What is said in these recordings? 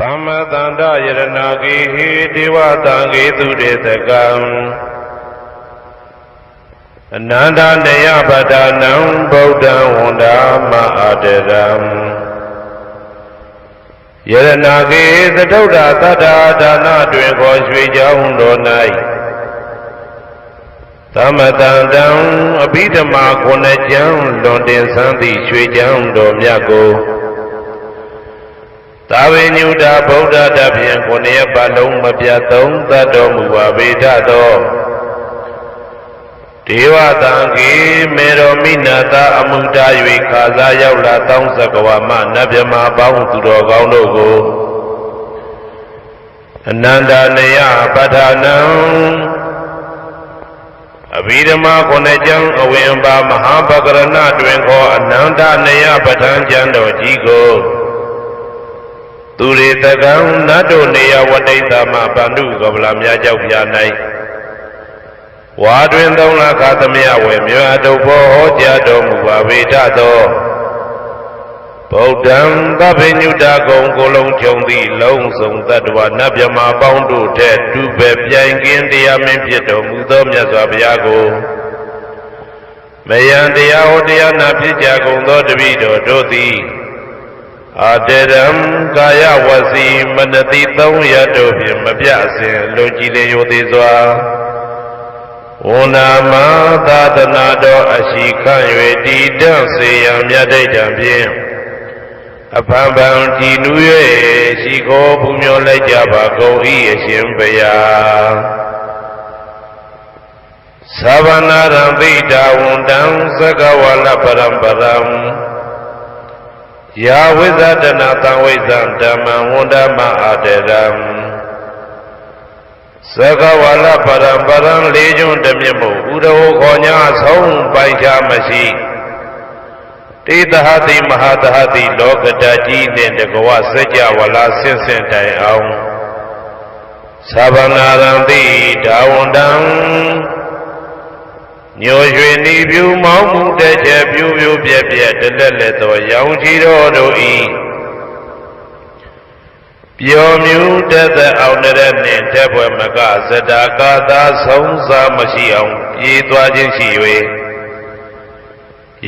သမတန္တယရဏဂေဟိဒေဝတံဂေသူတေသကံအနန္တနေယပဒနံဗုဒ္ဓံဝန္ဒာမအာတရံယရဏဂေသတုဒ္ဓသတ္တဒါနတွင်ခေါ်ရွှေကြောင်းတော်၌သမတန္တံအဘိဓမ္မာခုနှစ်ကျမ်းလွန်တင်ဆန်းသည့်ရွှေကြောင်းတော်မြတ်ကိုသာဝေညုတာဗုဒ္ဓတဖြင့်ခုနှစ်ပတ်လုံးမပြတ်သုံးသတ်တော်မူပါဗေဒသောဒေဝတံဂေမေရောမိနာတာအမှုတာ၍ခါစားရောက်လာတောင်းစကဝါမနတ်မြမာပေါင်းသူတော်ကောင်းတို့ကိုအနန္တနေယပဋ္ဌာနံအဘိဓမ္မာခုနှစ်ကျမ်းအဝင်ပါမဟာပကရဏတွင်ခေါ်အနန္တနေယပဋ္ဌာန်းကျမ်းတော်ကြီးကိုသူရေတကံနတ်တို့နေယဝတိတမဗန္ဓုကပလာမြတ်ကြောက်ပြ၌ဝါတွင်3လခသမယဝေမြတ်တုဘောဟောကြားတော်မူပါဗေဒသောဗုဒ္ဓံသဗ္ဗညုတကုံကိုလုံးခြုံသည့်လုံးစုံတတ္တဝနတ်မြမာပေါင်းတို့ထက်တူပဲပြိုင်ကင်းတရားမင်းဖြစ်တော်မူသောမြတ်စွာဘုရားကိုမယံတရားဟောတရားနာဖြစ်ကြကုန်သောတပည့်တော်တို့သည်အာတရံကာယဝစီမနတိ300တို့ဖြင့်မပြစဉ်လွန်ကြည်လျင်သေးစွာဝန္ဒာမသာသနာတော်အရှိခန့်၍တည်တံ့စေရန်မြတ်ဒိဋ္ဌံဖြင့်အဖန်ဖန်တည်နူး၍ရှိခိုးပူမျောလိုက်ကြပါကုန်၏အရှင်ဘုရားသဗ္ဗနာရံပိတာဝန္တံသကဝလပရံပရံယာဝိဇ္ဇတနာသံဝိဇ္ဇံဓမ္မံဝန္ဒမအာတရံသကဝလပရံပရံလေးကျွန်းတမြတ်မို့ဥဒဝခေါ်ညာဆုံးပိုင်ခြားမရှိတေသဟတိမဟာသဟတိလောကတကြီးနှင့်တကဝစัจ java လာဆင့်ဆင့်တိုင်အောင်သဗ္ဗနာရံတိဒါဝန္တံညိုရွှေနီပြူမောင်းမှုတဲ့ချက်ပြူပြူပြက်ပြက်တလက်လက်သောရောင်ချီတော်တို့ဤပျော်မြူတသက်အောင်တဲ့နှင့်တက်ပွဲမကဇတာကာသာဆုံးစားမရှိအောင်ပြေးသွားခြင်းရှိ၍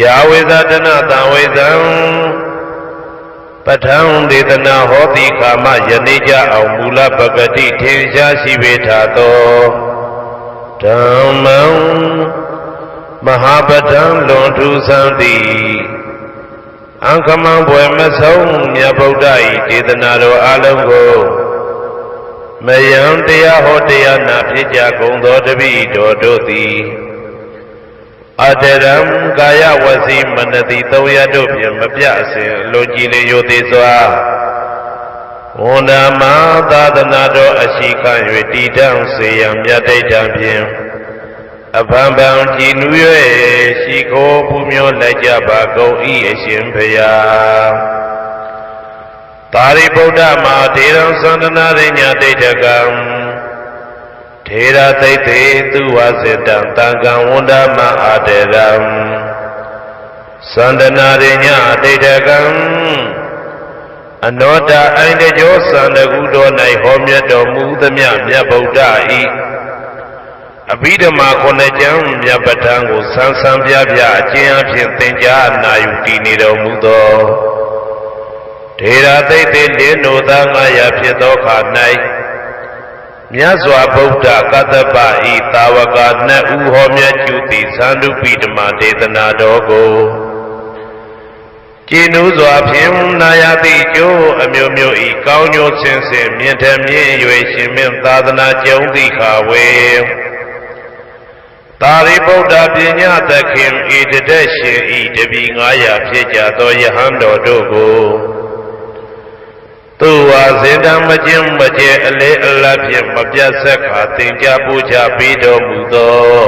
ယာဝေဇတနာတံဝေဇံပဋ္ဌံဒေသနာဟောတိခာမယနေ့ကြအောင်မူလပကတိထင်ရှားရှိပေထာသောဓမ္မံမဟာပဋ္ဌံလွန်ထူးဆန်းသည်အံခမံဘွယ်မဆုံးမြတ်ဗုဒ္ဓ၏ဒေသနာတော်အလုံးကိုမယံတရားဟောတရားနာဖြစ်ကြကုန်သောတပည့်တော်တို့သည်အတရံကာယဝစီမနတိ300တို့ဖြင့်မပြစဉ်လွန်ကြည်လျိုသေးစွာဝန္ဒာမသာသနာတော်အရှိခန့်၍တည်တံ့စေရန်မြတ်ဒိဋ္ဌံဖြင့်အဖန်ဖန်ကြည်နူး၍ရှိခိုးပူမျောလိုက်ကြပါကုန်၏အရှင်ဘုရားသာရိပုတ္တမထေရံသန္တနာရိညာဒိဋ္ဌကံထေရသိတ္တေသူဝစေတံတံကံဝန္ဒမအာတရံသန္တနာရိညာဒိဋ္ဌကံအနောတအိုင်တကြောသန္တကုတော်၌ဟောမြတ်တော်မူသမျှမြတ်ဗုဒ္ဓ၏အဘိဓမ္မာခုနှစ်ကျမ်းမြတ်ပဋ္ဌာန်းကိုဆန်းဆန်းပြပြအကျဉ်းအဖြစ်သင်ကြားနာယူတည်နေတော်မူသောထေရသိတ္တေလင်းတို့သာ900ဖြစ်သောခါ၌မြတ်စွာဘုရားကတ္တပဤတာဝကနှစ်ဦးဟောမြတ်ကျူသည်သန္တုပိဓမ္မာဒေသနာတော်ကိုကျင့်ဥစွာဖြင့်နာယတိကျိုးအမျိုးမျိုးဤကောင်းကျိုးဆင်းဆင်းမြင့်ထမြင့်၍ရှင်မင်းသာသနာကျုံသည့်ခါဝေသာရိပုတ္တပညာသခင်ဤတသက်ရှင်ဤတပည့်900ဖြစ်ကြသောယဟန်တော်တို့ကိုသူဝါစေတံမကျင့်မကျဲအလေအလတ်ဖြင့်မပြတ်ဆက်ခါသင်ကြားပူဇော်ပေးတော်မူသော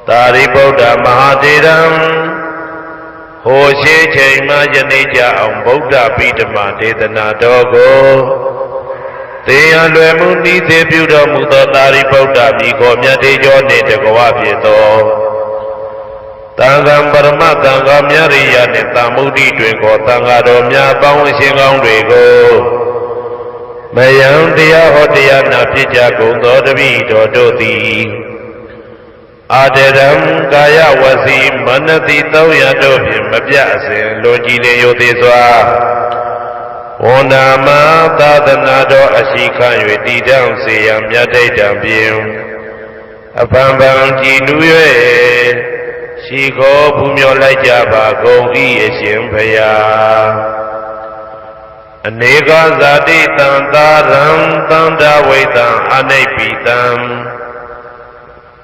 သာရိပုတ္တမဟာသေရံဟိုရှိချိန်မှယနေ့ကြအောင်ဗုဒ္ဓပိဓမ္မာဒေသနာတော်ကိုသင်ရလွယ်မှုဤသေးပြုတော်မူသောသာရိပုတ္တမိခေါ်မြတ်တေကျော်နှင့်တကဝဖြစ်သောတန်ခါပရမတန်ခါမြရိယနှင့်တမ္မုဒ္ဒိတွင်ခေါ်တန်ခါတော်များပေါင်းရှင်ကောင်းတွေကို မယံတရားဟောတရားနာဖြစ်ကြကုန်သောတပည့်တော်တို့သည်အာတရံကာယဝစီမနတိ300တို့ဖြင့်မပြအစဉ်လွန်ကြည်လင်ယုသေးစွာဝန္ဒာမသာသနာတော်အရှိခံ၍တည်တောင်စေရန်မြတ်တိတ်တံဖြင့်အဖန်ဖန်ကြည်နူး၍ရှိခေါ်ပူမြော်လိုက်ကြပါကုန်၏အရှင်ဘုရားအနေကဇာတိတံသာရံသန္တာဝိတံအနိဗ္ဗိတံ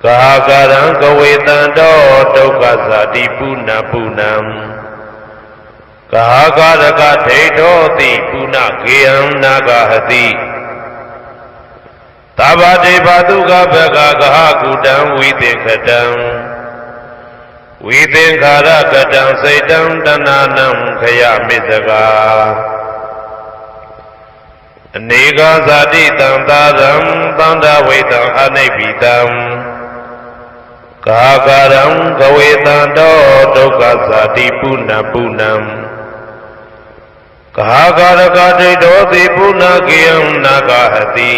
ကာကရံကဝေတံတောဒုက္ခဇာတိပုဏ္ဏပုဏ္ဏံကာကရကဒိဋ္ဌောတိပုဏ္ဏကေယံနာဂဟတိသဗ္ဗတေဘတုကဘဂကဟကုတံဝိသင်္ခတံဝိသင်္ခာရကတံစိတ်တံတဏနံခယမိစ္ဆကာအနေကဇာတိတံသာရံသန္တာဝိတံအနိဗ္ဗိတံကာကရံကဝေတံတောဒုက္ခဇာတိပုဏ္ဏပုဏ္ဏံကာကရကဒိဋ္ဌောတိပုဏ္ဏကေယံနာဂဟတိ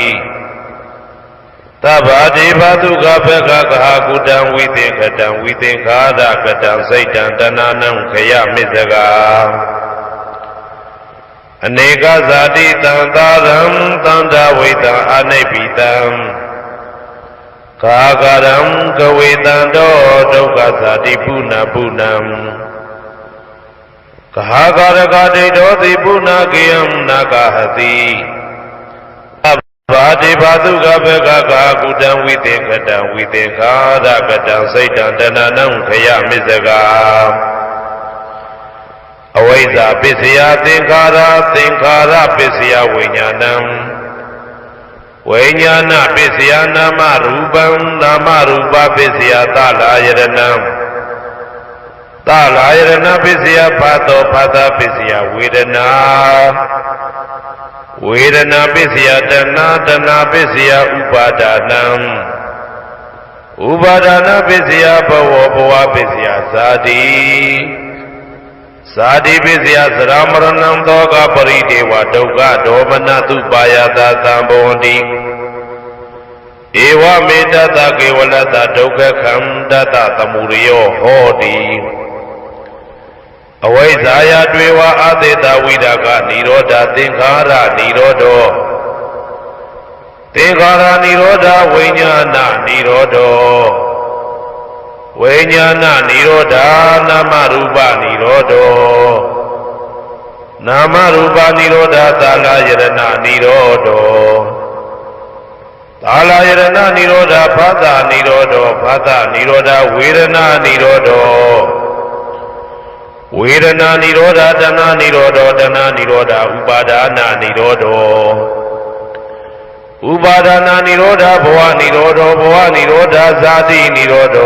သဗ္ဗတေဘတုကဘဂကဟကုတံဝိသင်္ခတံဝိသင်္ခာရကတံစိတ်တံတဏနံခယမိစ္ဆကာအနေကဇာတိတံသာရံသန္တာဝိတံအနိဗ္ဗိတံကာကရံကဝေတံတောဒုက္ခဇာတိပုဏ္ဏပုဏ္ဏံကာကရကဒိဋ္ဌောတိပုဏ္ဏကေယံနာဂဟတိဘာတိဘာတုကဘဂကာကုတံဝိသင်္ခတံဝိသင်္ခာရကတံစိတ်တံတဏနံခယမိစ္ဆကာအဝိဇ္ဇာပစ္စယသင်္ခါရသင်္ခါရပစ္စယဝိညာဏံဝိညာဏပစ္စယနာမရူပံနာမရူပပစ္စယသလာယရဏံသလာယရဏပစ္စယဖတ်သောဖတ်တာပစ္စယဝေဒနာဝေဒနာပစ္စယတဏတဏပစ္စယဥပါဒနာဥပါဒနာပစ္စယဘဝဘဝပစ္စယဇာတိဇာတိပစ္စယသရမရဏံသောကပရိဒေဝဒုက္ခဒေါမနတုပါယတာသံဘောတိဧဝမေတ္တကေဝလတဒုက္ခခန္တတသမုရယောဟောတိအဝိဇ္ဇာယတွေဝအသေတဝိရာကနိရောဓသင်္ခါရနိရောဓောသင်္ခါရနိရောဓဝိညာဏနိရောဓောဝိညာဏနိရောဓနာမရူပနိရောဓောနာမရူပနိရောဓသာလယရဏနိရောဓောသာလယရဏနိရောဓဖသနိရောဓောဖသနိရောဓဝေဒနာနိရောဓောဝေဒနာနိရောဓတဏနိရောဓတဏနိရောဓဥပါဒနာနိရောဓဥပါဒနာနိရောဓဘဝနိရောဓဘဝနိရောဓဇာတိနိရောဓ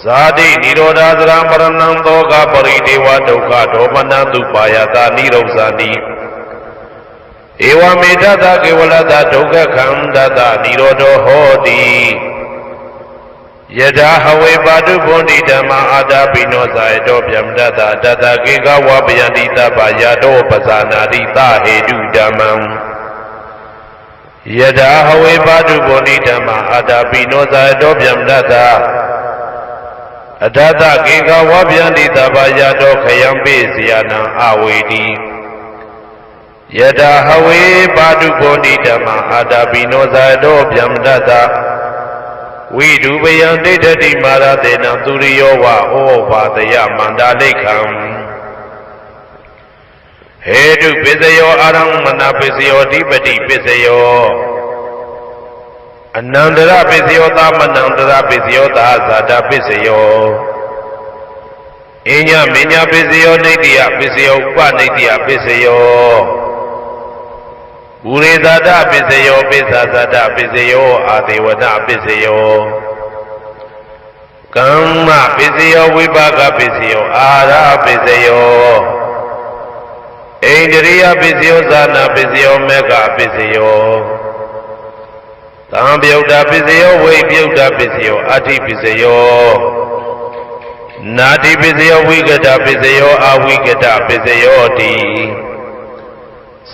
ဇာတိနိရောဓသရမရဏံသောကပရိဒေဝဒုက္ခဒေါမနတုပါယတာနိရောဇာတိဧဝမေတ္တကေဝလတဒုက္ခခန္တတနိရောဓဟောတိယထာဟဝေပါတုဗုဒ္ဓိဓမ္မာအာတာပိနောဇာယတောဗျမတတတတကေကဝပယန္တိတပယတောပဇာနာတိသဟေတုဓမ္မံယထာဟဝေပါတုဗုဒ္ဓိဓမ္မာအာတာပိနောဇာယတောဗျမတတအတတကေကဝပယန္တိတပယတောခယံပိစယနံအဝေတိယထာဟဝေပါတုဗုဒ္ဓိဓမ္မာအာတာပိနောဇာယတောဗျမတတဝိဒုပယံဒိဋ္ဌတိမာရတေနသုရိယောဝဩဘာတယမန္တာလိခံဟေတုပစ္စယောအာရမဏပစ္စယောဓိပတိပစ္စယောအနန္တရပစ္စယောသမနန္တရပစ္စယောသာဇာတပစ္စယောအညမညပစ္စယောနိတ္တိယပစ္စယောဥပနိတ္တိယပစ္စယောဘူရိသတပစ္စယောပိစ္ဆာသတပစ္စယောအာသေဝတပစ္စယောကမ္မပစ္စယောဝိပါကပစ္စယောအာရပစ္စယောဣန္ဒြိယပစ္စယောဇာနာပစ္စယောမေဃပစ္စယောသံပြုတ်တာပစ္စယောဝိပြုတ်တာပစ္စယောအဋ္ဌိပစ္စယောနာတိပစ္စယောဝိကတပစ္စယောအဝိကတပစ္စယောတိ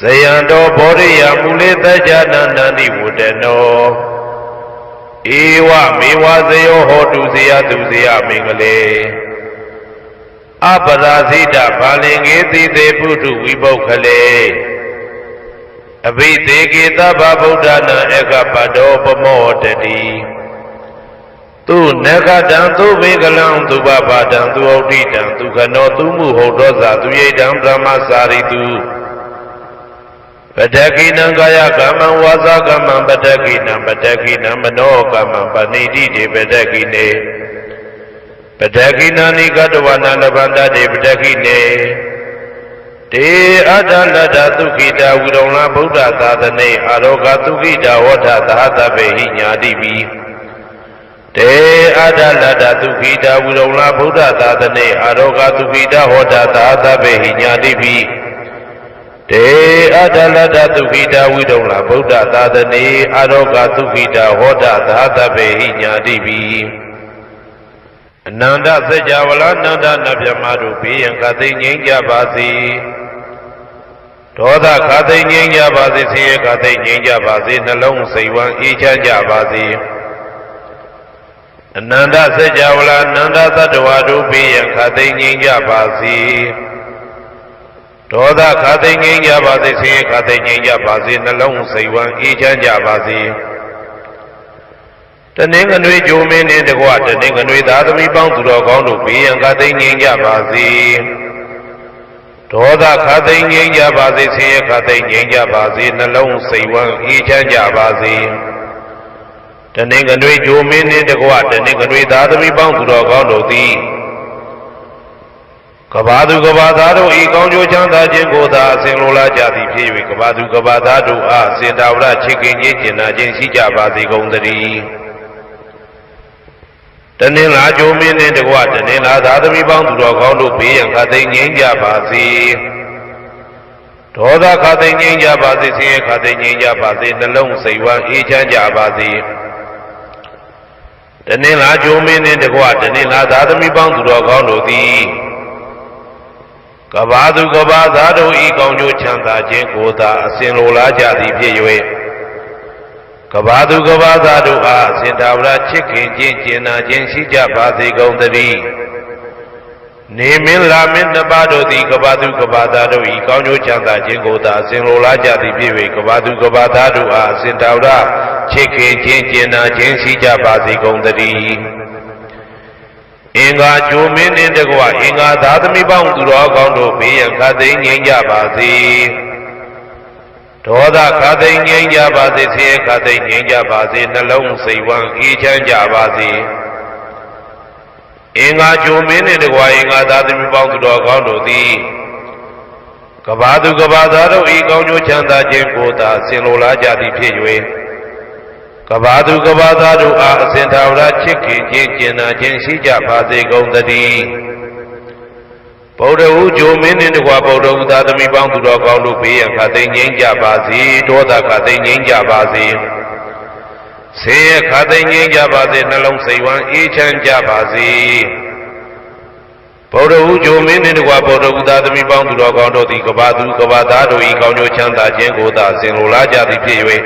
Sayando Bodhiya Mulita Jananani Wudeno Ewa Mewa Zayo Hoduzia Duzia Mingale Apadazita Palingeti De Putu Vibokale Abhite Gita Babudana Eka Pado Pamotati Tu Nekadan Tu Vigalam Tu Babadan Tu Odidan Tu Kano Tu Muhodoza Tu Yedam Brahmasari Tu Padakinam Gaya Kamam Vasa Kamam Padakinam Mano Kamam Paniti De Padakine Padakina Nikadwana Lavanda De Padakine De Adalada Tukita Vidona Buddha Sadane Aroga Tukita Wata Tahata Behi Nyadibi De Adalada Tukita Vidona Buddha Sadane Aroga Tukita Wata Tahata Behi Nyadibi De Adalada Tukita Vidona Buddha Sadane Aroga Tukita Wata Tahata Behi Nyadibi Nanda Sejavala Nanda Nabhyamadu Piyan Kati Nyingya Basi Toda Kati Nyingya Basi Siye Kati Nyingya Basi Nalong Saiwan Ichanja Basi Nanda Sejavala Nanda Sadwadu Piyan Kati Nyingya Basi Toda Kati Nyingya Basi Siye Kati Nyingya Basi Nalong Saiwan Ichanja Basi Taninganui Jumin in the water, Ninganui Dadami Bound to the Gondupi and Kating in Yabazi. Toda Kating in Yabazi, here Kating in Yabazi, and alone say one each and Yabazi. Taninganui Jumin in the water, Ninganui Dadami Bound to the Gondupi. Kabadu Gabadado, Egonjo Chanda Jingoda, Singula Jati Pivi, Kabadu Gabadado, Sindavra Chicken Yitin, Ajin Sijabazi Gondari. Tanila Jumin in the water, Nila Dadami Bound to the Gondupi and Kating in Yabazi. Toda Kating in Yabazi, here Kating in Yabazi, and alone say one each and Yabazi. Tanila Jumin in the water, Nila Dadami Bound to the Gondupi. Kabadu Gabazado, Egonjo Chanta, Jingoda, Singula Jati Piwe. Kabadu Gabazado, Sindavra Chicken, Jinjina, Jinsija Bazi Gondari. Nimin Lamin Nabado, the Kabadu Gabazado, Egonjo Chanta, Jingoda, Singula Jati Piwe, Kabadu Gabazado, Sindavra Chicken, Jinjina, Jinsija Bazi Gondari. Inga Jumin in the Gua, Inga Dadami Bound to Rogondo, Be and Kating in Yabazi. Toda Kating in Yabazi, here Kating in Yabazi, and alone say one each and Yabazi. Inga Jumin in the Gua, Inga Dadami Bound to Rogondo, the Kabadu Gabadaro, Egonjo Chanda Jengoda, Sinola Jadi Piwe. Kabadu Gabadadu Sentavra Chicken, Jinjina, Jinsija Bazi Gondari. Boda Ujumin in the Wabodo, Dadami Bound to the Gondupi and Kating Ninja Bazi, Toda Kating Ninja Bazi. Say Kating Ninja Bazi, Nalong say one each and Jabazi. Boda Ujumin in the Wabodo, Dadami Bound to the Gondo, the Kabadu Gabadadu, Egonjo Chanda, Jengoda, Sinola Jadi Piwe.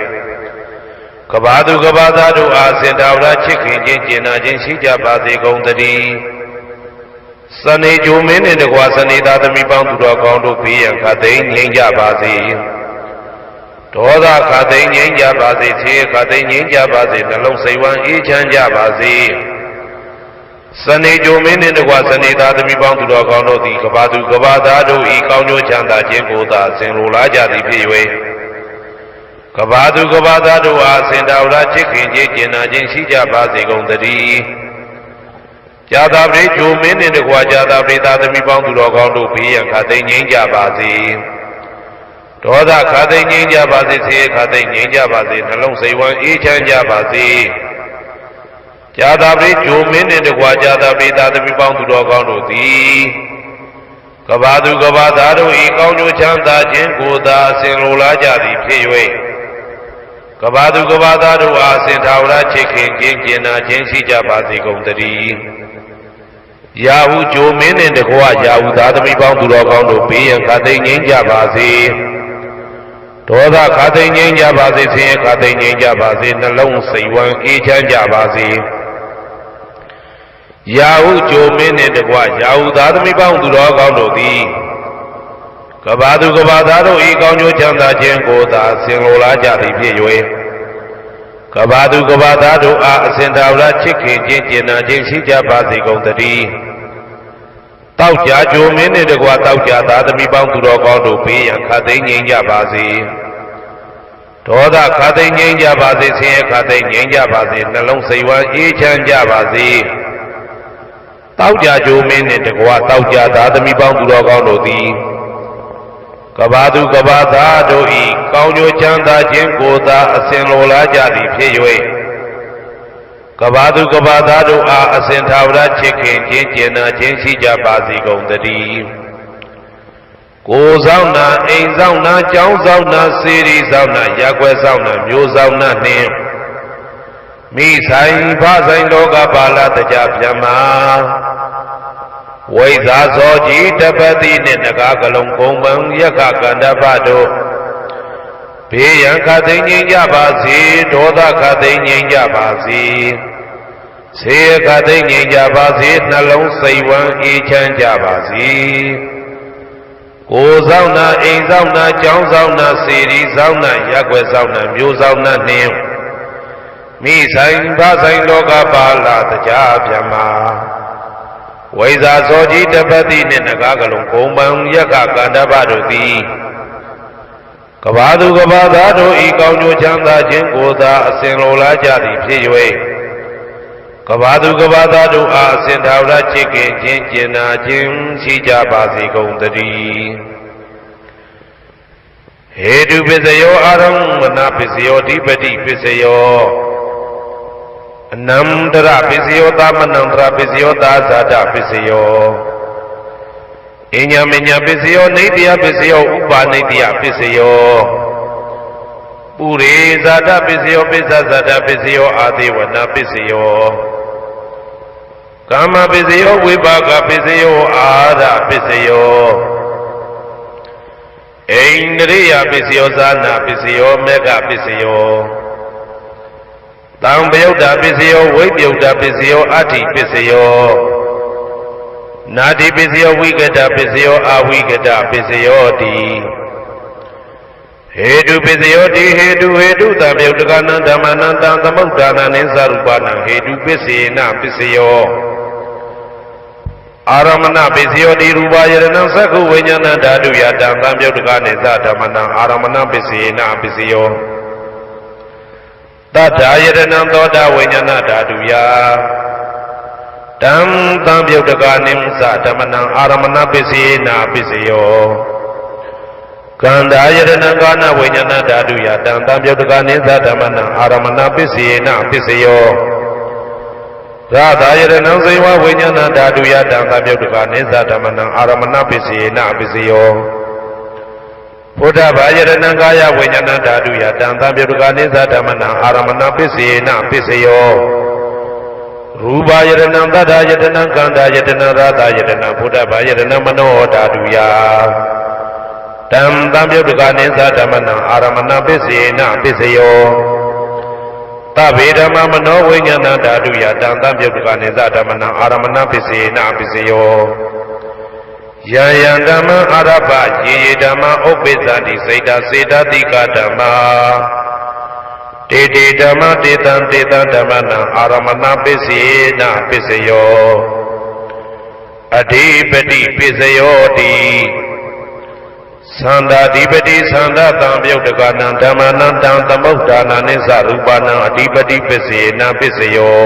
Kabadu Gabadadu Sindavra Chicken, Jinjina, Jinsija Bazi Gondari. Sunny Jumin in the Guasani Dadami Bound to the Gondupi and Kating Ninja Bazi. Toda Kating Ninja Bazi, here Kating Ninja Bazi, Nalong say one each and Jabazi. Sunny Jumin in the Guasani Dadami Bound to the Gondupi, Kabadu Gabadadu, Egonjo Chanda, Jingoda, Singula Jadi Piwe. Kabadu Gabadadu Sindavra Chicken, Jinjina, Jinsija Bazi Gondari. Jadabri Jumin in the Guajadabri Dadami Bound to Rogondo, and Kating Ninja Bazi. Toda Kating Ninja Bazi, here Kating Ninja Bazi, Nalong say one each and Jabazi. Jadabri Jumin in the Guajadabri Dadami Bound to Rogondo, Kabadu Gabadadu, Egonjo Chanda, Jingoda, Singula Jadi Piwe. Kabadu Gabadadu Sentavra Chicken, Jinjina, Jinsija Bazi Gondari. Yahu Jumin in the Gua, Yahu Dadami Bound to Rogondo, Be and Kating Ninja Bazi. ဒေါသခါသိငြိမ်းကြပါစေဆင်းရဲခါသိငြိမ်းကြပါစေနှလုံးစိတ်ဝမ်းအေးချမ်းကြပါစေရာဟုကြိုမင်းနှင့်တကွရာဟုသားသမီးပေါင်းသူတော်ကောင်းတို့သည်ကဘာသူကဘာသားတို့ဤကောင်းကျိုးချမ်းသာခြင်းကိုသာဆင်လိုလားကြသည်ဖြစ်၍ကဘာသူကဘာသားတို့အားအစဉ်သာဝရချစ်ခင်ခြင်းကျင်နာခြင်းရှိကြပါစေကုန်သတည်းတောက်ကြကြိုမင်းနှင့်တကွတောက်ကြသားသမီးပေါင်းသူတော်ကောင်းတို့ဘေးရန်ခါသိငြိမ်းကြပါစေဒေါသခါသိငြိမ်းကြပါစေဆင်းရဲခါသိငြိမ်းကြပါစေနှလုံးစိတ်ဝမ်းအေးချမ်းကြပါစေတောက်ကြကြိုမင်းနှင့်တကွတောက်ကြသားသမီးပေါင်းသူတော်ကောင်းတို့သည်ကဘာသူကဘာသားတို့ဤကောင်းကျိုးချမ်းသာခြင်းကိုသာအစဉ်လိုလားကြသည်ဖြစ်၍ကဘာသူကဘာသားတို့အားအစဉ်သာဝရချစ်ခင်ခြင်းကျင်နာခြင်းရှိကြပါစေကုန်သတည်းကိုယ်ဆောင်နာအိမ်ဆောင်နာကျောင်းဆောင်နာစေရီဆောင်နာရပ်ကွက်ဆောင်နာမျိုးဆောင်နာနှင့်မိဆိုင်ဖဆိုင်လောကပါဠတကြဗျမဝိဇာဇောကြီးတပတိနှင့်နဂါကလုံးကုံပံယက္ခကန္တပတို့ဘေးရန်ခသိငြိမ်းကြပါစေဒေါသခသိငြိမ်းကြပါစေဆေးခသိငြိမ်းကြပါစေနှလုံးစိတ်ဝမ်းအေးချမ်းကြပါစေကိုယ်ဆောင်နာအိမ်ဆောင်နာကျောင်းဆောင်နာစေရီဆောင်နာရပ်ကွက်ဆောင်နာမျိုးဆောင်နာနှင့်မိဆိုင်ဖဆိုင်လောကပါဠတကြဗျမဝိဇာဇောကြီးတပတိနှင့်နဂါကလုံးကုံပံယက္ခကန္တပတို့သည်ကဘာသူကဘာသားတို့ဤကောင်းကျိုးချမ်းသာခြင်းကိုသာအစဉ်လိုလားကြသည်ဖြစ်၍ကဘာသူကဘာသားတို့အားအစဉ်သာဝရချစ်ခင်ခြင်းကျင်နာခြင်းရှိကြပါစေကုန်သတည်းဟေတုပစ္စယောအာရမဏပစ္စယောဓိပတိပစ္စယောအနန္တရပစ္စယောသမနန္တရပစ္စယောသာဇာတပစ္စယောအညမညပစ္စယောနေတ္တယပစ္စယောဥပါနေတ္တယပစ္စယောပုရိဇာတပစ္စယောပစ္စဇာတပစ္စယောအာသေဝနာပစ္စယောကာမပစ္စယောဝိပါကပစ္စယောအာရပစ္စယောဣန္ဒြိယပစ္စယောဇာနာပစ္စယောမေဃပစ္စယောတံပယုတ်တာပစ္စယောဝိပယုတ်တာပစ္စယောအဋ္ဌိပစ္စယောနာတိပစ္စယောဝိကတပစ္စယောအဝိကတပစ္စယောတိဟေတုပစ္စယောတိဟေတုတံပယုတ်တကနံဓမ္မနံတံသမုဒ္ဒါနံနိသရူပနံဟေတုပစ္စေနပစ္စယောအာရမဏပစ္စယောတိရူပယရဏံသက္ခုဝိညာဏဓာတုယတံသံပယုတ်တကနိသဓမ္မနံအာရမဏပစ္စေနပစ္စယောတတ္ထာယရဏံသောတာဝိညာဏဓာတုယတံသံပယုတ်တကနိသဓမ္မနံအာရမဏပစ္စေနပစ္စယောကန္တာယရဏံကာနဝိညာဏဓာတုယတံသံပယုတ်တကနိသဓမ္မနံအာရမဏပစ္စေနပစ္စယောရာသာယရဏံဇေဝဝိညာဏဓာတုယတံသံပယုတ်တကနိသဓမ္မနံအာရမဏပစ္စေနပစ္စယောဘုဒ္ဓဘာယရဏံကာယဝိညာဏဓာတုယတံသံပယုတ်တကနိသဓမ္မနံအာရမဏပစ္စေနပစ္စယောရူပယရဏံသတ္တယတနံကန္တာယတနံရာသာယတနံဘုဒ္ဓဘာယရဏံမနောဓာတုယတံသံပယုတ်တကနိသဓမ္မနံအာရမဏပစ္စေနပစ္စယောသဗ္ဗေဓမ္မမနောဝိညာဏဓာတုယတံသံပယုတ်တကနိသဓမ္မနံအာရမဏပစ္စေနပစ္စယောယံယံဓမ္မအာရပယေယေဓမ္မဥပ္ပိသတိစေတစေတတိကဓမ္မာတေတေဓမ္မတေတံဓမ္မနံအာရမဏပစ္စေနပစ္စယောအဓိပတိပစ္စယောတိသန္တာဓိပတိသန္တာတံပယုတ်တကနံဓမ္မနံတံသမုဒ္ဒါနနိသရူပနံအဓိပတိပစ္စေနပစ္စယော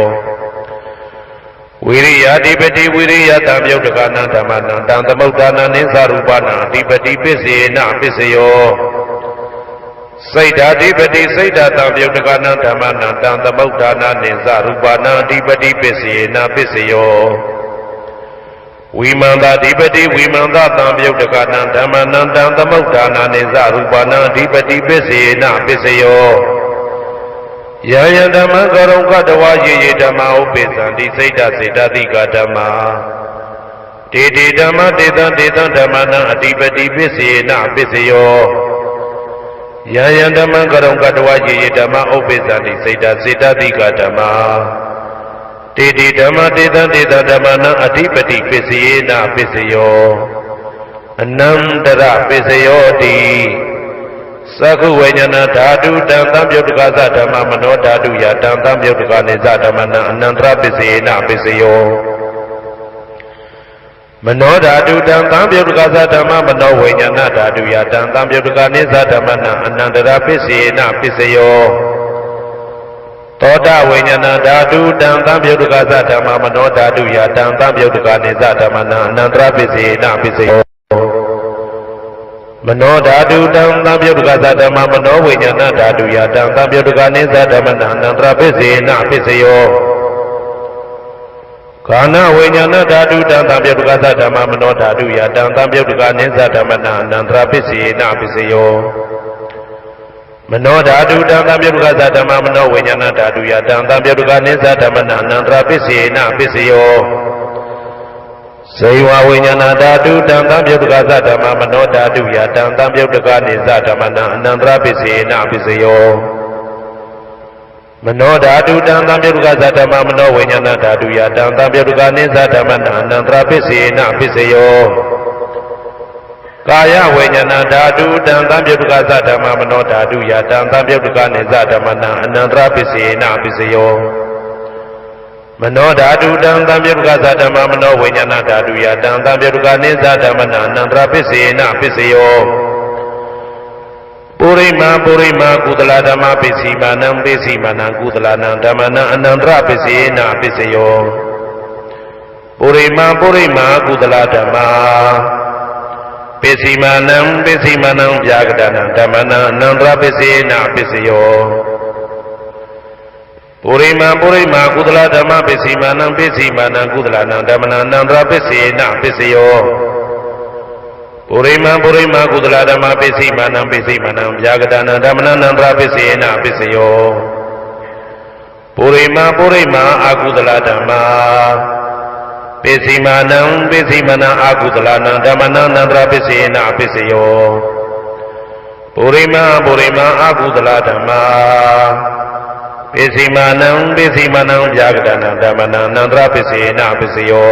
ဝိရိယဓိပတိဝိရိယတံပယုတ်တကနံဓမ္မနံတံသမုဒ္ဒါနနိသရူပနံအဓိပတိပစ္စေနပစ္စယောစိတ်ဓာဓိပတိစိတ်ဓာတံပယုတ်တကနံဓမ္မနံတံသမုဒ္ဒါနနိသရူပနံအဓိပတိပစ္စေနပစ္စယောဝိမန္တာဓိပတိဝိမန္တာတံပယုတ်တကနံဓမ္မနံတံသမုဒ္ဒါနနိသရူပနံအဓိပတိပစ္စေနပစ္စယောယံယံဓမ္မကရုံကတဝါယေယေဓမ္မဥပ္ပိသံတိစိတ်ဓာစေတတိကဓမ္မာတေတေဓမ္မတေတံဓမ္မနံအဓိပတိပစ္စေနပစ္စယောယ ယံယံဓမ္မကရုံကတဝယေယေဓမ္မဥပ္ပိသတိစေတစေတတိကဓမ္မတေတိဓမ္မတေတတေတဓမ္မနံအဓိပတိပစ္စယေနပစ္စယောအနန္တရပစ္စယောတိသက္ခုဝိညာဏဓာတုတံသံယုတ်တကသဓမ္မမနောဓာတုယတံသံယုတ်တကနေသဓမ္မနံအနန္တရပစ္စယေနပစ္စယောမနောဓာတုတံသံယုတ်တကသဓမ္မမနောဝိညာဏဓာတုယတံသံယုတ်တကနေသဓမ္မနံအနန္တရပစ္စယေနပစ္စယောသောတဝိညာဏဓာတုတံသံယုတ်တကသဓမ္မမနောဓာတုယတံသံယုတ်တကနေသဓမ္မနံအနန္တရပစ္စယေနပစ္စယောမနောဓာတုတံသံယုတ်တကသဓမ္မမနောဝိညာဏဓာတုယတံသံယုတ်တကနေသဓမ္မနံအနန္တရပစ္စယေနပစ္စယောခန္ဓာဝိညာဏဓာတုတံသံယုတ်တကသဓမ္မမနောဓာတုယတံသံယုတ်တကနေသဓမ္မနံအနန္တရပစ္စယေနပစ္စယောမနောဓာတုတံသံယုတ်တကသဓမ္မမနောဝိညာဏဓာတုယတံသံယုတ်တကနေသဓမ္မနံအနန္တရပစ္စယေနပစ္စယောဇေဝဝိညာဏဓာတုတံသံယုတ်တကသဓမ္မမနောဓာတုယတံသံယုတ်တကနေသဓမ္မနံအနန္တရပစ္စယေနပစ္စယောမနောဓာတုတံသံယုတ်တကသဓမ္မမနောဝိညာဏဓာတုယတံသံယုတ်တကနေသဓမ္မနံအနန္တရပစ္စယေနပစ္စယောကာယဝိညာဏဓာတုတံသံယုတ်တကသဓမ္မမနောဓာတုယတံသံယုတ်တကနေသဓမ္မနံအနန္တရပစ္စယေနပစ္စယောမနောဓာတုတံသံယုတ်တကသဓမ္မမနောဝိညာဏဓာတုယတံသံယုတ်တကနေသဓမ္မနံအနန္တရပစ္စယေနပစ္စယောပုရိမာကုသလဓမ္မပစ္စည်းမာနံပစ္စည်းမာနံကုသလနံဓမ္မနံအနန္တရပစ္စယေနပစ္စယောပုရိမာကုသလဓမ္မပစ္စည်းမာနံပစ္စည်းမာနံဗျာကတနံဓမ္မနံအနန္တရပစ္စယေနပစ္စယောပုရိမာကုသလဓမ္မပစ္စည်းမာနံပစ္စည်းမာနံကုသလနံဓမ္မနံအနန္တရပစ္စယေနပစ္စယောပုရိမာကုသလဓမ္မပစ္စည်းမာနံပစ္စည်းမာနံဗျာကတနံဓမ္မနံအနန္တရပစ္စယေနပစ္စယောပုရိမာအကုသလဓမ္မပစ္စည်းမာနံပစ္စည်းမာနံအကုသလနံဓမ္မနံအနန္တရပစ္စယေနပစ္စယောပုရိမာအကုသလဓမ္မပစ္စည်းမာနံဗျာကတနံဓမ္မနံအနန္တရပစ္စယေနပစ္စယော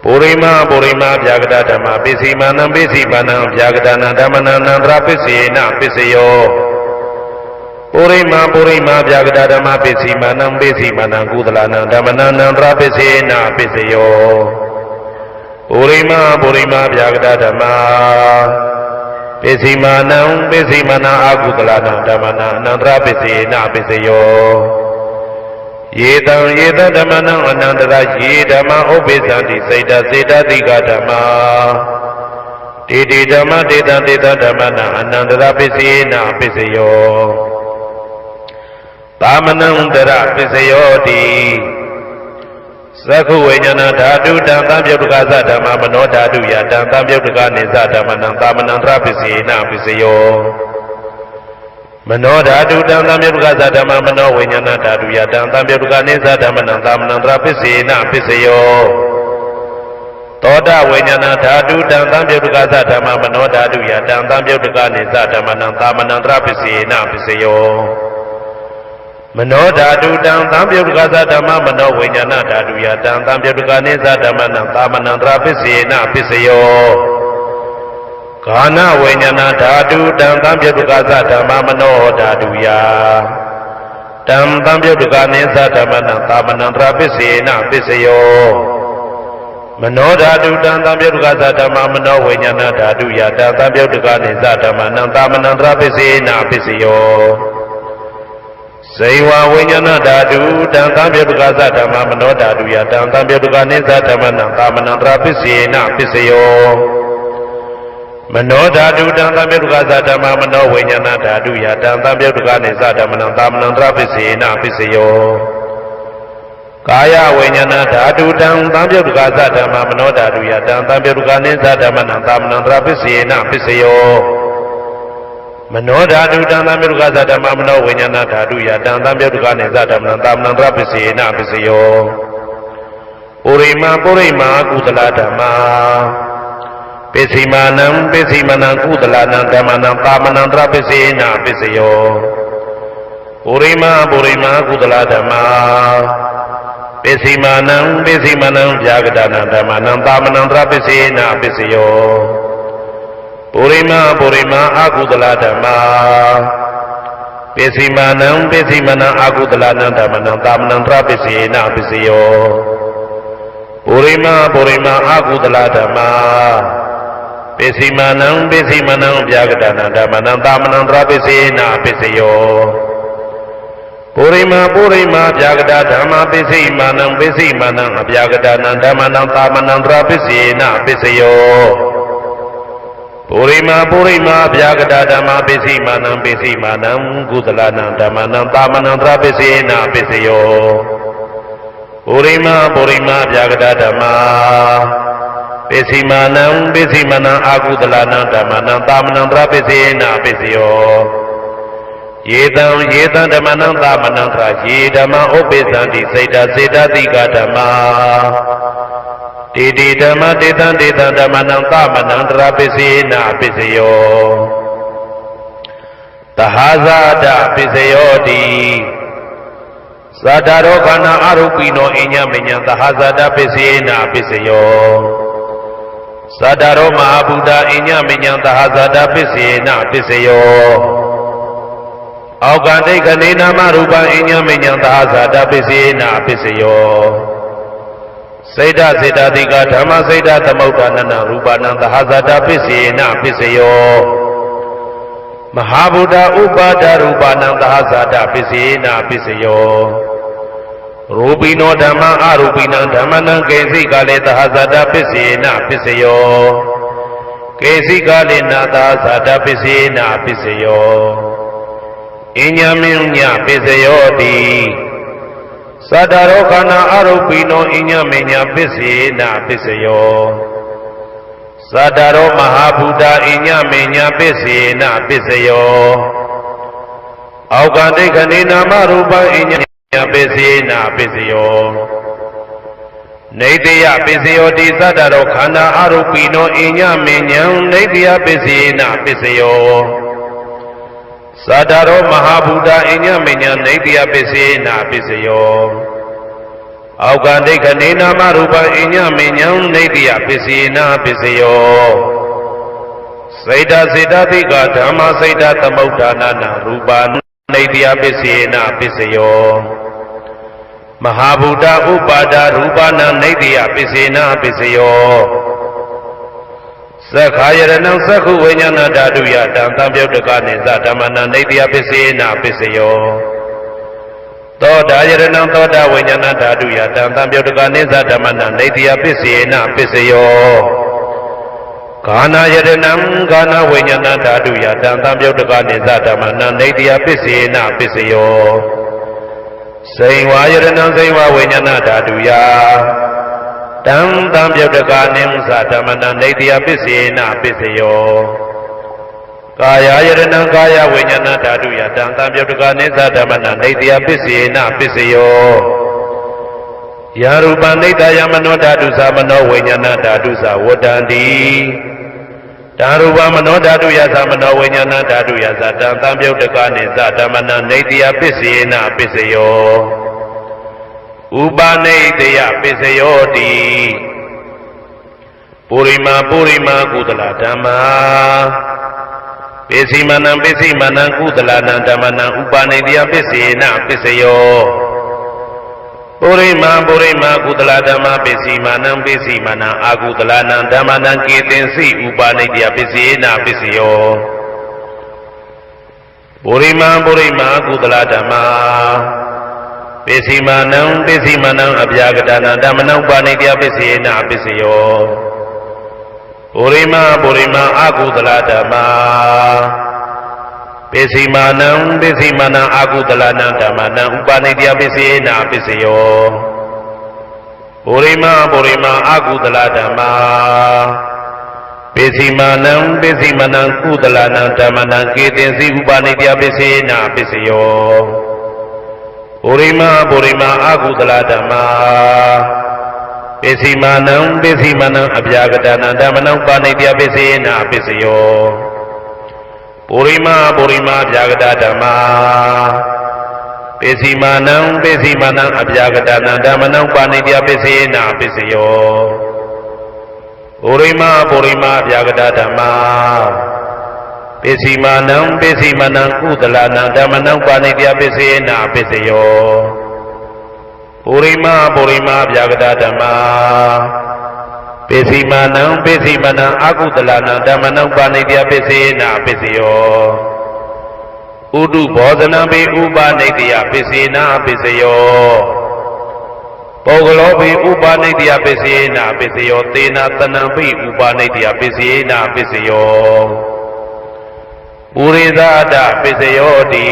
ပုရိမာဗျာကတဓမ္မပစ္စည်းမာနံဗျာကတနံဓမ္မနံအနန္တရပစ္စယေနပစ္စယောပုရိမာဗျာကတဓမ္မပစ္စည်းမာနံကုသလနံဓမ္မနံအနန္တရပစ္စယေနပစ္စယောပုရိမာဗျာကတဓမ္မပစ္စည်းမာနံအကုသလနံဓမ္မနံအနန္တရပစ္စယေနပစ္စယောယေတံဓမ္မနံအနန္တရယေဓမ္မဥပ္ပိသတိစေတစေတတိကဓမ္မတေတိဓမ္မတေတဓမ္မနံအနန္တရပစ္စယေနပစ္စယောသာမနန္တရပစ္စယောတိသက္ခုဝိညာဏဓာတုတံသံယုတ်တကသဓမ္မမနောဓာတုယတံသံယုတ်တကနေသဓမ္မနံသာမနန္တရပစ္စယေနပစ္စယောမနောဓာတုတံသံယုတ်တကသဓမ္မမနောဝိညာဏဓာတုယတံသံယုတ်တကနေသဓမ္မနံသာမနန္တရပစ္စယေနပစ္စယောသောတဝိညာဏဓာတုတံသံယုတ်တကသဓမ္မမနောဓာတုယတံသံယုတ်တကနေသဓမ္မနံသာမနန္တရပစ္စယေနပစ္စယောမနောဓာတုတံသံယုတ်တကသဓမ္မမနောဝိညာဏဓာတုယတံသံယုတ်တကနေသဓမ္မနံသာမနန္တရပစ္စယေနပစ္စယောခန္ဓာဝိညာဏဓာတုတံသံယုတ်တကသဓမ္မမနောဓာတုယတံသံယုတ်တကနေသဓမ္မနံသာမနန္တရပစ္စယေနပစ္စယောမနောဓာတုတံသံယုတ်တကသဓမ္မမနောဝိညာဏဓာတုယတံသံယုတ်တကနေသဓမ္မနံသာမနန္တရပစ္စယေနပစ္စယောဇေဝဝိညာဏဓာတုတံသံယုတ်တကသဓမ္မမနောဓာတုယတံသံယုတ်တကနေသဓမ္မနံသာမနန္တရပစ္စယေနပစ္စယောမနောဓာတုတံသံယုတ်တကသဓမ္မမနောဝိညာဏဓာတုယတံသံယုတ်တကနေသဓမ္မနံသာမနန္တရပစ္စယေနပစ္စယောကာယဝိညာဏဓာတုတံသံယုတ်တကသဓမ္မမနောဓာတုယတံသံယုတ်တကနေသဓမ္မနံသာမနန္တရပစ္စယေနပစ္စယောမနောဓာတုတံသံယုတ်တကသဓမ္မမနောဝိညာဏဓာတုယတံသံယုတ်တကနေသဓမ္မနံသာမနန္တရပစ္စယေနပစ္စယောပုရိမာကုသလဓမ္မပ စီမာနံပစ္စည်းမနံကုသလနံဓမ္မနံသာမနံတရပစ္စေနပစ္စယောပုရိမကုသလဓမ္မာပစ္စည်းမာနံဗျာဂဒနာဓမ္မနံသာမနံတရပစ္စေနပစ္စယောပုရိမအကုသလဓမ္မာပစ္စည်းမာနံအကုသလနံဓမ္မနံသာမနံတရပစ္စေနပစ္စယောပုရိမအကုသလဓမ္မာပစ္စည်းမာနံဗျာဂဒနာဓမ္မနံသာမနံတရပစ္စေနပစ္စယောပုရိမဗျာဂဒဓမ္မပစ္စည်းမာနံအဗျာဂဒနာဓမ္မနံသာမနံတရပစ္စေနပစ္စယောပုရိမဗျာဂဒဓမ္မပစ္စည်းမာနံကုသလနံဓမ္မနံသာမနံတရပစ္စေနပစ္စယောပုရိမဗျာဂဒဓမ္မပစ္စည်းမာနံအကုသလနံဓမ္မနံသာမနံတရပစ္စေနပစ္စယောယေတံဓမ္မနံသာမနံတရယေဓမ္မဥပ္ပဇံတိစေတတိကဓမ္မာတေဓမ္မတေတံဓမ္မနံသာမနံတရပစ္စေနပစ္စယောသဟာဇာတပစ္စယောတိသတ္တရောခန္ဓာအရုပိနောအညမညံသဟာဇာတပစ္စေနပစ္စယောသတ္တရောမဟာဗုဒ္ဓအညမညံသဟာဇာတပစ္စေနပစ္စယောအောက်ကတိတ်ကနေနာမရူပံအညမညံသဟာဇာတပစ္စေနပစ္စယောစေတတိကဓမ္မစေတသမုဋ္ဌာနနရူပနံသဟာဇာတပစ္စေနပစ္စယောမဟာဗုဒ္ဓဥပါဒရူပနံသဟာဇာတပစ္စေနပစ္စယောရူပိနောဓမ္မအရူပိနံဓမ္မနံကေစိကလေသဟာဇာတပစ္စေနပစ္စယောကေစိကလေနသဟာဇာတပစ္စေနပစ္စယောအညမညပစ္စယောတိသတ္တရောခန္ဓာအရုပိနောအညမညပစ္စေနပစ္စယောသတ္တရောမဟာဗုဒ္ဓအညမညပစ္စေနပစ္စယောအောက်ကတိတ်ခဏိနာမရူပံအညပစ္စေနပစ္စယောနေတယပစ္စယောတိသတ္တရောခန္ဓာအရုပိနောအညမညံနေတယပစ္စေနပစ္စယောသတ္တရောမဟာဗုဒ္ဓအညမညံနေတယပစ္စေနပစ္စယောအောက်ကတိတ်ခဏိနာမရူပံအညမညံနေတယပစ္စေနပစ္စယောစေတတိကဓမ္မစေတသမုဋ္ဌာနနာရူပံနေတယပစ္စေနပစ္စယောမဟာဗုဒ္ဓဥပါဒရူပနံနေတယပစ္စေနပစ္စယောသက္ခာယရဏံသက္ခုဝိညာဏဓာတုယတံသံပြုတ်တကနိသဓမ္မနံနေတယပစ္စေနပစ္စယောသောတာယရဏံသောတာဝိညာဏဓာတုယတံသံပြုတ်တကနိသဓမ္မနံနေတယပစ္စေနပစ္စယောဂာနာယရဏံဂာနာဝိညာဏဓာတုယတံသံပြုတ်တကနိသဓမ္မနံနေတယပစ္စေနပစ္စယောစိန်ဝါယရဏံစိန်ဝါဝိညာဏဓာတုယတံသံပြုတ်တကနိသဓမ္မနံနေတယပစ္စေနပစ္စယောကာယယရဏံကာယဝိညာဏဓာတုယတံသံပြုတ်တကနိသဓမ္မနံနေတယပစ္စေနပစ္စယောယာရူပနိတယမနောဓာတုသမနောဝိညာဏဓာတုသဝတ္တန္တိဓာရူပမနောဓာတုယသမနောဝိညာဏဓာတုယသတံသံပြုတ်တကနိသဓမ္မနံနေတယပစ္စေနပစ္စယောဥပနိတယပစ္စယောတိပုရိမကုသလဓမ္မာပစ္စည်းမနံကုသလနံဓမ္မနံဥပနိတယပစ္စေနပစ္စယောပုရိမကုသလဓမ္မပစ္စည်းမနံအာကုသလနံဓမ္မနံကေတင်စီဥပနိတယပစ္စေနပစ္စယောပုရိမကုသလဓမ္မာပစ္စည်းမနံအဗျာဂဒနာဓမ္မနံဥပနိတယပစ္စေနပစ္စယောပုရိမအာကုသလဓမ္မာပစ္စည်းမနံအာကုသလနံဓမ္မနံဥပနိတယပစ္စေနပစ္စယောပုရိမအာကုသလဓမ္မာပစ္စည်းမနံကုသလနံဓမ္မနံကေတင်စီဥပနိတယပစ္စေနပစ္စယောပုရိမအာကုသလဓမ္မာ ပိစီမာနံပိစီမာနံအပြာကတနာဓမ္မနံပါဏိတယပိစေနာပိစယောပုရိမာပုရိမာအပြာကတဓမ္မာပိစီမာနံပိစီမာနံအပြာကတနာဓမ္မနံပါဏိတယပိစေနာပိစယောပုရိမာပုရိမာအပြာကတဓမ္မာပိစီမာနံပိစီမာနံကုသလနာဓမ္မနံပါဏိတယပိစေနာပိစယောပုရိမာပုရိမာဗျာဂတဓမ္မာပိစီမာနံပိစီမာနံအကုသလနာဓမ္မနံပါဏိတယပိစေနာပိစယောဥဒုဘောဇနံပိဥပနိတယပိစေနာပိစယောပုဂ္ဂလောပိဥပနိတယပိစေနာပိစယောသေနာတဏံပိဥပနိတယပိစေနာပိစယောပုရိသဒပိစယောတိ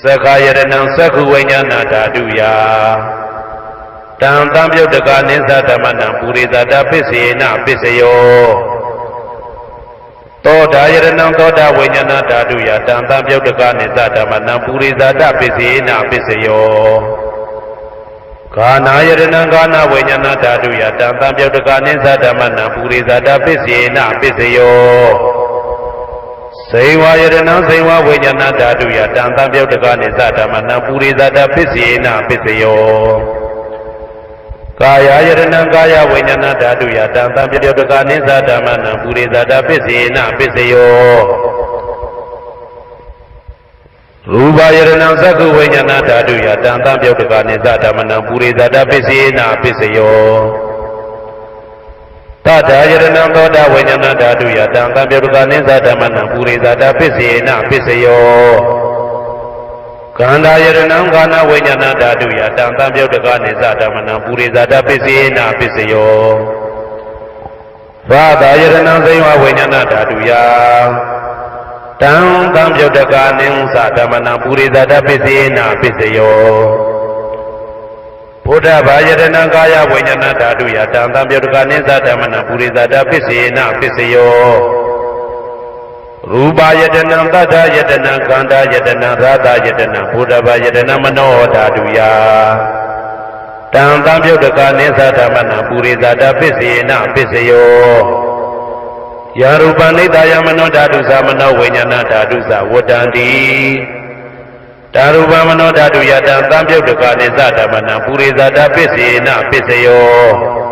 သက္ခာယရဏံသက္ခုဝိညာဏဓာတုယတံတံပြုတ်တကနိသဓမ္မနံပုရိသတာပစ္စေနပစ္စယောသောတာယရဏံသောတာဝိညာဏဓာတုယတံတံပြုတ်တကနိသဓမ္မနံပုရိသတာပစ္စေနပစ္စယောဂာနာယရဏံဂာနာဝိညာဏဓာတုယတံတံပြုတ်တကနိသဓမ္မနံပုရိသတာပစ္စေနပစ္စယောစေဝယရဏံစေဝဝိညာဏဓာတုယတံတံပြုတ်တကနိသဓမ္မနံပုရိသတာပစ္စေနပစ္စယောကာယယရဏံကာယဝိညာဏဓာတုယတံတံပြုတ်တကနိသဓမ္မနံပုရိသတာပစ္စေနပစ္စယောရူပယရဏံသက္ခုဝိညာဏဓာတုယတံတံပြုတ်တကနိသဓမ္မနံပုရိသတာပစ္စေနပစ္စယောသတ္တယရဏံသောတာဝိညာဏဓာတုယတံတံပြုတ်တကနိသဓမ္မနံပုရိသတာပစ္စေနပစ္စယောကန္တာယရဏံခန္ဓာဝိညာဏဓာတုယတံတံပြုတ်တကနိသဓမ္မနံပုရိသတာပစ္စေနပစ္စယောဘာသာယရဏံသေဝဝိညာဏဓာတုယတံတံပြုတ်တကနိသဓမ္မနံပုရိသတာပစ္စေနပစ္စယောဘုဒ္ဓဘာယတနာကာယဝိညာဏဓာတုယတံတံပြုတ်တကနိသဓမ္မနံပုရိသတာပစ္စေနပစ္စယောရူပယတနာသတ္တယတနာခန္ဓာယတနာသာသယတနာဘုဒ္ဓဘာယတနာမနောဓာတုယတံတံပြုတ်တကနိသဓမ္မနံပုရိသတာပစ္စေနပစ္စယောယာရူပနိတယမနောဓာတုသမနောဝိညာဏဓာတုသဝတ္တန္တိတာရူပမနောဓာတုယတံတံပြုတ်တကနိသဓမ္မနံပုရိသတာပစ္စေနပစ္စယော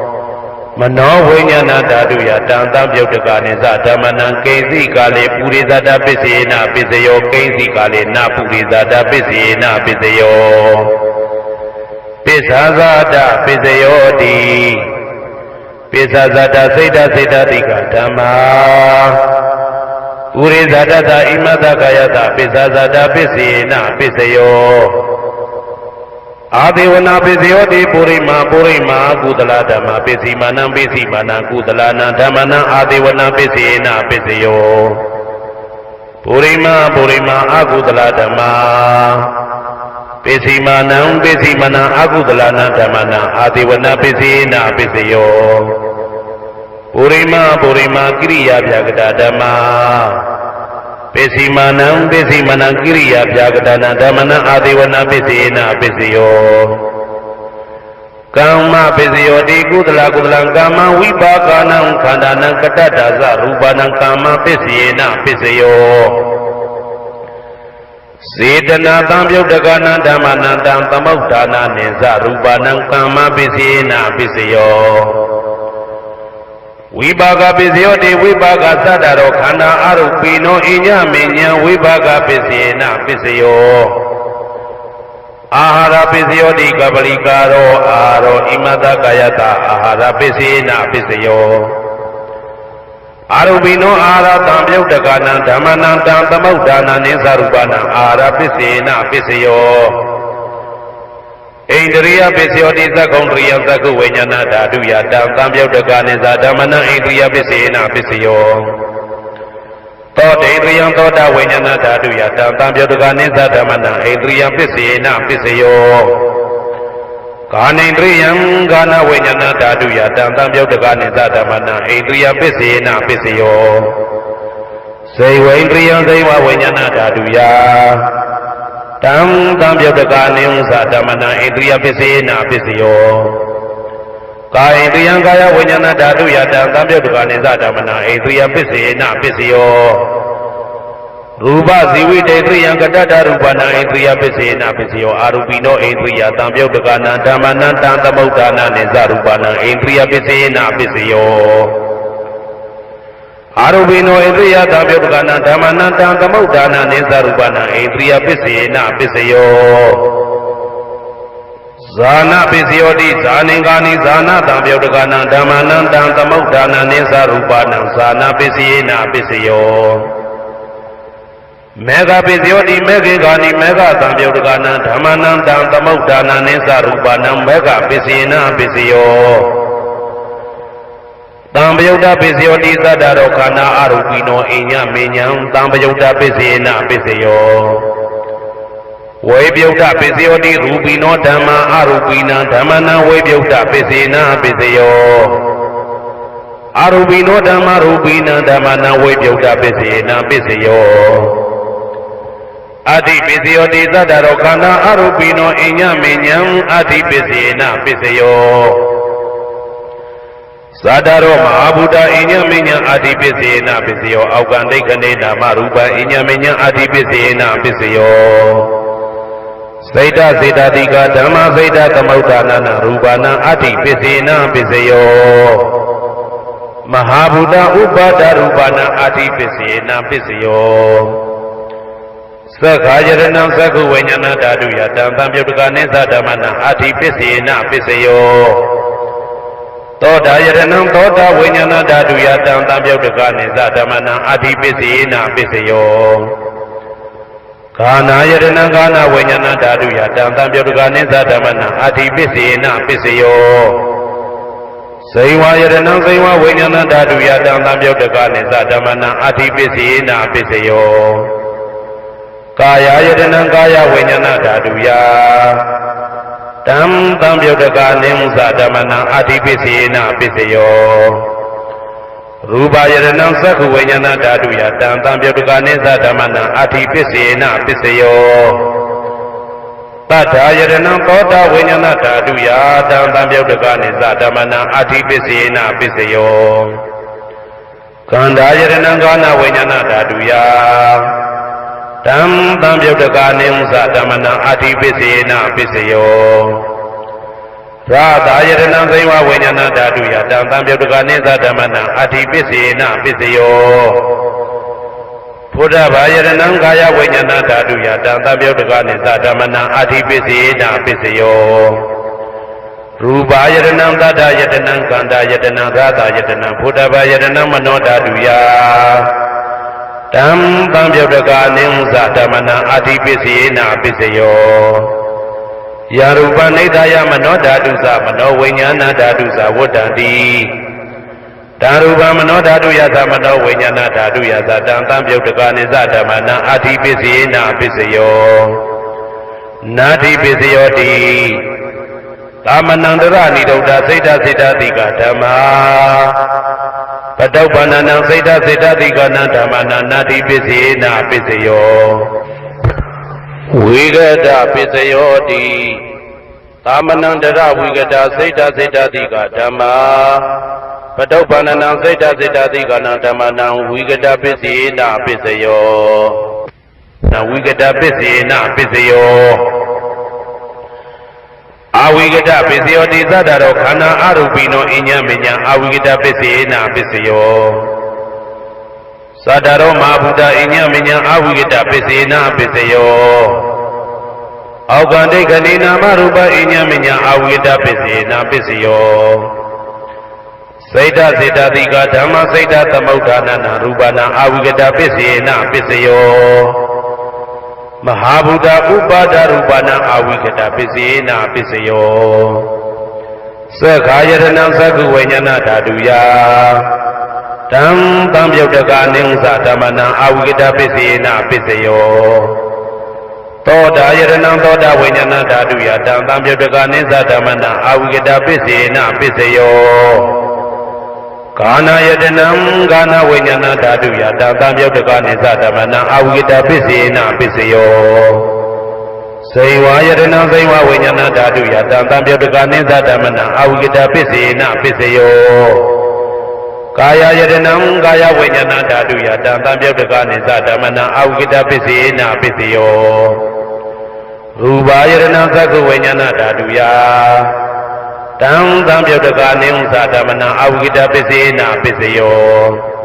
မနောဝိညာဏဓာတုယတံတံပြုတ်တကနိသဓမ္မနံကိဉ္စီကာလေပုရိသတာပစ္စေနပစ္စယောကိဉ္စီကာလေနပုရိသတာပစ္စေနပစ္စယောပစ္ဆာဇာတပစ္စယောတိပစ္ဆာဇာတစိတ်တစိတ်တတိကဓမ္မာပုရိသတတဣမတကာယတပစ္ဆာဇာတပစ္စေနပစ္စယောအာဒေဝနာပစ္စယောတိပုရိမာပုရိမာကုသလဓမ္မပစ္စည်းမာနံပစ္စည်းမာနံကုသလနာဓမ္မနံအာဒေဝနာပစ္စေနပစ္စယောပုရိမာပုရိမာအကုသလဓမ္မပစ္စည်းမာနံပစ္စည်းမာနံအကုသလနာဓမ္မနံအာဒေဝနာပစ္စေနပစ္စယောပုရိမာပုရိမာကိရိယာဗျာကတဓမ္မာပစ္စည်းမာနံပစ္စည်းမာနံကိရိယာဗျာကတနာဓမ္မနံအာဒေဝနာပစ္စေနပစ္စယောကာမပစ္စယောတိကုသလကုသလံကာမဝိပါကနံခန္ဓာနံကတ္တဒါသရူပနံကာမပစ္စေနပစ္စယောစေတနာတံပြုတ်တကနာဓမ္မနံတံသမုဋ္ဌာနာနိသရူပနံကာမပစ္စေနပစ္စယောဝိပါကပစ္စယောတိဝိပါကသတ္တရောခန္ဓာအရုပိနောအညမဉ္ဇံဝိပါကပစ္စေနပစ္စယောအာဟာရပစ္စယောတိကပလိကာရောအာရောဣမတကာယတအာဟာရပစ္စေနပစ္စယောအာရုပိနောအာဟာရတံပြုတ်တကနံဓမ္မနံတံသမုဋ္ဌာနာနိသရူပနံအာဟာရပစ္စေနပစ္စယောဣန္ဒြိယပစ္စယောတိသက္ကုံတရိယသက္ကုဝိညာဏဓာတုယတံတံပြုတ်တကနိသဓမ္မနံဣန္ဒြိယပစ္စေနပစ္စယောသောတေန္ဒြိယသောတာဝိညာဏဓာတုယတံတံပြုတ်တကနိသဓမ္မနံဣန္ဒြိယပစ္စေနပစ္စယောကာနိန္ဒြိယံကာနဝိညာဏဓာတုယတံတံပြုတ်တကနိသဓမ္မနံဣန္ဒြိယပစ္စေနပစ္စယောစေဝိန္ဒြိယံစေဝဝိညာဏဓာတုယတံတံပြုတ်တကနိသဓမ္မနံဣန္ဒြိယပစ္စေနပစ္စယော ကာယဣယံကာယဝိညာဏဓာတုယတံသံယုတ်တကနိသဓမ္မနာဣယံပစ္စေနပစ္စယောရူပဇီဝိတေဣယံကတ္တရူပနာဣယံပစ္စေနပစ္စယောအာရူပိနောဣယသံယုတ်တကနာဓမ္မနံတံသမုဋ္ဌာနာနိသရူပနာဣယံပစ္စေနပစ္စယောအာရူပိနောဣယသံယုတ်တကနာဓမ္မနံတံသမုဋ္ဌာနာနိသရူပနာဣယံပစ္စေနပစ္စယောဇာနာပစ္စယောတိဇာနင်္ဂာနိဇာနာတံပြုတ်တကနံဓမ္မနံတံသမုဋ္ဌာနံနိသရူပနံဇာနာပစ္စယေနပစ္စယောမေဃပစ္စယောတိမေဃေဂာနိမေဃတံပြုတ်တကနံဓမ္မနံတံသမုဋ္ဌာနံနိသရူပနံမေဃပစ္စယေနပစ္စယောတံပယုတ်တပစ္စယောတိသတ္တရောခန္ဓာအရူပိနောအိညမေညံတံပယုတ်တပစ္စယေနပစ္စယောဝေပြုတ်တပစ္စယောတိရူပိနောဓမ္မာအရူပိနံဓမ္မနံဝေပြုတ်တပစ္စေနပစ္စယောအရူပိနောဓမ္မာရူပိနံဓမ္မနံဝေပြုတ်တပစ္စေနပစ္စယောအတ္တိပစ္စယောတိသတ္တရောခန္ဓာအရူပိနောအိညမေညံအတ္တိပစ္စေနပစ္စယောသတ္တရောမဟာဗုဒ္ဓအိညမေညံအတ္တိပစ္စေနပစ္စယောအောက်ကံဒိဋ္ဌနေနာမရူပအိညမေညံအတ္တိပစ္စေနပစ္စယောစိတ်တစေတတိကဓမ္မစိတ်တသမုဋ္ဌာနနာရူပနာအတ္တိပစ္စေနပစ္စယောမဟာဗုဒ္ဓဥပါဒရူပနာအတ္တိပစ္စေနပစ္စယောသက္ခာယရဏံသက္ခုဝိညာဏဓာတုယတံသံပြုတ်တကနိသဓမ္မနာအတ္တိပစ္စေနပစ္စယောသောတာယရဏံသောတာဝိညာဏဓာတုယတံသံပြုတ်တကနိသဓမ္မနာအတ္တိပစ္စေနပစ္စယောကာနာယတနာကာနာဝိညာဏဓာတုယတံသံပြုတ်တကနိသဓမ္မနာအတ္တိပစ္စေနပစ္စယောဇိဝယတနာဇိဝဝိညာဏဓာတုယတံသံပြုတ်တကနိသဓမ္မနာအတ္တိပစ္စေနပစ္စယောကာယယတနာကာယဝိညာဏဓာတုယတံသံပြုတ်တကနိသဓမ္မနာအတ္တိပစ္စေနပစ္စယောရူပယရဏံသက္ခုဝိညာဏဓာတုယတံသံပြုတ်တကနိသဓမ္မနံအတ္တိပစ္စေနပစ္စယောတတ္ထာယရဏံသောတာဝိညာဏဓာတုယတံသံပြုတ်တကနိသဓမ္မနံအတ္တိပစ္စေနပစ္စယောခန္ဓာယရဏံကာနဝိညာဏဓာတုယတံသံပြုတ်တကနိသဓမ္မနံအတ္တိပစ္စေနပစ္စယောရာသာယတနာဇိဝဝိညာဏဓာတုယတံသံပြုတ်တကနိသဓမ္မနံအတ္တိပစ္စေနပစ္စယောဘုဒ္ဓဘာယတနံကာယဝိညာဏဓာတုယတံသံပြုတ်တကနိသဓမ္မနံအတ္တိပစ္စေနပစ္စယောရူပယတနံသတ္တယတနံကန္တာယတနံရာသာယတနံဘုဒ္ဓဘာယတနံမနောဓာတုယတံသံပြုတ်တကနိသဓမ္မနံအတ္တိပစ္စေနပစ္စယောယာရူပနိဒာယမနောဓာတုသမနောဝိညာဏဓာတုသဝတ္တံတိဓာရူပမနောဓာတုယသမနောဝိညာဏဓာတုယသတံသံပြုတ်တကနိသဓမ္မနံအတ္တိပစ္စေနပစ္စယောနာတိပစ္စယောတိသမနန္တရနိဒုဒ္ဓစိတ်တစိတ္တတိကဓမ္မာပတုပ္ပန္နံစိတ်တစိတ္တတိကနံဓမ္မနံနာတိပစ္စေနပစ္စယောဝိဂဒပစ္စယောတိသာမဏံတရဝိဂဒစိတ်တစိတ္တတိကဓမ္မာပတုပ္ပန္နံစိတ်တစိတ္တတိကနံဓမ္မနံဝိဂဒပစ္စေနပစ္စယောနဝိဂဒပစ္စေနပစ္စယောအဝိဂဒပစ္စယောတိသတ္တရောခန္ဓာအရူပိနောအညမညာအဝိဂဒပစ္စေနပစ္စယောသတ္တရောမဟာဗုဒ္ဓအိညမညာအဝိကတပစ္စေနပစ္စယောအောက်ကံဒိဋ္ဌနေနာမရူပအိညမညာအဝိကတပစ္စေနပစ္စယောစိတ်တစေတတိကဓမ္မစိတ်တသမုဋ္ဌာနနာရူပနာအဝိကတပစ္စေနပစ္စယောမဟာဗုဒ္ဓဥပါဒရူပနာအဝိကတပစ္စေနပစ္စယောသက္ခာယရဏံသက္ခုဝိညာဏဓာတုယတံသံပြုတ်တကနိသဓမ္မနံအဝိကတပစ္စေနပစ္စယောသောတာယရဏံသောတာဝိညာဏဓာတုယတံသံပြုတ်တကနိသဓမ္မနံအဝိကတပစ္စေနပစ္စယောကာနာယတနံကာနဝိညာဏဓာတုယတံသံပြုတ်တကနိသဓမ္မနံအဝိကတပစ္စေနပစ္စယော စေဝါယတနာစေဝဝိညာဏဓာတုယတံတံပြုတ်တကနိသဓမ္မနံအဝိကတပစ္စေနပစ္စယောကာယယတနံကာယဝိညာဏဓာတုယတံတံပြုတ်တကနိသဓမ္မနံအဝိကတပစ္စေနပစ္စယောရူပယတနာသက္ကဝိညာဏဓာတုယတံတံပြုတ်တကနိသဓမ္မနံအဝိကတပစ္စေနပစ္စယော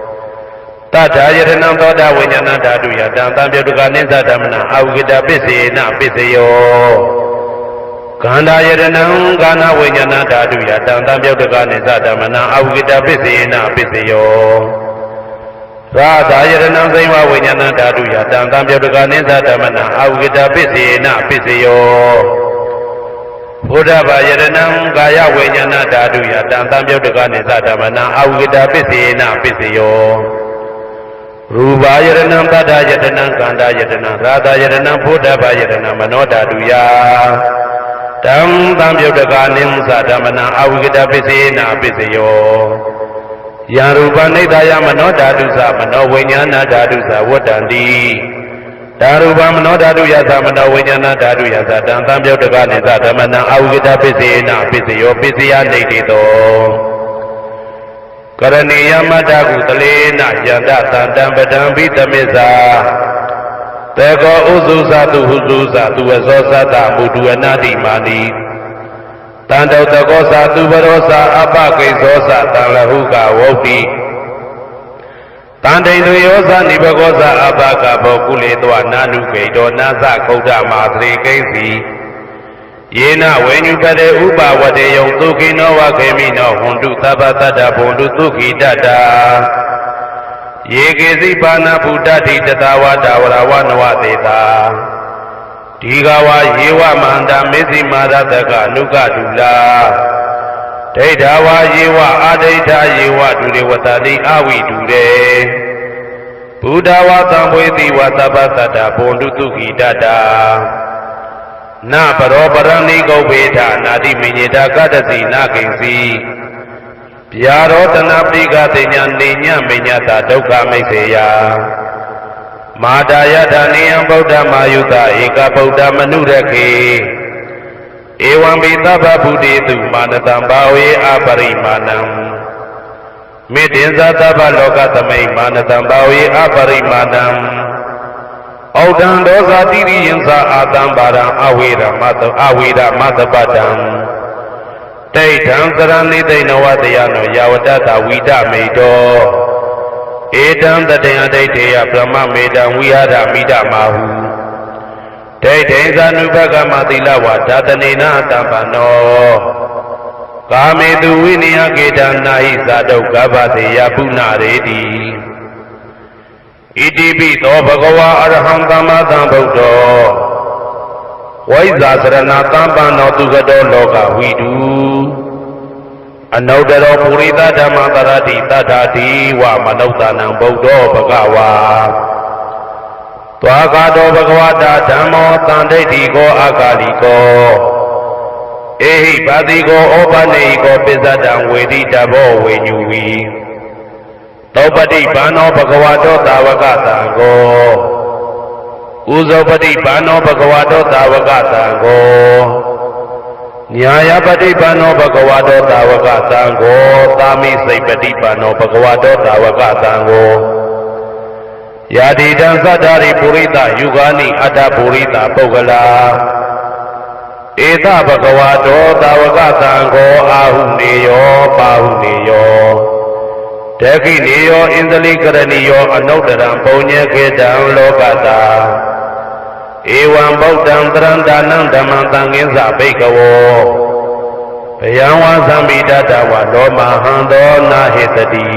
တထာယတနံသောတာဝိညာဏဓာတုယတံတံပြုတ်တကနိသဓမ္မနံအဝိကတပစ္စေနပစ္စယောခန္ဓာယတနံကာဏဝိညာဏဓာတုယတံတံပြုတ်တကနိသဓမ္မနံအဝိကတပစ္စေနပစ္စယောရာသာယတနံသိဝဝိညာဏဓာတုယတံတံပြုတ်တကနိသဓမ္မနံအဝိကတပစ္စေနပစ္စယောဘုဒ္ဓဘာယတနံကာယဝိညာဏဓာတုယတံတံပြုတ်တကနိသဓမ္မနံအဝိကတပစ္စေနပစ္စယောရူပယတနံတတ္တယတနံကန္တာယတနံရာသာယတနံဘုဒ္ဓဘာယတနံမနောဓာတုယတံတံပြုတ်တကနိသဓမ္မနံအဝိကတပစ္စေနပစ္စယောယံရူပနိဒာယမနောဓာတုသမနောဝိညာဏဓာတုသဝတ္တံတိဓာရူပမနောဓာတုယသမနောဝိညာဏဓာတုယသတံတံပြုတ်တကနိသဓမ္မနံအဝိကတပစ္စေနပစ္စယောပစ္စယနေတိတောကရဏီယမတ္တကုတလေနယန္တသံတံပဒံဘိသမစ္ဆာတေကောဥစုသတုဟုစုသသူဝဇောသတ္တမုဒုအနာတိမာနိတန္တောတကောသသူဘရောသအပကိသောသတံလဟုကဝုတ်တိတန္တိတုယောသနိဘကောသအပကဘောကုလေတောနာနုဂိတောနာသခုဒ္ဓမာသရေကိစီယေနဝေညုပတေဥပဝတေယံသုခိနောဝခေမိနောဟွန်တုသဗ္ဗတတ္တဘုံတုသုခိတတ္တာယေကေစီပါဏဗုဒ္ဓတိတတဝါဒဝရဝနဝသေတာဒီဃဝယေဝမန္တမေဇိမာရတကအနုကတုလာဒိဋ္ဌဝါယေဝအာဒိဋ္ဌယေဝဒုရေဝတတိအဝိတုရေဘုဒ္ဓဝါသံဝေတိဝသဗ္ဗတတ္တဘုံတုသုခိတတ္တာနပရောပရဏိကုဗ္ဗေထနာတိမိညေတာကတ္တစီနာကိဉ္စီဗျာရောတနာပိကတိညာနေညမိညတာဒုက္ခမိတ်စေယမာတာယထာနေယံဗုဒ္ဓမာယုတဧကဗုဒ္ဓမနုရခေဧဝံပိသဗ္ဗဗုတေတုမာနတံဘာဝေအပရိမာဏံမေတ္တင်္ဇသဗ္ဗလောကသမိမာနတံဘာဝေအပရိမာဏံဩဒံဒောဇာတိရိယံသာအာတံပါရံအဝေရမတအဝေရမတပတံဒိဋ္ဌံသရဏိသိဏဝတယနောယာဝတ္တဝိဒမေတောဧတံတတေယဒိဋ္ဌေယဗြဟ္မမေတံဝိဟာရမိဒမာဟုဒိဋ္ဌိသနုဘဂမသီလဝဓာတနေနတံပနောကာမေတုဝိနိယကေတံနာဟိသတုကဗ္ဗတေယပုဏ္ဏရေတိဣတိပိသောဘဂဝါအရဟံသမ္မာသမ္ဗုဒ္ဓောဝိဇ္ဇာစရဏသမ္ပန္နောသူကတောလောကဝိတုအနုတ္တရောပုရိသဓမ္မတရတိတထာတိဝမနုဿာနံဗုဒ္ဓောဘဂဝါသွားကာတောဘဂဝတာဓမ္မောတန်ဒိဋ္ဌိကောအာကာလိကောဧဟိပါတိကောဩပနေကောပစ္စတံဝေတိတဘောဝေညူဝီသောပတိဘာနောဘဂဝတောသာဝကသံကိုဥဇောပတိဘာနောဘဂဝတောသာဝကသံကိုညာယပတိဘာနောဘဂဝတောသာဝကသံကိုသာမိစိတ်ပတိဘာနောဘဂဝတောသာဝကသံကိုယာတိတံသတ္တရိပုရိသယုဂာနိအတ္တပုရိသပုဂ္ဂလာဧသဘဂဝတောသာဝကသံကိုအာဟုနေယောပါဟုနေယောတခိနေယောဣန္ဒလိကရဏီယောအနုတ္တရံပုံညေခေတံလောကတာဧဝံဗုဒ္ဓံတရံဒါနံဓမ္မံသံဃင်းစဘိကဝောဘယံဝါသံမိတတဝလောမဟံသောနာဟိတတိ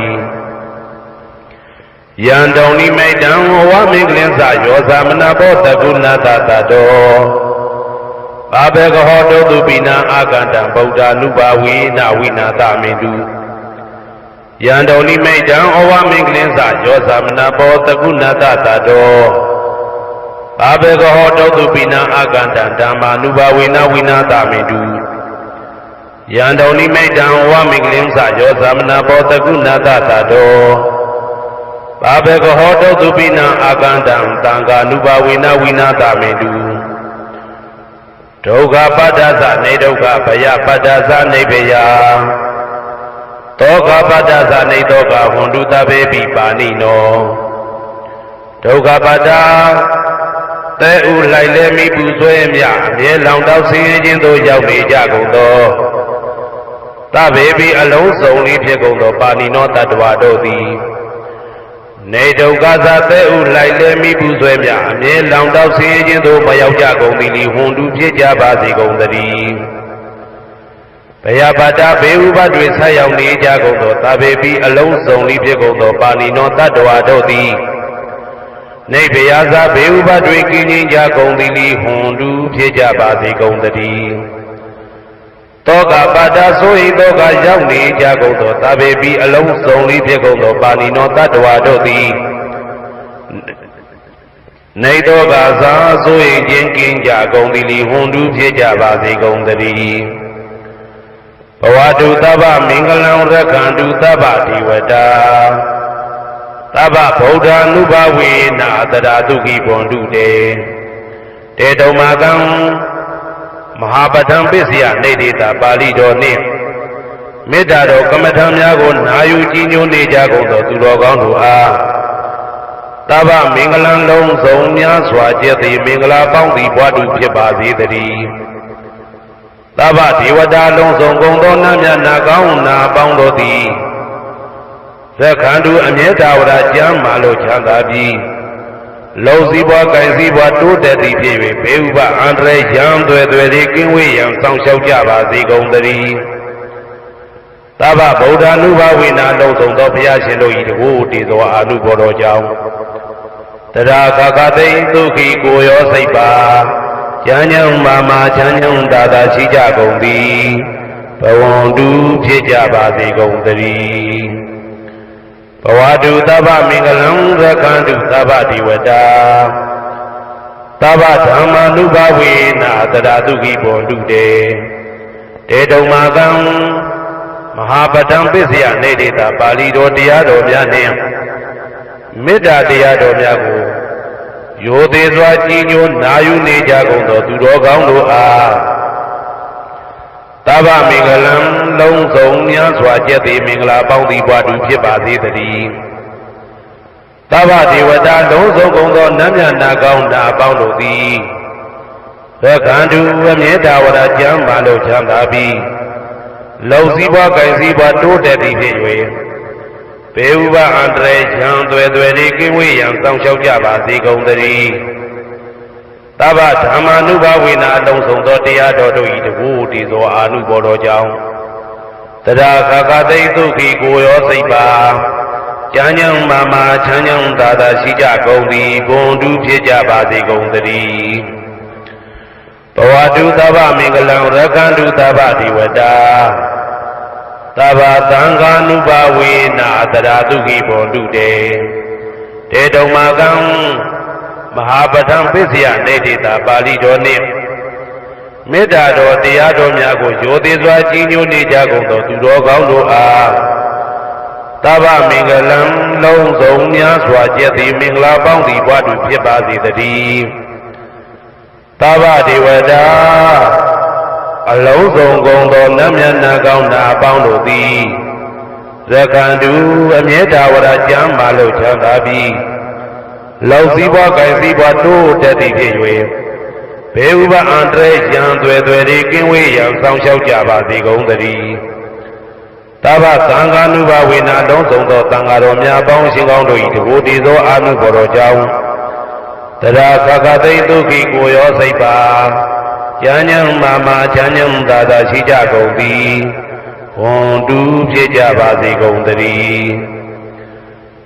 ယံတုံနိမိတံဝမင်္ဂလင်းစယောသမနဘောတကုဏတတတောဘာဘေကဟောတုတုပိနာအာကန္တံဗုဒ္ဓ ानु ဘာဝေနဝိနာသမင်တုယံတုံနိမိတံဩဝမင်္ဂလင်းစယောသမနဘောတကုဏတတတောဘာဘေကဟောတုတုပိနာအာကန္တံဓမ္မာနုဘာဝေနဝိနာသမင်တုယံတုံနိမိတံဩဝမင်္ဂလင်းစယောသမနဘောတကုဏတတတောဘာဘေကဟောတုတုပိနာအာကန္တံသံဃာနုဘာဝေနဝိနာသမင်တု ဒုက္ခပတ္တသနေဒုက္ခဘယပတ္တသနေဘယသောကပတ္တသနေသောကဟွန်တုတဘေပိပါဏိနောဒုက္ခပတ္တသဲဥလိုက်လဲမိပူဆွဲမြအမြဲလောင်တောက်ဆင်းရဲခြင်းသို့ရောက်နေကြကုန်သောသဗ္ဗေပိအလုံးစုံလေးဖြစ်ကုန်သောပါဏိနောတတ္တဝါတို့သည်နေဒုက္ခသာသဲဥလိုက်လဲမိပူဆွဲမြအမြဲလောင်တောက်ဆင်းရဲခြင်းသို့မရောက်ကြကုန်သည်လီဟွန်တုဖြစ်ကြပါစေကုန်သတည်းဘယပါတဘေဥပတွေဆက်ရောက်နေကြကုန်သောသဗ္ဗေပိအလုံးစုံလေးဖြစ်ကုန်သောပါဏိနောတတ္တဝါတို့သည်နေဘယသာဘေဥပတွေကင်းခြင်းကြကုန်သည်လီဟွန်တုဖြစ်ကြပါစေကုန်သတည်းတောကပါတဆိုဤတောကရောက်နေကြကုန်သောသဗ္ဗေပိအလုံးစုံလေးဖြစ်ကုန်သောပါဏိနောတတ္တဝါတို့သည်နေတောကသာဆိုရင်ခြင်းကင်းကြကုန်သည်လီဟွန်တုဖြစ်ကြပါစေကုန်သတည်းဘဝတုသဗ္ဗမင်္ဂလံရက္ခန္တုသဗ္ဗဒေဝတာသဗ္ဗဗုဒ္ဓ ानु ဘဝေနာတရာတုခိဘွန်တုတေတေတုံမာကံမဟာပဋံပစ္စယနေတိတာပါဠိတော်နှင့်မေတ္တာတော်ကမ္မထံများကိုနာယူကြည်ညိုနေကြကုန်သောသူတော်ကောင်းတို့အားသဗ္ဗမင်္ဂလံလုံးစုံများစွာကျက်သည်မင်္ဂလာပေါင်းသည်ဘွားတုဖြစ်ပါစေတည်းသဗ္ဗဒေဝတာလုံးစုံကုန်သောနတ်မြတ်နာကောင်းနာပေါင်းတို့သည်သက္ခန္တုအမြဲတဝရကျမ်းမာလို့ချမ်းသာပြီးလုံစည်းပွား၊ကိုင်စည်းပွားတိုးတက်သည်ဖြစ်၍ဘေဥပအန္တရာယ်ရန်သွဲသွဲသည်ကင်းဝေးရန်စောင့်ရှောက်ကြပါစေကုန်သတည်းသဗ္ဗဗုဒ္ဓ ानु ဘဝေနာလုံးစုံသောဘုရားရှင်တို့၏တကူတည်သောအာနုဘော်တော်ကြောင့်တရာခခသိဒုက္ခိကိုရောစိတ်ပါချမ်းချမ်းမာမာချမ်းချမ်းသာသာရှိကြကုန်သည်ဘဝန္တုဖြစ်ကြပါစေကုန်သတည်းဘဝတုသဗ္ဗမင်္ဂလံရက္ခန္တုသဗ္ဗဒေဝတာသဗ္ဗဓမ္မာနုဘဝေနာတရာတုခိဘွန်တုတေတေတုံမာကံမဟာပဋံပစ္စယနေတိတာပါဠိတော်တရားတော်များနှင့်မေတ္တာတရားတော်များကိုရိုသေစွာကြည်ညိုနာယူနေကြကုန်သောသူတော်ကောင်းတို့အားသဗ္ဗမင်္ဂလံလုံးစုံများစွာကျက်သည်မင်္ဂလာပေါင်းသည်ဘွားတုဖြစ်ပါစေတည်းသဗ္ဗဒေဝတာလုံးစုံကုန်သောနတ်မြတ်နာကောင်းနာပေါင်းတို့သည်သက္ခန္တုအမြဲတဝရကျမ်းမာလို့ချမ်းသာပြီးလုံစည်းပွား၊ကိုင်စည်းပွားတိုးတက်သည်ဖြစ်၍ဘေဥပအန္တရာယ်ရန်သွဲသွဲသည်ကင်းဝေးရန်စောင့်ရှောက်ကြပါစေကုန်သတည်းသဗ္ဗဓမ္မာနုဘဝေနာအလုံးစုံသောတရားတော်တို့၏တကူတည်သောအာနုဘော်တော်ကြောင့်တရာခခသိဒုက္ခိကိုရောစိတ်ပါချမ်းချမ်းမာမာချမ်းချမ်းသာသာရှိကြကုန်သည်ဘွန်တုဖြစ်ကြပါစေကုန်သတည်းဘဝတုသဗ္ဗမင်္ဂလံရက္ခန္တုသဗ္ဗဒေဝတာသဗ္ဗသံဃာနုဘဝေနာတရာတုခိဘွန်တုတေတေတုံမာကံမဟာပဋံပစ္စယနေတိတာပါဠိတော်နှင့်မေတ္တာတော်တရားတော်များကိုရိုသေစွာကြည်ညိုနေကြကုန်သောသူတော်ကောင်းတို့အားသဗ္ဗမင်္ဂလံလုံးစုံများစွာကျက်သည်မင်္ဂလာပေါင်းသည်ဘွားတုဖြစ်ပါစေတည်းသဗ္ဗဒေဝတာအလုံးစုံကုန်သောနတ်မြတ်နာကောင်းနာပေါင်းတို့သည်သက္ခန္တုအမြဲတဝရကျမ်းမာလို့ချမ်းသာပြီးလုံစည်းပွား၊ကိုင်စည်းပွားတိုးတက်သည်ဖြစ်၍ဘေဥပအန္တရာယ်ရန်သွဲသွဲသည်ကင်းဝေးရန်စောင့်ရှောက်ကြပါစေကုန်သတည်းသဗ္ဗသံဃာနုဘဝေနာလုံးစုံသောသံဃာတော်များပေါင်းရှင်ကောင်းတို့၏တကူတည်သောအာနုဘော်တော်ကြောင့်တရာခခသိဒုက္ခိကိုရောစိတ်ပါချမ်းချမ်းမာမာချမ်းချမ်းသာသာရှိကြကုန်သည်ဘွန်တုဖြစ်ကြပါစေကုန်သတည်း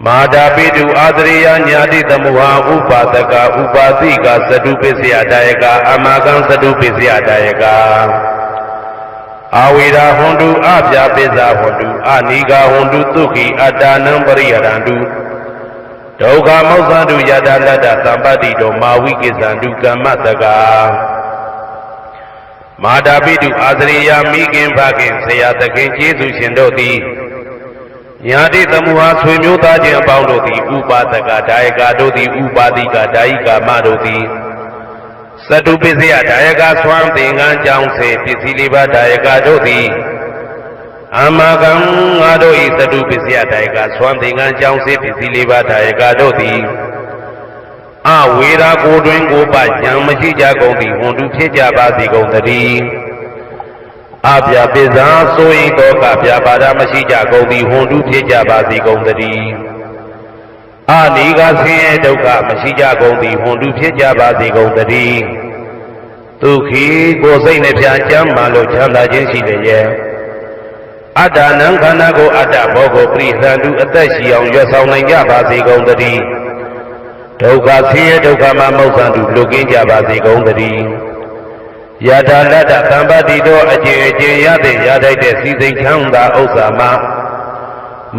မာတာပိတုအာသရိယညာတိသမုဟာဥပါဒကဥပါသိကသတုပစ္စယဒါယကအမကံသတုပစ္စယဒါယကအာဝိရာဟွန်တုအပြာပိစ္ဆာဟွန်တုအနိဂါဟွန်တုသုခိအတ္တနံပရိယရန္တုဒုက္ခမောက္ခန္တုယတလတ္တသံပတ္တိတောမာဝိကိစ္ဆန္တုကမ္မတကာမာတာပိတုအာသရိယမိခင်ဖခင်ဆရာသခင်ကျေးဇူးရှင်တို့သည်ညာတိသမုဟာဆွေမျိုးသားချင်းအပေါင်းတို့သည်ဥပါဒကဒါယကတို့သည်ဥပါတိကဒါယိကာမတို့သည် စတုပစ္စယဒါယကဆွမ်းသင်္ကန်းကြောင့်စေပစ္စည်းလေးပါးဒါယကတို့သည်အာမကံငါတို့ဤစတုပစ္စယဒါယကဆွမ်းသင်္ကန်းကြောင့်စေပစ္စည်းလေးပါးဒါယကတို့သည်အဝေရာကိုတွင်ကိုပဉာဏ်မရှိကြကုန်သည်ဟွန်တုဖြစ်ကြပါစေကုန်သတည်းအပြာပိဇာဆိုရင်တော့ကပြာပါဒမရှိကြကုန်သည်ဟွန်တုဖြစ်ကြပါစေကုန်သတည်းအနိကဆင်းရဲဒုက္ခမရှိကြကုန်သည်ဟွန်တုဖြစ်ကြပါစေကုန်သတည်းဒုက္ခိကိုယ်စိတ်နှပြချမ်းမှလို့ချမ်းသာခြင်းရှိလျက်အတ္တနံခန္ဓာကိုအတ္တဘောကိုပရိသန္တုအသက်ရှိအောင်ရွတ်ဆောင်နိုင်ကြပါစေကုန်သတည်းဒုက္ခဆင်းရဲဒုက္ခမှမௌဆန္တုလွတ်ကင်းကြပါစေကုန်သတည်းယထာလတ္တသံပတိတော်အကျဉ်အကျဉ်ရတဲ့ရထိုက်တဲ့စီစိန်ချမ်းသာဥစ္စာမှာ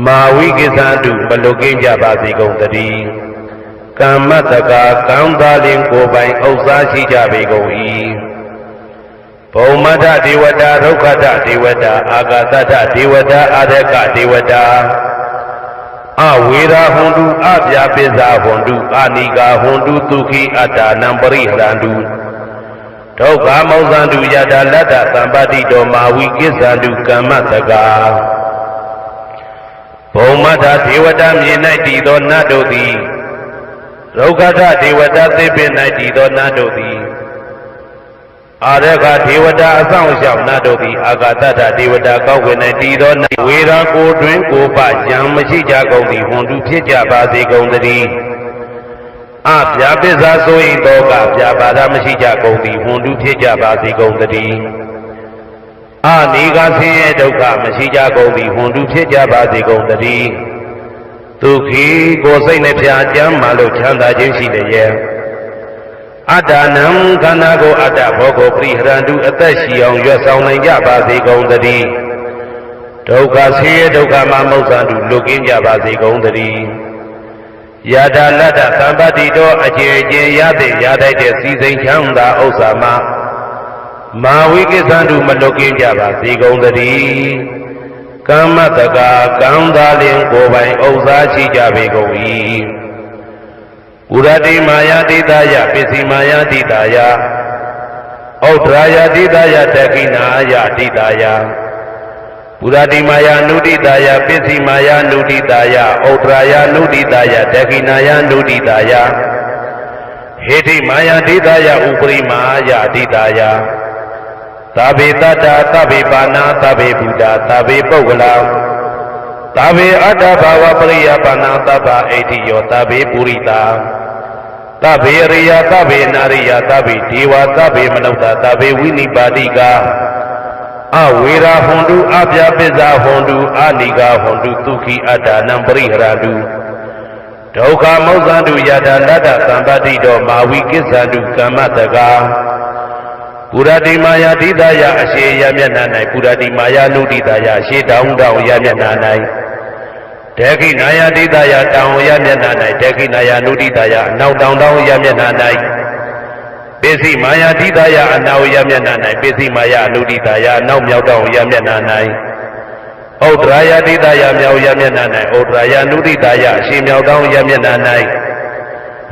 မာဝိကိသန္တုမလွတ်ကင်းကြပါစေကုန်သတည်းကမ္မတကာကံသာလင်ကိုယ်ပိုင်ဥစ္စာရှိကြပေကုန်၏ဘုံမထဒေဝတာဒုက္ခတဒေဝတာအာဂတတဒေဝတာအာရကဒေဝတာအဝေရာဟွန်တုအပြာပိဇာဟွန်တုအနိကာဟွန်တုဒုက္ခိအတ္တနံပရိဟရန္တုဒုက္ခမောဇန္တုယတာလတ္တသံပတိတောမာဝိကိစ္ဆန္တုကမ္မတကာဘုံမထဒေဝတာမြေ၌တည်သောနတ်တို့သည်ဒုက္ခတဒေဝတာသေပင်၌တည်သောနတ်တို့သည်အာရကဒေဝတာအဆောင်ရှောက်နတ်တို့သည်အာဂတတဒေဝတာကောက်ွယ်၌တည်သောဝေရာကိုတွင်ကိုပဉာဏ်မရှိကြကုန်သည်ဟွန်တုဖြစ်ကြပါစေကုန်သတည်းအပြာပိဇာဆိုရင်တော့ကပြာပါဒမရှိကြကုန်သည်ဟွန်တုဖြစ်ကြပါစေကုန်သတည်းအနိကဆင်းရဲဒုက္ခမရှိကြကုန်သည်ဟွန်တုဖြစ်ကြပါစေကုန်သတည်းဒုက္ခိကိုယ်စိတ်နှပြချမ်းမှလို့ချမ်းသာခြင်းရှိလျက်အတ္တနံခန္ဓာကိုအတ္တဘောကိုပရိဟရန္တုအသက်ရှိအောင်ရွတ်ဆောင်နိုင်ကြပါစေကုန်သတည်းဒုက္ခဆင်းရဲဒုက္ခမှမௌဆန္တုလွတ်ကင်းကြပါစေကုန်သတည်းယထာလတ္တသံပတိတော်အကျဉ်အကျဉ်ရတဲ့ရထိုက်တဲ့စီစိန်ချမ်းသာဥစ္စာမှာမာဝိကိသန္တုမလွတ်ကင်းကြပါစေကုန်သတည်းကမ္မတကာကံသာလင်ကိုယ်ပိုင်ဥစ္စာရှိကြပေကုန်၏ဥရတိမာယာတိတယပစ္စည်းမာယာတိတယဩဒရာယတိတယတကိနာယတိတယဥရတိမာယာနုတိတယပစ္စည်းမာယာနုတိတယဩဒရာယနုတိတယတကိနာယနုတိတယဟေတိမာယာတိတယဥပရိမာယတိတယသဗ္ဗေတတ္တသဗ္ဗေပါဏာသဗ္ဗေဘုဒ္ဓသဗ္ဗေပုဂ္ဂလာသဗ္ဗေအတ္တဘာဝပရိယပါဏာသဗ္ဗအိဋ္ဌိယောသဗ္ဗေပုရိတာသဗ္ဗေရိယသဗ္ဗေနာရိယသဗ္ဗေဒေဝသဗ္ဗေမနုဿသဗ္ဗေဝိနိပါတိကအဝေရာဟွန်တုအပြာပိဇာဟွန်တုအနိကာဟွန်တုဒုက္ခိအတ္တနံပရိဟရတုဒုက္ခမောဇန္တုယတာလတ္တသံပတိတောမာဝိကိစ္ဆန္တုကမ္မတကာပုရတိမာယာတိတယအရှိယမျက်နှာ၌ပုရတိမာယာနုတိတယရှေးတောင်တောင်ယမျက်နှာ၌ဒေခိနာယတိတယတောင်ယမျက်နှာ၌ဒေခိနာယနုတိတယအနောက်တောင်တောင်ယမျက်နှာ၌ပစ္စည်းမာယာတိတယအနောက်ယမျက်နှာ၌ပစ္စည်းမာယာနုတိတယအနောက်မြောက်တောင်ယမျက်နှာ၌ဩဒရာယတိတယမြောက်ယမျက်နှာ၌ဩဒရာယနုတိတယအရှိမြောက်တောင်ယမျက်နှာ၌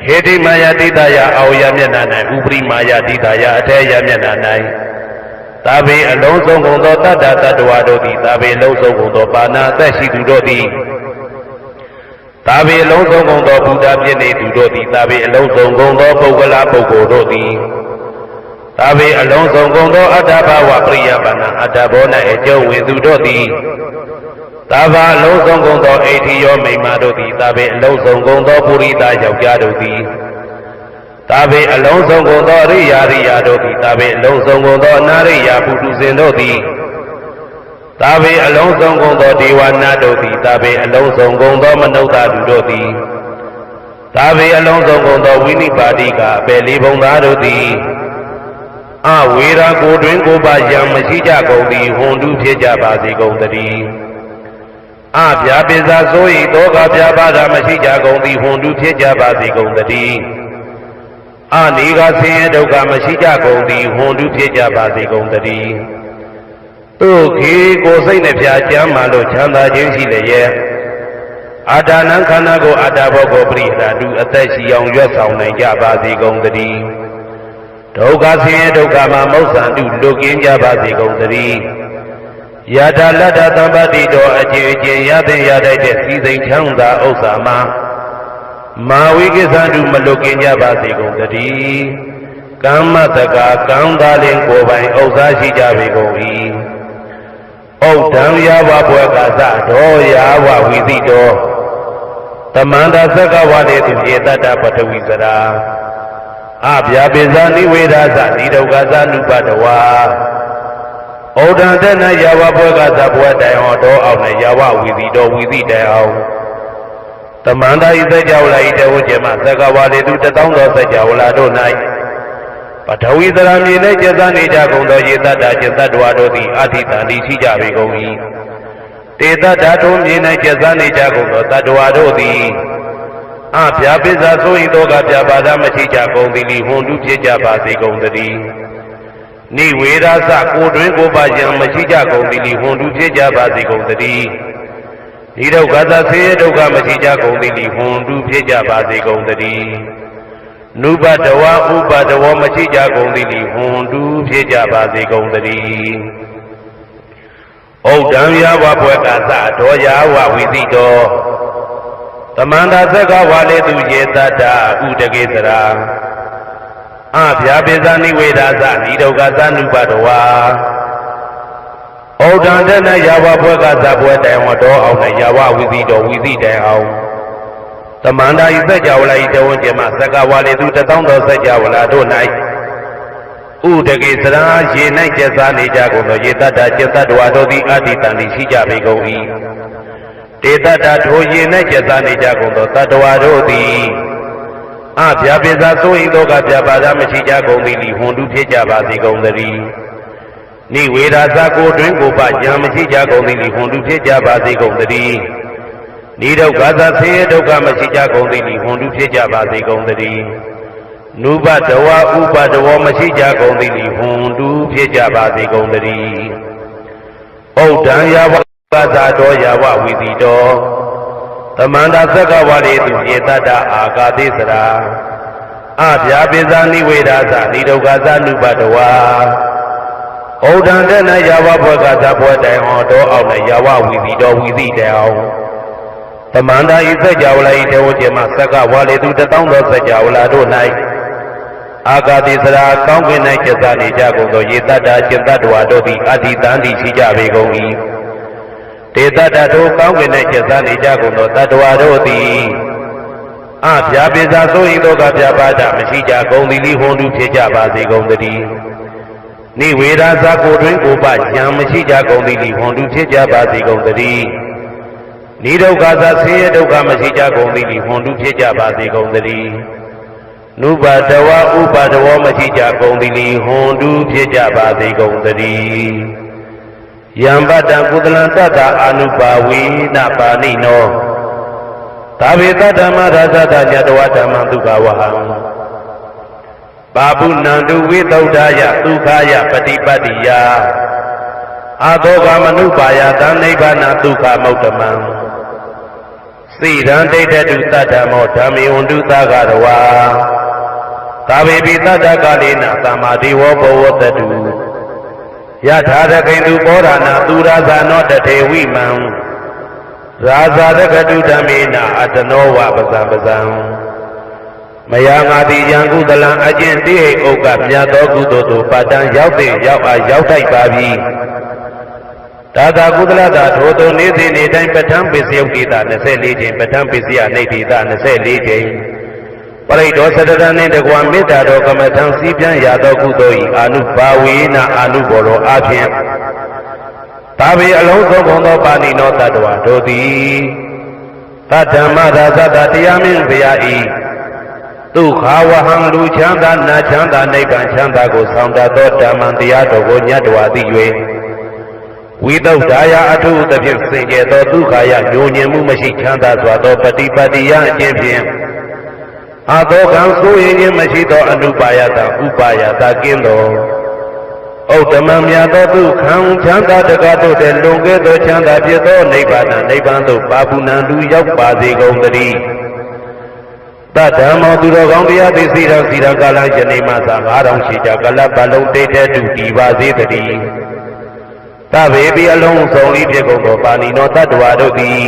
ဟေတိမာယာတိတယအောက်ယမျက်နှာ၌ဥပရိမာယာတိတယအထက်ယမျက်နှာ၌သာဘေအလုံးစုံကုန်သောတတ္တတ္တဝါတို့သည်သာဘေအလုံးစုံကုန်သောပါဏာအသက်ရှိသူတို့သည်သာဘေအလုံးစုံကုန်သောဘုရားပြည့်နေသူတို့သည်သာဘေအလုံးစုံကုန်သောပုဂ္ဂလာပုဂ္ဂိုလ်တို့သည်သာဘေအလုံးစုံကုန်သောအတ္တဘာဝပရိယပါဏာအတ္တဘော၌အကျုံးဝင်သူတို့သည်သာဘာအလုံးစုံကုန်သောအိဋ္ဌိယောမိမ္မာတို့သည်သာဘေအလုံးစုံကုန်သောပုရိသယောက်ျားတို့သည်သာဘေအလုံးစုံကုန်သောအရိယာရိယာတို့သည်သာဘေအလုံးစုံကုန်သောအနာရိယာပုထုဇဉ်တို့သည်သာဘေအလုံးစုံကုန်သောဒေဝနာတို့သည်သာဘေအလုံးစုံကုန်သောမနုဿလူတို့သည်သာဘေအလုံးစုံကုန်သောဝိနိပါတိကအပေလေးဘုံသားတို့သည်အဝေရာကိုတွင်ကိုပါယံမရှိကြကုန်သည်ဟွန်တုဖြစ်ကြပါစေကုန်သတည်းအပြာပိဇာဆို၏တောကပြာပါဒမရှိကြကုန်သည်ဟွန်တုဖြစ်ကြပါစေကုန်သတည်းအနိကဆင်းရဲဒုက္ခမရှိကြကုန်သည်ဟွန်တုဖြစ်ကြပါစေကုန်သတည်းဒုက္ခိကိုယ်စိတ်နှပြချမ်းမှလို့ချမ်းသာခြင်းရှိလျက်အာတာနံခန္ဓာကိုအတ္တဘောကိုပရိဟရတုအသက်ရှိအောင်ရွတ်ဆောင်နိုင်ကြပါစေကုန်သတည်း ဒုက္ခဆင်းရဲဒုက္ခမှာမောက္ခတုလွတ်ကင်းကြပါစေကုန်သတည်းယထာလတ္တသံပတိတော်အကျဉ်းချင်းရတဲ့ရတဲ့စီစိန်ချမ်းသာဥစ္စာမှာမာဝိကိသတုမလွတ်ကင်းကြပါစေကုန်သတည်းကမ္မတကာကံသာလင်ကိုယ်ပိုင်ဥစ္စာရှိကြပေကုန်၏ဩဒံယဝဘွယ်ကသဒောယာဝဝိသိတောတမန္တသက္ကဝါလေသူဧတတ္တပထဝီစရာအဗျာပိဇာနိဝေဒသနိဒုက္ခသနုပတဝါဩဒံတနယဝဘွယ်ကသဘွယ်တိုင်အောင်တောအောင်နဲ့ယဝဝိသိတောဝိသိတိုင်အောင်တမန္တဤသကြဝဠာဤတဝကျမသက္ကဝါလေသူ1000သောသကြဝဠာတို့၌ပထဝီသရမြေ၌ကျသနေကြကုန်သောယေတတ္တကျသတ္တဝါတို့သည်အဋ္ဌိတန်တိရှိကြပေကုန်၏တေတ္တထိုမြေ၌ကျသနေကြကုန်သောတတ္တဝါတို့သည်အဗျာပိဇာဆို၏သောကပြပါဒမရှိကြကုန်သည်ဟွန်တုဖြစ်ကြပါစေကုန်သတည်းနိဝေဒသကိုတွင်ကိုပါယံမရှိကြကုန်သည်ဟွန်တုဖြစ်ကြပါစေကုန်သတည်းဤဒုက္ခသဆေးဒုက္ခမရှိကြကုန်သည်ဟွန်တုဖြစ်ကြပါစေကုန်သတည်းနုပတဝဥပတဝမရှိကြကုန်သည်ဟွန်တုဖြစ်ကြပါစေကုန်သတည်းဩဒံယဝဘွယ်ကသဒောယာဝဝိသိတောတမန္တသက္ကဝါလေသူယေတတ္တဥဒကေစရာအဗျာပိဇာနိဝေဒသနိဒုက္ခသနုပတဝါဩဒံတနယဝဘွယ်ကသဘွယ်တိုင်ဝတော်အောင်နဲ့ယဝဝိသိတောဝိသိတိုင်အောင်တမန္တဤသက္ကဝဠာဤတဝံကျမသက္ကဝါလေသူ1000သောသက္ကဝဠာတို့၌ဥဒကေစရာရေ၌ကျက်စားနေကြကုန်သောယေတတ္တကျက်တ္တဝါတို့သည်အဋ္ဌိတန်တိရှိကြပေကုန်၏တေတ္တထိုရေ၌ကျက်စားနေကြကုန်သောတတ္တဝါတို့သည်အဗျာပိဇာဆို၏သောကပြပါဒမရှိကြကုန်သည်ဟွန်တုဖြစ်ကြပါစေကုန်သတည်းနိဝေဒသကိုတွင်ကိုပယံမရှိကြကုန်သည်ဟွန်တုဖြစ်ကြပါစေကုန်သတည်းနိဒုက္ခသဆေးဒုက္ခမရှိကြကုန်သည်ဟွန်တုဖြစ်ကြပါစေကုန်သတည်းနုပတဝဥပတဝမရှိကြကုန်သည်ဟွန်တုဖြစ်ကြပါစေကုန်သတည်းဩဒံယဝကသတောယဝဝိသိတောတမန္တသက္ကဝါလေသူဧတတ္တအာကာတိစရာအဗျာပိဇာနိဝေဒသနိဒုက္ခသနုပတဝါဩဒံတနယဝဘွယ်ကသဘွယ်တိုင်အောင်တောအောင်နဲ့ယဝဝိသိတောဝိသိတိုင်အောင်တမန္တဤသက္ကဝဠာဤတဝကျမသက္ကဝါလေသူ1000သောသက္ကဝဠာတို့၌အာကာတိစရာကောင်းကင်၌ကျသနေကြကုန်သောယေတတ္တကျတ္တဝါတို့သည်အဋ္ဌိတန်တိရှိကြပေကုန်၏တေတ္တထိုကောင်းကင်၌ကျသနေကြကုန်သောတတ္တဝါတို့သည်အဗျာပိဇာဆို၏သောကပြပါဒမရှိကြကုန်သည်ဟွန်တုဖြစ်ကြပါစေကုန်သတည်းနိဝေဒသကိုတွင်ကိုပယံမရှိကြကုန်သည်ဟွန်တုဖြစ်ကြပါစေကုန်သတည်းနိဒုက္ခသဆေးဒုက္ခမရှိကြကုန်သည်ဟွန်တုဖြစ်ကြပါစေကုန်သတည်းနုပတဝဥပတဝမရှိကြကုန်သည်ဟွန်တုဖြစ်ကြပါစေကုန်သတည်းယံပတ္တကုသလံတတ္တအာနုပါဝိနပါဏိနောသာဝေတဓမ္မရာဇတညတဝဓမ္မဒုက္ခဝဟံပါပုဏ္ဏတုဝိသုဒ္ဓယဒုက္ခယပฏิပတ္တိယအာသောကမနုပါယသနိဗ္ဗာနဒုက္ခမௌတ္တမံသိရန်ဒိဋ္ဌတုတတ္တမောဓမ္မေဝန္တုသဂရဝါသာဝေပိတတ္တကာလေနသမ္မာဒေဝဘောဝတတုယထာရခိန္တုပောဓာနာသူရာဇာနောတထေဝိမံရာဇာရကတုဓမ္မေနအတနောဝပဇံပဇံမယာငါတိယံကုသလံအကျင့်တိဟိဥက္ကမြတ်သောကုသိုလ်တို့ပတ္တံရောက်တဲ့ရောက်အားရောက်တိုက်ပါပြီဒါသာကုသလတာထိုသို့နေ့စဉ်နေ့တိုင်းပဋ္ဌာန်းပစ္စယုတ်တိတာ24ချိန်ပဋ္ဌာန်းပစ္စယနေတိတာ24ချိန်ပရိဒောသတ္တရနှင့်တကွာမေတ္တာတော်ကမ္မထံစည်းပြန်ရသောကုသိုလ်၏အာနုဘာဝေနအာနုဘောရောအဖြင့်သာဝေအလုံးစုံကုန်သောပါဏိနောတတ္တဝါတို့သည်သတ္တမရာဇတတရားမင်းဘုရား၏ဒုက္ခဝဟံလူချမ်းသာနာချမ်းသာနိဗ္ဗာန်ချမ်းသာကိုဆောင်တတ်သောဓမ္မတရားတော်ကိုညတ်တော်သိ၍ဝိသုဒ္ဓယအထုသဖြင့်စင်ကြယ်သောဒုက္ခယညှို့ညင်မှုမရှိချမ်းသာစွာသောပฏิပတ္တိယအခြင်းဖြင့်အသောကံဆိုရင်ခြင်းမရှိသောအနုပါယတဥပါယတကင်းသောဥဒ္ဓမမြတ်သောဒုက္ခံချမ်းသာတကားတို့တဲ့လွန်ကဲသောချမ်းသာဖြစ်သောနိဗ္ဗာန်သို့ပါပုဏ္ဏတုရောက်ပါစေကုန်သတည်းဝ တဓမ္မောသူတော်ကောင်းတရားသိစီတော်စီရကာလယနေ့မှသာ9000ရှိကြကလပ်ပလုံးတိတ်တဲ့တူတည်ပါစေတည်းသဗ္ဗေပိအလုံးစုံဤဖြစ်ကုန်သောပါဏိနောတတ္တဝါတို့သည်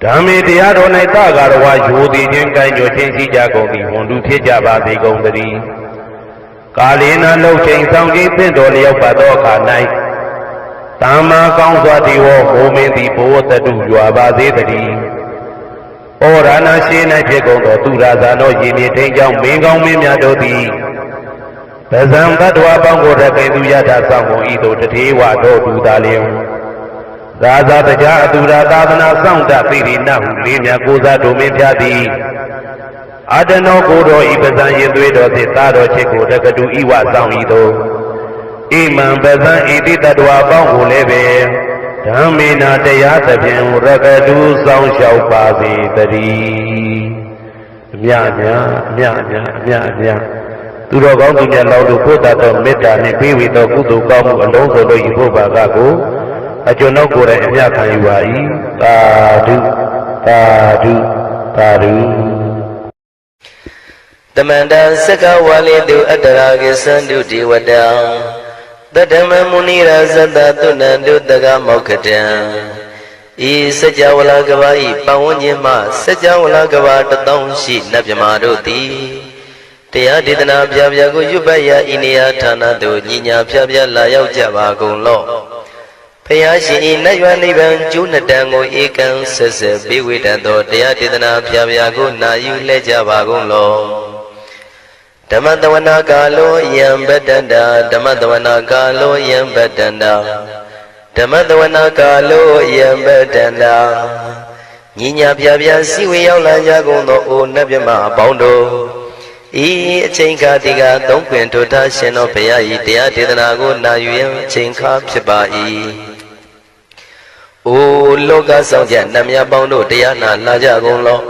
ဓမ္မေတရားတော်၌သကာရဝယိုသည်ခြင်းကံ့ကြွခြင်းရှိကြကုန်သည်ဝန်တုဖြစ်ကြပါစေကုန်သတည်းကာလေနလှုပ်ချိန်ဆောင်ခြင်းသင့်တော်လျောက်ပါသောအခါ၌သမ္မာကောင်းစွာဒီဝမိုးမင်းသည်ဘဝတတုရွာပါစေတည်းဩရဏရှိ၌ဖြစ်ကုန်သောသူရာဇာသောယင်မြေထိန်ကြောင့်မင်းကောင်းမင်းများတို့သည်ပဇံတ္တဝါပေါင်းကိုရကိသူယထာဆောင်ကုန်ဤသို့တထေဝတော်သူသာလျင်ရာဇာတရားအတူရာသာသနာဆောင်တသိရိနဟုလေးမြတ်ကိုစားတို့မင်းပြသည်အတနောကိုတော်ဤပဇံရင်သွေးတော်ဖြင့်သာတော်ချစ်ကိုတကတူဤဝဆောင်ဤသို့ဣမံပဇံဤတိတ္တဝါပေါင်းကိုလည်းပဲဓမ္မေနာတရားသဖြင့်ရကတူဆောင်လျှောက်ပါစေတည်းအမြတ်သူတော်ကောင်းသူများလောတို့ဘုဒ္ဓတော်မေတ္တာနှင့်ပေးဝေသောကုသိုလ်ကောင်းမှုအလုံးစုံတို့ဤဘုရားကကိုအကျွန်ုပ်ကိုယ်တိုင်အမြတ်ခံယူပါ၏သာဓုသာဓုသာဓုတမန္တစကဝါလိတုအတ္တရာကိသန္တုဒေဝတံတတမမုနိရာဇတသုဏန္တုတကမောက္ခတံဤစัจ java လာကဘာဤပဝန်းကျင်မှစัจ java လာကဘာ1000ရှိနတ်မြမာတို့သည်တရားဒေသနာပြပြကိုရွတ်ပတ်ရာဤနေရာဌာနသို့ညီညာပြပြလာရောက်ကြပါကုန်လော့ဖယားရှင်ဤနတ်ရွာနိဗ္ဗာန်ကျိုးနှစ်တန်ကိုဧကံဆက်ဆက်ပေးဝေတတ်သောတရားဒေသနာပြပြကိုနာယူလဲကြပါကုန်လော့ဓမ္မတဝနာကာလောယံပတ္တန္တာဓမ္မတဝနာကာလောယံပတ္တန္တာဓမ္မတဝနာကာလောယံပတ္တန္တာညီညာပြပြစီဝေရောက်လာကြကုန်သောအိုနတ်မြမအပေါင်းတို့ဤအချိန်ခါဒီကသုံးခွင်ထိုထားရှင်တော်ဘုရားဤတရားဒေသနာကိုနာယူရန်အချိန်ခါဖြစ်ပါ၏အိုလောကဆောင်ကြနတ်မြတ်ပေါင်းတို့တရားနာလာကြကုန်လော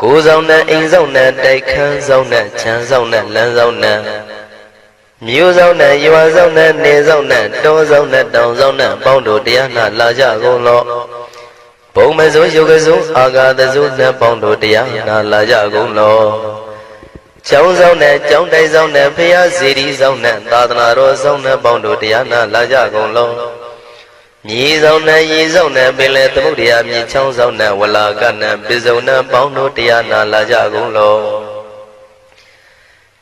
ကိုယ်ဆောင်နဲ့အိမ်ဆောင်နဲ့တိုက်ခန်းဆောင်နဲ့ခြံဆောင်နဲ့လမ်းဆောင်နဲ့မြို့ဆောင်နဲ့ရွာဆောင်နဲ့နေဆောင်နဲ့တောဆောင်နဲ့တောင်ဆောင်နဲ့ပေါင်းတို့တရားနာလာကြကုန်လောဘုံမစိုးယုတ်ကစိုးအာဂါသစိုးနဲ့ပေါင်းတို့တရားနာလာကြကုန်လောကျောင်းဆောင်နဲ့ကျောင်းတိုက်ဆောင်နဲ့ဖရာစီရီဆောင်နဲ့သာသနာတော်ဆောင်နဲ့ပေါင်းတို့တရားနာလာကြကုန်လောမြေဆောင်နဲ့ရေဆောင်နဲ့ပင်လေသမုဒ္ဒရာမြေချောင်းဆောင်နဲ့ဝလာကနဲ့ပိစုံနဲ့ပေါင်းတို့တရားနာလာကြကုန်လော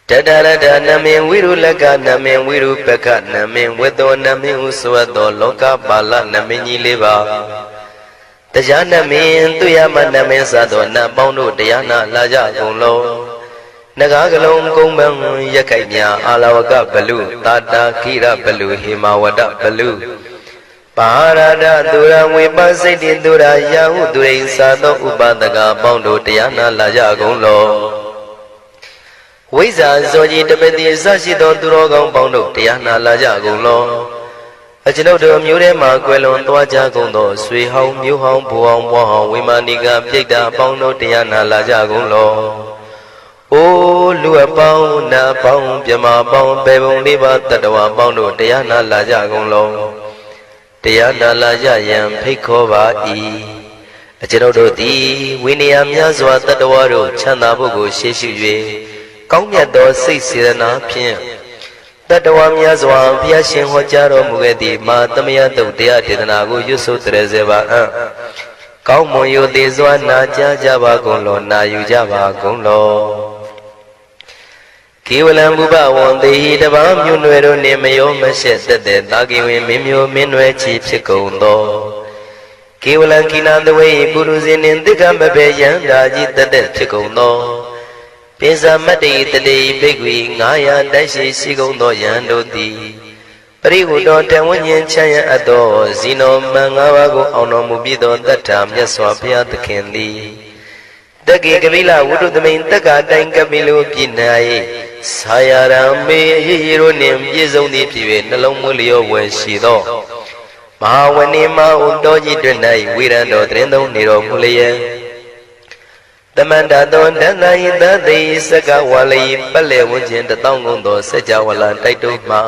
တတရတနမေဝိရုလကနမေဝိရုပကနမေဝတ္တောနမေဟုဆိုသောလောကပါဠနမေကြီးလေးပါတရားနမေသူရမနမေစသောနတ်ပေါင်းတို့တရားနာလာကြကုန်လောနဂါကလုံးကုံပံရက်ခိုက်မြအာလဝကဘလူတာတာခိရဘလူဟေမဝဒဘလူပါရဒသူရဝေပစိတ်တိသူရယာဟုသူရိသာသောဥပဒကပေါင်းတို့တရားနာလာကြကုန်လောဝိဇ္ဇာဇောကြီးတပတိအစရှိသောသူတော်ကောင်းပေါင်းတို့တရားနာလာကြကုန်လောအကျွန်ုပ်တို့မျိုးထဲမှာကွယ်လွန်သွားကြကုန်သောဆွေဟောင်းမျိုးဟောင်းဘူဟောင်းဘွားဟောင်းဝိမာနိကပြိတ္တာပေါင်းတို့တရားနာလာကြကုန်လောအိုလူအပေါင်းနာပေါင်းမြမပေါင်းပေပုံလေးပါတတ္တဝါပေါင်းတို့တရားနာလာကြကုန်လောတရားနာလာကြရန်ဖိတ်ခေါ်ပါ၏အကျွန်ုပ်တို့သည်ဝိနည်းများစွာတတ္တဝါတို့ချမ်းသာဖို့ကိုရှေ့ရှု၍ကောင်းမြတ်သောစိတ်စေတနာဖြင့်တတ္တဝါများစွာဘုရားရှင်ဟောကြားတော်မူခဲ့သည့်မာသမယတုတ်တရားဒေသနာကိုရွတ်ဆိုတည်းစေပါအံ့ကောင်းမွန်ရိုသေစွာနာကြားကြပါကုန်လောနာယူကြပါကုန်လောကေဝလံဘုဘဝံတေဟိတပံမြို့နွယ်တို့နှင့်မယောမရှက်သက်တဲ့တာကိဝင်မင်းမျိုးမင်းနွယ်ချီဖြစ်ကုန်သောကေဝလံကိနာတဝေပုရုဇဉ်နှင့်တိက္ခမဘေယံဓာကြီးတသက်ဖြစ်ကုန်သောပိစမတ္တိတတိဘိက္ခွေ900တိုက်ရှိကုန်သောယံတို့သည်ပရိဝတ္တောတဝဉ္ဉ္ချမ်းရအပ်သောဇီနောမံ5ပါးကိုအောင်တော်မူပြီးသောတတ္ထာမြတ်စွာဘုရားသခင်သည်တက္ကေကပိလဝုဒ္ဓသမိန်တက္ကတိုင်ကပိလိုပြည်၌ဆာယရံမေရေရိုနှင့်ပြည့်စုံသည်ဖြစ်၍နှလုံးမွေးလျောဝယ်ရှိသောမဟာဝဏိမဟုတောကြီးတွင်၌ဝိရံတော်တရင်သုံးနေတော်မူလျက်တမန္တသောတန်တယိတသိစကဝါလိပလက်ဝန်းကျင်1000ကုန်သောစัจ java လာတိုက်တုမှ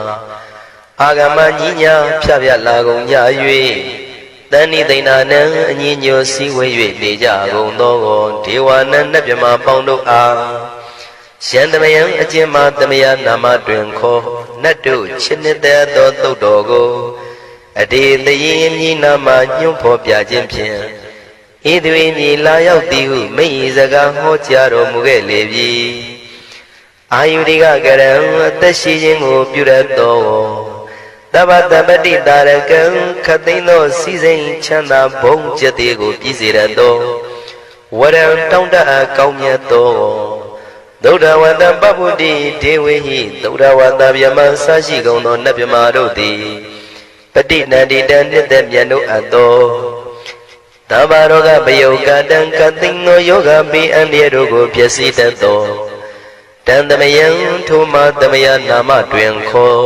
အာဂမကြီးညာဖြပြလာကုန်ကြ၍ တဏိသိဏနံအညီညွတ်စည်းဝေး၍နေကြကုန်သောဒေဝနံနတ်မြမပေါင်းတို့အားရှန္တမယံအကျဉ်းမှသမယနာမတွင်ခေါ်နတ်တို့ချစ်နှစ်သက်သောသုတ်တော်ကိုအတေတရင်မြည်နာမညွှန်းဖော်ပြခြင်းဖြင့်ဤသွေမြည်လာရောက်သည်ဟုမိတ်ဤစကားဟောကြားတော်မူခဲ့လေပြီအာယုရိကကရံအသက်ရှိခြင်းကိုပြုရသောတဗ္ဗတပတိတာရကံခသိန်းသောစီစိန်ချမ်းသာဘုံကျက်သေးကိုပြည့်စေရသောဝရံတောင်းတအကောင်းမြတ်သောသုဒ္ဓဝတ္တပပုတ္တိဒေဝေဟိသုဒ္ဓဝတ္တဗျမဆရှိကုန်သောနတ်ဗျမတို့သည်ပတိနန္တိတံနှစ်သက်မြတ်တို့အပ်သောသဗ္ဗရောဂပယုကတံကသိန်းသောယောဂပိအန္တရာတို့ကိုဖြစ်စေတတ်သောတန်သမယံထိုမှသမယနာမတွင်ခေါ်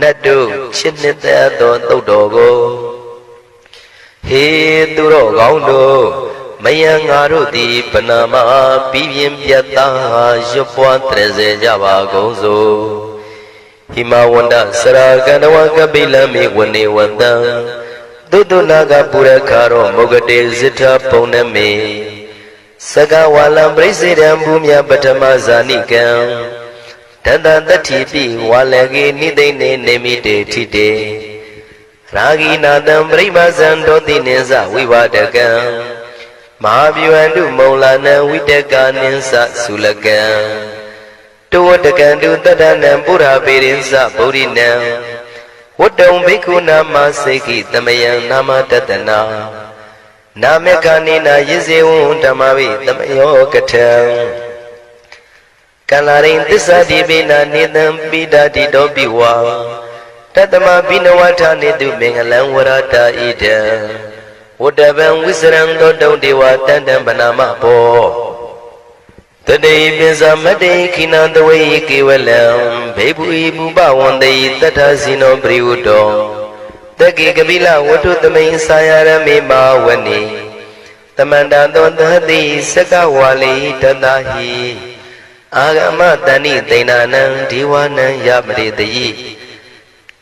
နတ်တို့ချစ်နှစ်သက်သောသုတ်တော်ကိုဟေသူတော်ကောင်းတို့မယံငါတို့သည်ပနာမပြီးပြင်းပြတ်သားရွတ်ပွားတရစေကြပါကုန်စို့ဟိမဝန္တစရာကန္တဝကပိလမေဝနေဝတံသုတ္တနာကပုရခါရောမုဂတေဇိထပုံနမေစကဝါလံပရိစေတံဘူမြပထမဇာနိကံတတတတိပိဝါလကေနိသိနေနေမိတေထိတေရာဂိနာတံပရိမဇံတောတိနိသဝိဝဒကံမဟာဗျဝန္တုမုံလာနံဝိတကနိသသုလကံတောတကံတုတတနံပုရာပေရိသဗုဒ္ဓိနံဝတ္တုံဘိက္ခုနာမစေကိတမယံနာမတတနာနာမေခနိနာယဇေဝံဓမ္မဝိတမယောကထံကလာရိန်သစ္စာတိပိနာနေတံပိဒာတိတောပိဝါတတမဘိနဝထာနေတုမင်္ဂလံဝရတာဣဒံဝတ္တဗံဝိစရံတောတုံဒေဝတန္တံဗနာမဘောတတေပိဇမတေခိနံတဝေကေဝလံဘေဘူဤပုပဝန္တေတထဇိနောပရိဝတ္တောတကေကပိလဝတ္ထုသမိန်စာယရမေမာဝနေသမန္တသောသတိစကဝါလိတတဟိအာဂမတဏိသိဏနံဒေဝနံယပရိတယိ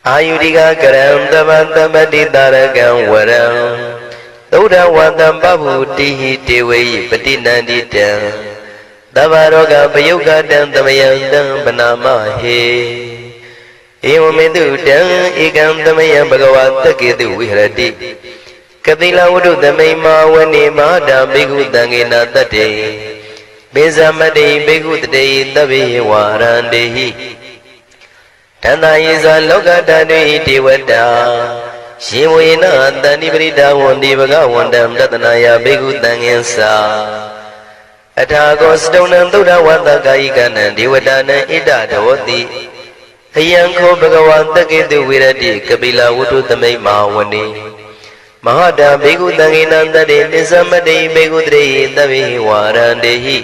အာယုရိကကရံတဗ္ဗတပတိတာရကံဝရံသုဒ္ဓဝတ္တပဗုတိဟိတေဝေယပတိနန္တိတံသဗ္ဗရောဂပယုကတံသမယံတံပနာမဟေဧဝမေတုတံဧကံသမယံဘဂဝါတကေတုဝိဟရတိကတိလဝတ္ထုသမိန်မာဝနေမဟာတာဘိက္ခုတံဃေနတတ္တေပိဇမတေဘိက္ခုတတေသဗ္ဗေဝါရန္တေဟိတန္တယေဇလောကတတေဒေဝတာရှင်ဝေနတန္တိပရိဒါဝန္တိဘဂဝန္တံတတနာယဘိက္ခုတံဃင်္စာအထာကောစတုံနံသုဒ္ဓဝတ္တကာယိကနံဒေဝတာနံဣဒဒောတိအယံခောဘဂဝါတကေတုဝိရတိကပိလဝတ္ထုသမိန်မာဝနေမဟာတာဘေကုတံဃိနံတတေနိသမတေဘေကုတရေသဗ္ဗေဝါရန္တေဟိ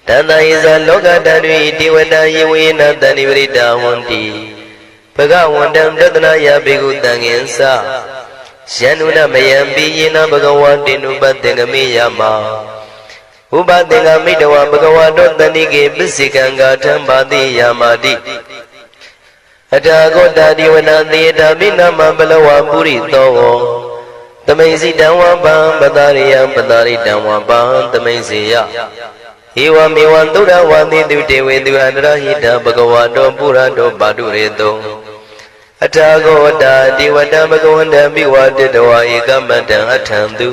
တန္တယေဇလောကတတေဒေဝတာယေဝေနတန္တိပရိဒါဝန္တိဘဂဝန္တံတတနာယဘေကုတံဃင်္စာယန္နုနမယံပိယေနဘဂဝါတေနုပသင်္ကမေယမဥပသင်္ကမိတဝဘဂဝါတောတန္တိကေပစ္စေကံဂါထံပါတိယမာတိအထာဂောတတိဝနသေတာမိနမပလဝပုရိသောသမိန်စီတံဝပံပတာရိယံပတာရိတံဝပံသမိန်စေယဧဝမေဝံသုဒ္ဓဝါတိတုတေဝေသူအန္တရဟိတဘဂဝါတောပုရတောပါတုရေတောအထာဂောတတိဝတံဘဂဝန္တံမိဝတတဝဧကမတံအထံတု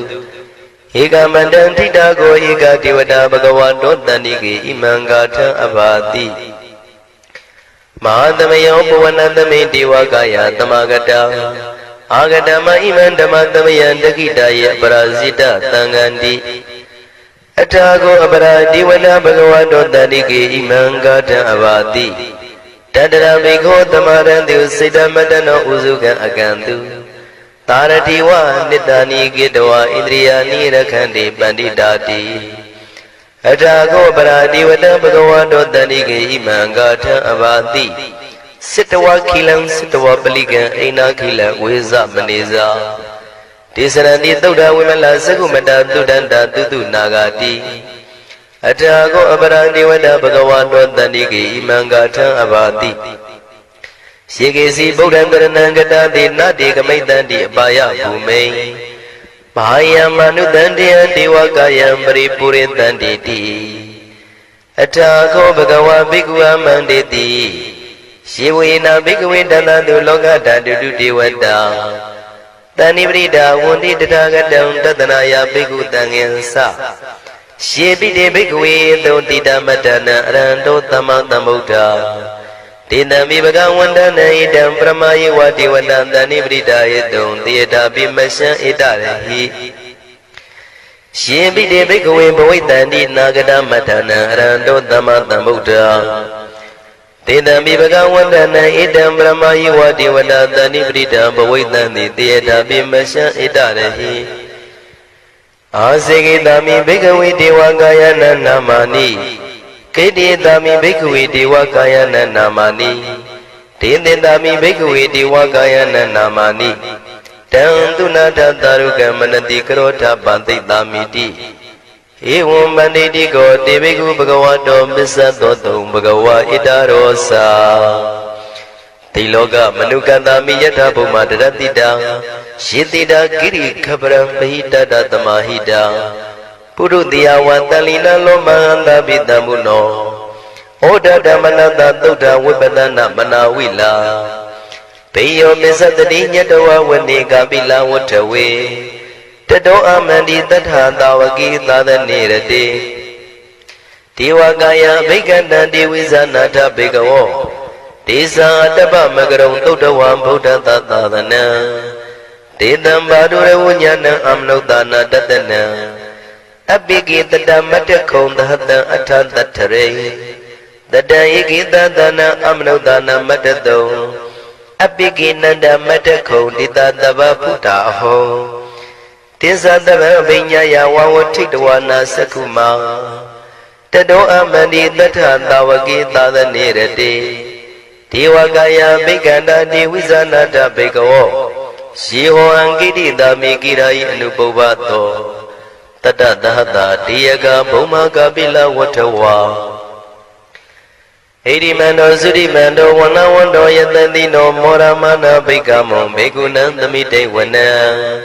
ဧကမတံထိတာကိုဧကတိဝတာဘဂဝါတောတန္တိကေဣမံဂါထံအဘာတိမဟာသမယောပဝနသမိတေဝကာယသမဂတံအာဂတမဣမံဓမ္မသမယံတခိတယေပရာဇိတသံဃန္တိအထာကိုအပရာဒီဝနာဘဂဝတောတန္တိကေဣမံဂါထံအဘာတိတတရမေခောသမရံတုစိတ္တမတနောဥစုကံအကံတုသာရတိဝနိတ္တနိကေတဝဣန္ဒြိယာနိရခန္တိပန္တိတာတိအထာကောပရာဒီဝတံဘဂဝါတောတန္တိကေဣမံဂါထံအဘာတိစိတဝခိလံစိတဝပလိကံအိနာခိလဝေဇမနေဇာဒေသရဏိသုဒ္ဓဝိမလသကုမတသုဒ္ဓန္တာတုတုနာဂာတိအထာကောအပရာဒီဝတံဘဂဝါတောတန္တိကေဣမံဂါထံအဘာတိ She gets the Bodanganangata, Nati Kamaitanti, Baya Bume. Baya Manutanti and Diwakayam, Puri Tanti. Atako Bagawa Bigua Manditi. She wina Biguindana to Logata to do Diwada. Tanibrida wounded the target down Tatanaya Bigutang Sa. She be the big way, though Tita Matana, Rando Tamatamuta. Tina Mibaga Wandana, Idam Pramayi Watiwana, Tanibrida, don't theatre be Mesha Itari. She be the big way, boy, Tani Nagada Matana, Rando Tamatamuta. Tina Mibaga Wandana, Idam Pramayi Watiwana, Tanibrida, boy, Tani theatre be Mesha Itari. Asigi dami bhikkhave devakayana namani Kedi dami bhikkhave devakayana namani Tende dami bhikkhave devakayana namani Tantuna taruka manati karota banti damiti Evam banditi ko devikku bhagavato missadoto bhagava itarosa Tiloka manukata miyata bhuma daratita Shitida Giri Kabra Pahita Tamahida Purudia Watalina Lomanda Bidamuno Oda Damanata Duda Wibadana Manawila Payo Misatadinya Doa Wani Gabila Watawe Tado Amandi Tatha Dawagi Tada Nirade Tiwagaya Viganda Diwizanata Bigawo Tisa Adaba Magaram Tudawa Buddha Tatadana Tidam Badura Wunyana Amnodana Dadana Abigi the Damatakon the Hata Atantatare The Daigita Dana Amnodana Matado Abigi Nanda Matakon Dita Dava Puta Ho Tisa Dava Vinyaya Wawatikwana Sakuma Tado Amandi Data Dawagi Tada Nirade Tiwagaya Biganda Diwizanata Bigawo Siho Angidi Dami Girai Anubovato Tata Dahata Diaga Boma Gabila Watawa Edimando Zudimando Wana Wando Yatandino Moramana Bigamo Begunandamite Wana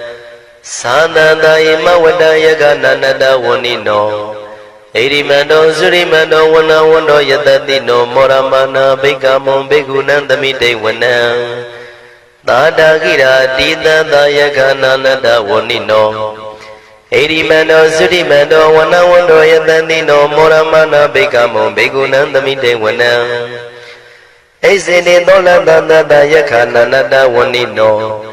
Sana Daima Wada Yaga Nanada Wanino Edimando Zudimando Wana Wando Yatandino Moramana Bigamo Begunandamite Wana Tada Gira Dida Dayaka Nanada Wanino Edimando Zudimando Wana Wando Yatandino Moramana Begamo Begunandamite Wana Ezene Dola Dada Dayaka Nanada Wanino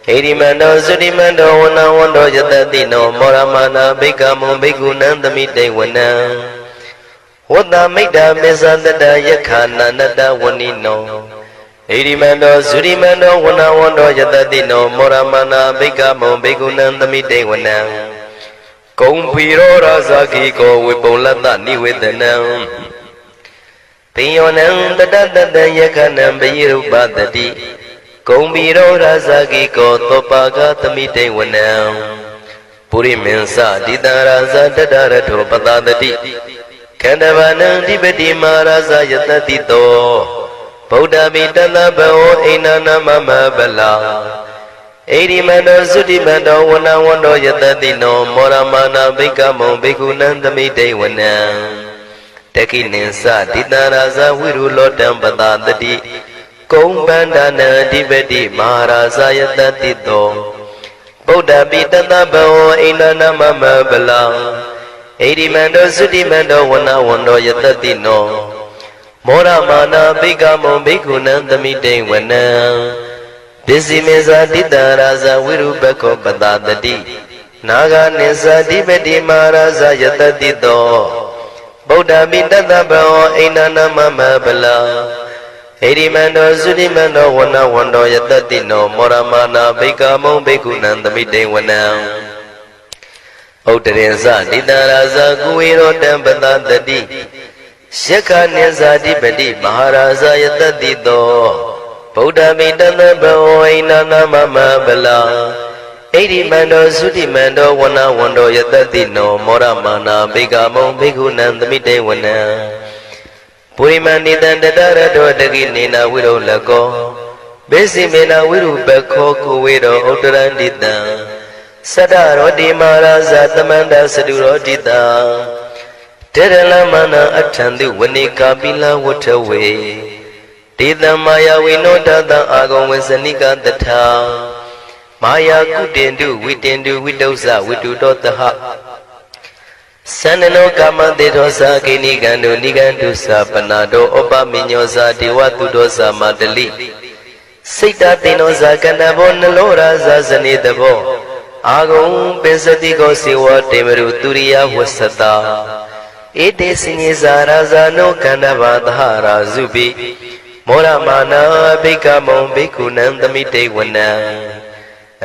Edimando Zudimando Wana Wando Yatandino Moramana Begamo Begunandamite Wana Wada Mida Mezanda Dayaka Nanada Wanino Edimando Zudimando Wana Wando Yatandino Moramana Begamo Begunandamite Wana Kumpiro Razaki Ko Wipolata Niwedana Pionam Dada Yakanam Beyiru Badati Kumpiro Razaki Ko Topaga Tamite Wana Puri Mensa Dida Raza Dadarato Padadati Kandavana Dibeti Maraza Yatatito Buddha Vidana Bao Inana Mama Bala Edimando Zudimando Wana Wando Yatadino Moramana Bigamo Begunandamite Wana Tekinensa Dinaraza Wiru Lodam Badadati Kumbandana Dibeti Maharaza Yatatito Buddha Vidana Bao Inana Mama Bala Edimando Zudimando Wana Wando Yatadino Moramana Bigamo Begunandamite Wana Disimeza Didaraza Virubako Badadati Naga Nisa Dibeti Maharaza Yatadito Buddha Bidana Bao Inana Mama Bala Edimando Zudimando Wana Wando Yatadino Moramana Bigamo Begunandamite Wana Otarenza Didaraza Guiro Dambadadati Shaka Nisa Dibeti Maharaza Yatadito Buddha Vidana Bao Inana Mama Bala Edimando Zudimando Wana Wando Yatadino Moramana Begamo Begunandamite Wana Purimani Dandadara Dodagi Nina Wido Lago ဘေစီမေနဝိရုပခောကိုဝေရောဥတရန္တိတံသတ္တရောတိမာရဇာသမန္တသတုရောတိတံတေရလမနအထံတိဝနိကာပိလဝဋ္ဌဝေဒေတံမာယဝိနောတတံအာဂုံဝေစနိကတထာမာယာကုတင်တုဝိတင်တုဝိတုဇဝိတုတောတဟသန္နနောကာမတေသောသာကိနိကံတုနိကံတုသာပနာတောဩပမိညောသာဒေဝတုတောသာမတလိစိတ်တတေနောသာကဏဘောနလောရာဇာဇနေတဘောအာဂုံပင်စတိကောစေဝတေမရုသူရိယဝဆတာဧတေစညေဇာရာဇာနောကန္တဘာသဟရာဇုပိမောရမာနာဘိကမောဘိက္ခုနံသမိတေဝနံ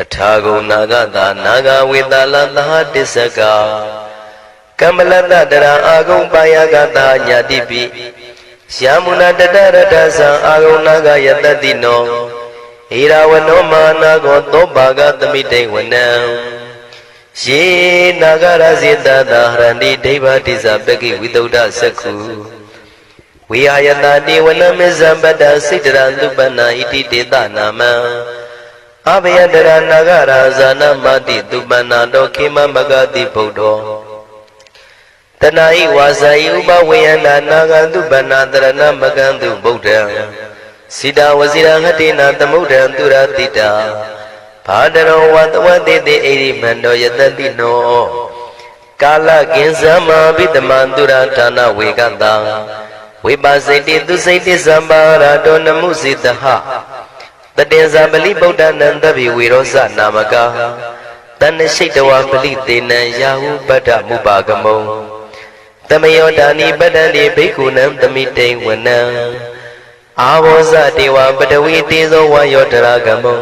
အထာဂုံနာဂတာနာဂဝေတာလသဟတစ္စကကမ္မလတ္တတရာအာဂုံပါယကတာညာတိပိယာမုနာတတရတသံအာဂုံနာဂယတတိနောဧရာဝနောမာနာကောသောဘာဂသမိတေဝနံယေနာဂရဇေတတာဟရန္တိဒိဗ္ဗတိဇပကိဝိတုဒ္ဓသက္ခုဝိဟာယတတိဝနမေဇံပတ္တစိတ္တရသုပနာဣတိတေတနာမံအဘယတရနာဂရာဇာနမတိသုပနာတောခေမမဂတိဗုဒ္ဓောတနာဤဝါစာဤဥပဝေယနာနာဂသုပနာတရဏမကံတုဗုဒ္ဓံစိတဝစီရဟတိနာသမုဒ္ဒံသူရတိတာဘာတရောဝတဝတိတိဣရိမန္တောယတတိနောကာလကင်္စမဘိတမံသူရဌာနဝေကတံဝိပါစိတိသူစိတိသံပါရတောနမုစိတဟတတေဇာပလိဗုဒ္ဓနံတပိဝေရောဇနာမကာတဏ္ဏရှိတဝပလိတေနံယာဟုပတ္တမုပါကမုံတမယောဒာနိပတ္တတိဘိက္ခုနံသမိတေဝနံအာဘောဇတေဝပတဝီတေဇောဝါယောတရာကမုံ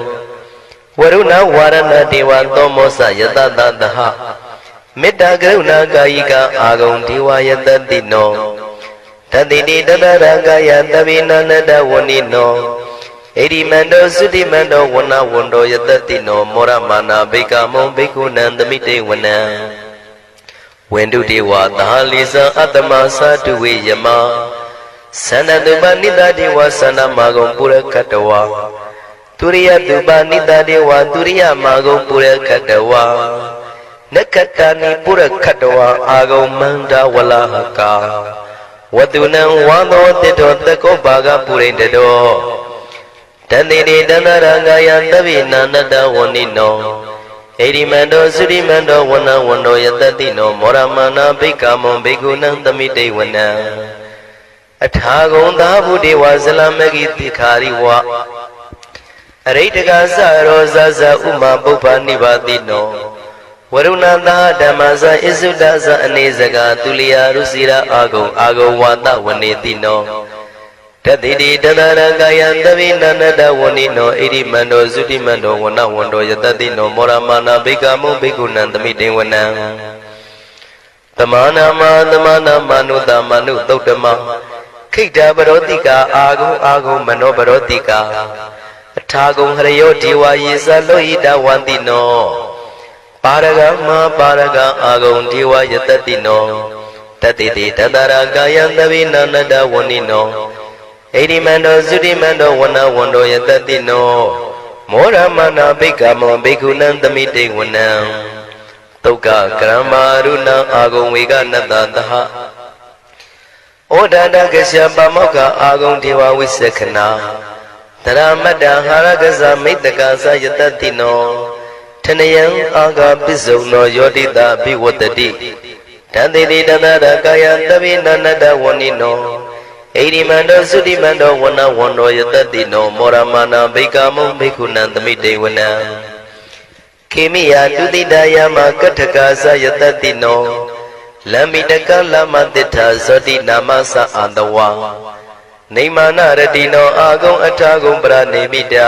ဝရုဏဝါရဏတေဝသောမောဇယတတသဟမေတ္တာကရုဏာကာယိကအာဂုံဒေဝယတတိနောတတိတိတတရကာယတပိနန္တဝဏိနောဣရိမန္တောသုတိမန္တောဝဏဝန္တောယတတိနောမောရမာနာဘိကမောဘိက္ခုနံသမိတေဝနံဝန္တုတေဝသာလိဇံအတ္တမသာတုဝေယမသန္တတုပနိတတေဝသန္တမာဂုံပုရခတဝါသူရိယတုပနိတတေဝသူရိယမာဂုံပုရခတဝါနက္ခတာနိပုရခတဝါအာဂုံမန္တဝလဟကာဝတုနံဝါသောတေတောတကောဘာဂပုရိန္တတောတတိတိတန္တရကာယတပိနာနတဝဏိနောဣရိမန္တောသုရိမန္တောဝဏဝန္တောယတတိနောမောရမာနာဘိက္ခမောဘိက္ခုနံသမိတေဝနံအထာဂုံသာဘုဒေဝဇလမဂိတိခာရိဝအရိတကသရောဇဇဥမာပုပ္ပနိဗ္ဗာတိနောဝရုဏသာဓမ္မဇဣစုဒ္ဒဇအနေစကာသူလျာရုစီရာအာဂုံဝါဒဝနေတိနောတတိတိတတရကာယံတပိနန္တဝဏိနောဣရိမန္တောသုတိမန္တောဝဏဝန္တောယတတိနောမောရမာနာဘိက္ခမုဘိက္ခုနံသမိတေဝနံသမာနာမနုတမနုသုတ်တမခိတ္တပရောတိကာအာဂုံမနောပရောတိကာအထာဂုံဟရယောဒေဝယေဇလောဟိတဝန္တိနောပါရဂမပါရဂအာဂုံဒေဝယတတိနောတတိတိတတရကာယံတပိနန္တဝဏိနောဣရိမန္တောသုတိမန္တောဝဏဝန္တောယတတိနောမောရမနာဘိက္ခမောဘိက္ခုနံသမိတေဝနံသုက္ကကရမရုဏအာဂုံဝေကနတသဟဩဒန္တကရှပမောက္ခအာဂုံဒေဝဝိသက္ခဏာတရမတ္တဟာရကဇမိတ္တကာသယတတိနောထနယံအာဂပစ္စုံနောယောတိတာဘိဝတ္တိတန္တိတိတတရကာယတပိနန္တဝဏိနောဣရိမန္တောသုတိမန္တောဝဏဝန္တောယတတိနောမောရမာနာဘိက္ခမုဘိက္ခုနံသမိတေဝနံခေမိယတုတိတယမကထကာသယတတိနောလမ္မိတကလမတိထာဇောတိနာမသအာတဝါနေမာနရတိနောအာဂုံအထာဂုံပရနေမိတာ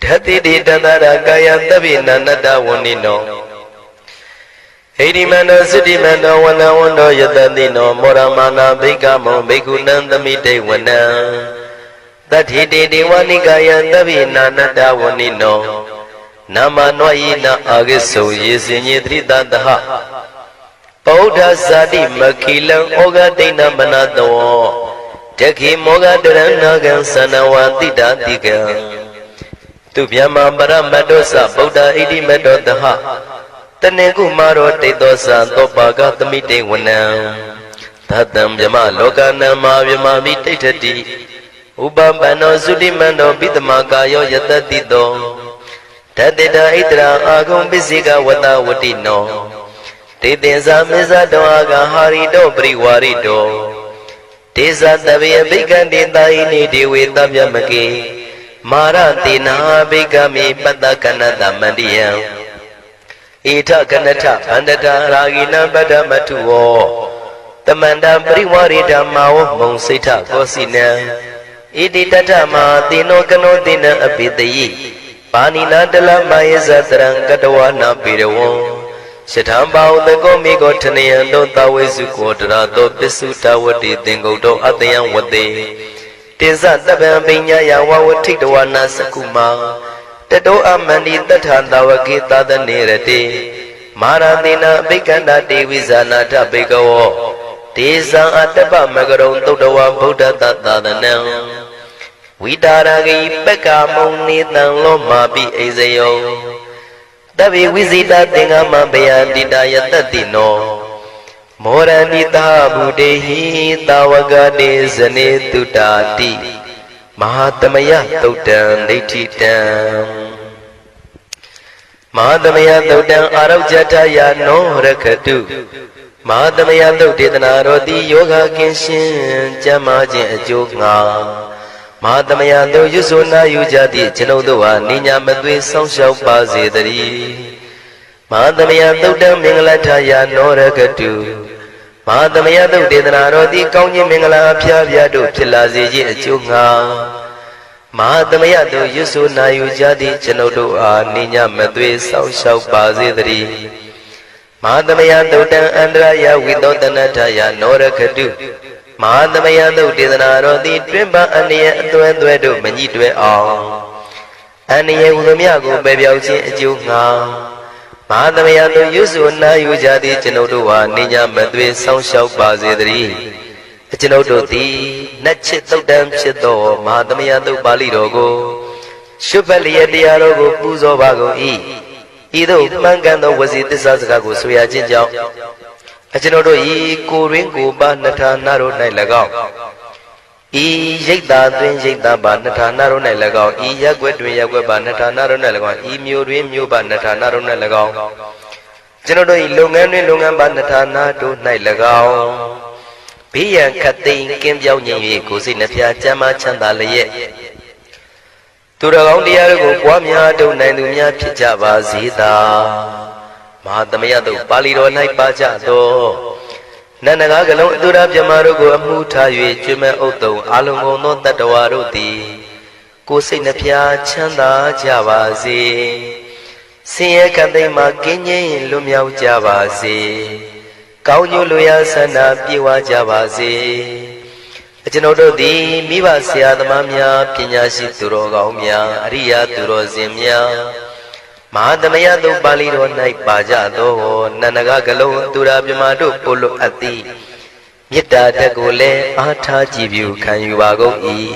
ဓတိတိတတရကာယတပိနန္တဝဏိနောဣရိမန္တောသုတိမန္တောဝဏဝန္တောယတတိနောမောရမာနာဘိက္ခမောဘိက္ခုနံသမိတေဝနံတတိတေဒေဝနိကာယတပိနန္တဝဏိနောနာမနောယိနအာဂိစုံယေစင်ညေသရိတတဟဗုဒ္ဓဇာတိမခိလံဩဃဒိဏမနတော တခိမောဂတရဏဂံသနဝတိတာတိကံသူဗျမပရမတ္တောသဗုဒ္ဓဣတိမတ္တောတဟတနေကုမာရောတိတောသသောပါကသမိတေဝနံသတံဗျမလောကနံမာဗျမမိတိဋ္ဌတိဥပပန္နောသုတိမန္တောပိတမကာယောယတတိတောဓတ္တဣတရာအာဂုံပစ္စေကဝတဝတိနောတေသင်္ဇာမေဇတောအာဂဟာရိတောပရိဝါရိတောဒေဇတဗေဘိက္ခန္တေတာယိနိဒေဝေတဗျမကေမာရတေနာဘိက္ခမေပတ္တကနတမန္တိယံဣထကနထဗန္တတာရာဂိနံပတ္တမထုဝောတမန္တပရိဝါရိဓမ္မာဝမုံစိဋ္ဌကောစီနံဣတိတထမသေနောကနောသေနံအပိတယိပါဏိနာတလမယေဇတရံကတဝနာပေရဝံရှထံပါဥတကောမိကောထနယံတောတဝေစုကောတရာတောပစ္စုတဝတိသင်္ကုတ်တောအတယံဝတေတေဇတပံပိညာယဝဝထိတဝနာစကုမာတတောအမန္တိတထတဝကေသဒနေရတေမာရသေနအဘိက္ခန္တာတေဝိဇာနာထဘေကဝောဒေဇံအတ္တပမကရုံသုတ္တဝဗုဒ္ဓတသာသနံဝိတာရဂိပက္ခမုံနေတံလောမာပိအိဇယောတဗေဝိဇိတသင်္ဃမဘယတိတယတတိနောမောရဏိတာဘုဒေဟိတာဝကတေဇနေတုတာတိမဟာသမယသုတ်တံဒိဋ္ဌိတံမဟာသမယသုတ်တံအာရောဇထယာနောရခတုမဟာသမယသုတ်ဒေသနာတော်တိယောဂကင်းရှင်းကျမ်းမာခြင်းအကျိုးငှာမဟာသမယသုတ်ရွဆိုနာယူကြသည့်ကျွန်ုပ်တို့ဟာနိညာမသွေဆောင်းလျှောက်ပါစေတည်းမဟာသမယသုတ်တံမင်္ဂလထယာနောရခတုမဟာသမယသုတ်ဒေသနာတော်တိကောင်းခြင်းမင်္ဂလာအဖျားဖျားတို့ဖြစ်လာစေခြင်းအကျိုးငှာမဟာသမယသုတ်ရွဆိုနာယူကြသည့်ကျွန်ုပ်တို့အားနိညာမသွေဆောင်းလျှောက်ပါစေတည်းမဟာသမယသုတ်တံအန္တရာယဝိသောတနထယာနောရခတုမဟာသမယသုတ်ဒေသနာတော်သည်တွင်ပအနည်းအသွဲသွဲတို့မညှိတွဲအောင်အနည်းဟူသည်များကိုပယ်ပြောက်ခြင်းအကျိုးငှာမဟာသမယသုတ်ရွဆိုနာယူကြသည့်ကျွန်ုပ်တို့ဟာနိညာမသွေဆောင်းလျှောက်ပါစေတည်းကျွန်ုပ်တို့သည်နတ်ချစ်သုတ်တံဖြစ်သောမဟာသမယသုတ်ပါဠိတော်ကိုရှုပတ်လျက်တရားတော်ကိုပူဇော်ပါကုန်၏ဤသို့မှန်ကန်သောဝစီသစ္စာစကားကိုဆိုရခြင်းကြောင့်ကျွန်ုပ်တို့ဤကိုရင်းကိုပါနှထာနာတို့၌၎င်းဤရိတ်တာတွင်ရိတ်တာပါနှထာနာတို့၌၎င်းဤရက်ွက်တွင်ရက်ွက်ပါနှထာနာတို့၌၎င်းဤမြို့တွင်မြို့ပါနှထာနာတို့၌၎င်းကျွန်ုပ်တို့ဤလုပ်ငန်းတွင်လုပ်ငန်းပါနှထာနာတို့၌၎င်းဘေးရန်ခတ်သိမ်းကင်းပြောင်းခြင်း၍ကိုယ်စိတ်နှဖျားကျမ်းမာချမ်းသာလျက်သူတော်ကောင်းတရားတို့ကိုပွားများထုတ်နိုင်သူများဖြစ်ကြပါစေသာမဟာသမယသုတ်ပါဠိတော်၌ပါကြသောနန္ဒကားကလုံးအတုရပြမတို့ကိုအမှုထား၍ကျွမ်းမဲ့ဥတုံအာလုံကုန်သောတတ္တဝါတို့သည်ကိုယ်စိတ်နှဖျားချမ်းသာကြပါစေဆင်းရဲကံသိမ်းမှကင်းငြိမ်းလွတ်မြောက်ကြပါစေကောင်းကျိုးလိုရာဆန္ဒပြေဝကြပါစေကျွန်ုပ်တို့သည်မိဘဆရာသမားများပညာရှိသူတော်ကောင်းများအရိယာသူတော်စင်များမဟာသမယသုတ်ပါဠိတော်၌ပါကြသောနန္ဒကကလုံးသူရာပြမတို့ပို့လို့အပ်သည်မေတ္တာတက်ကိုလည်းအားထားကြည်ပြုခံယူပါကုန်၏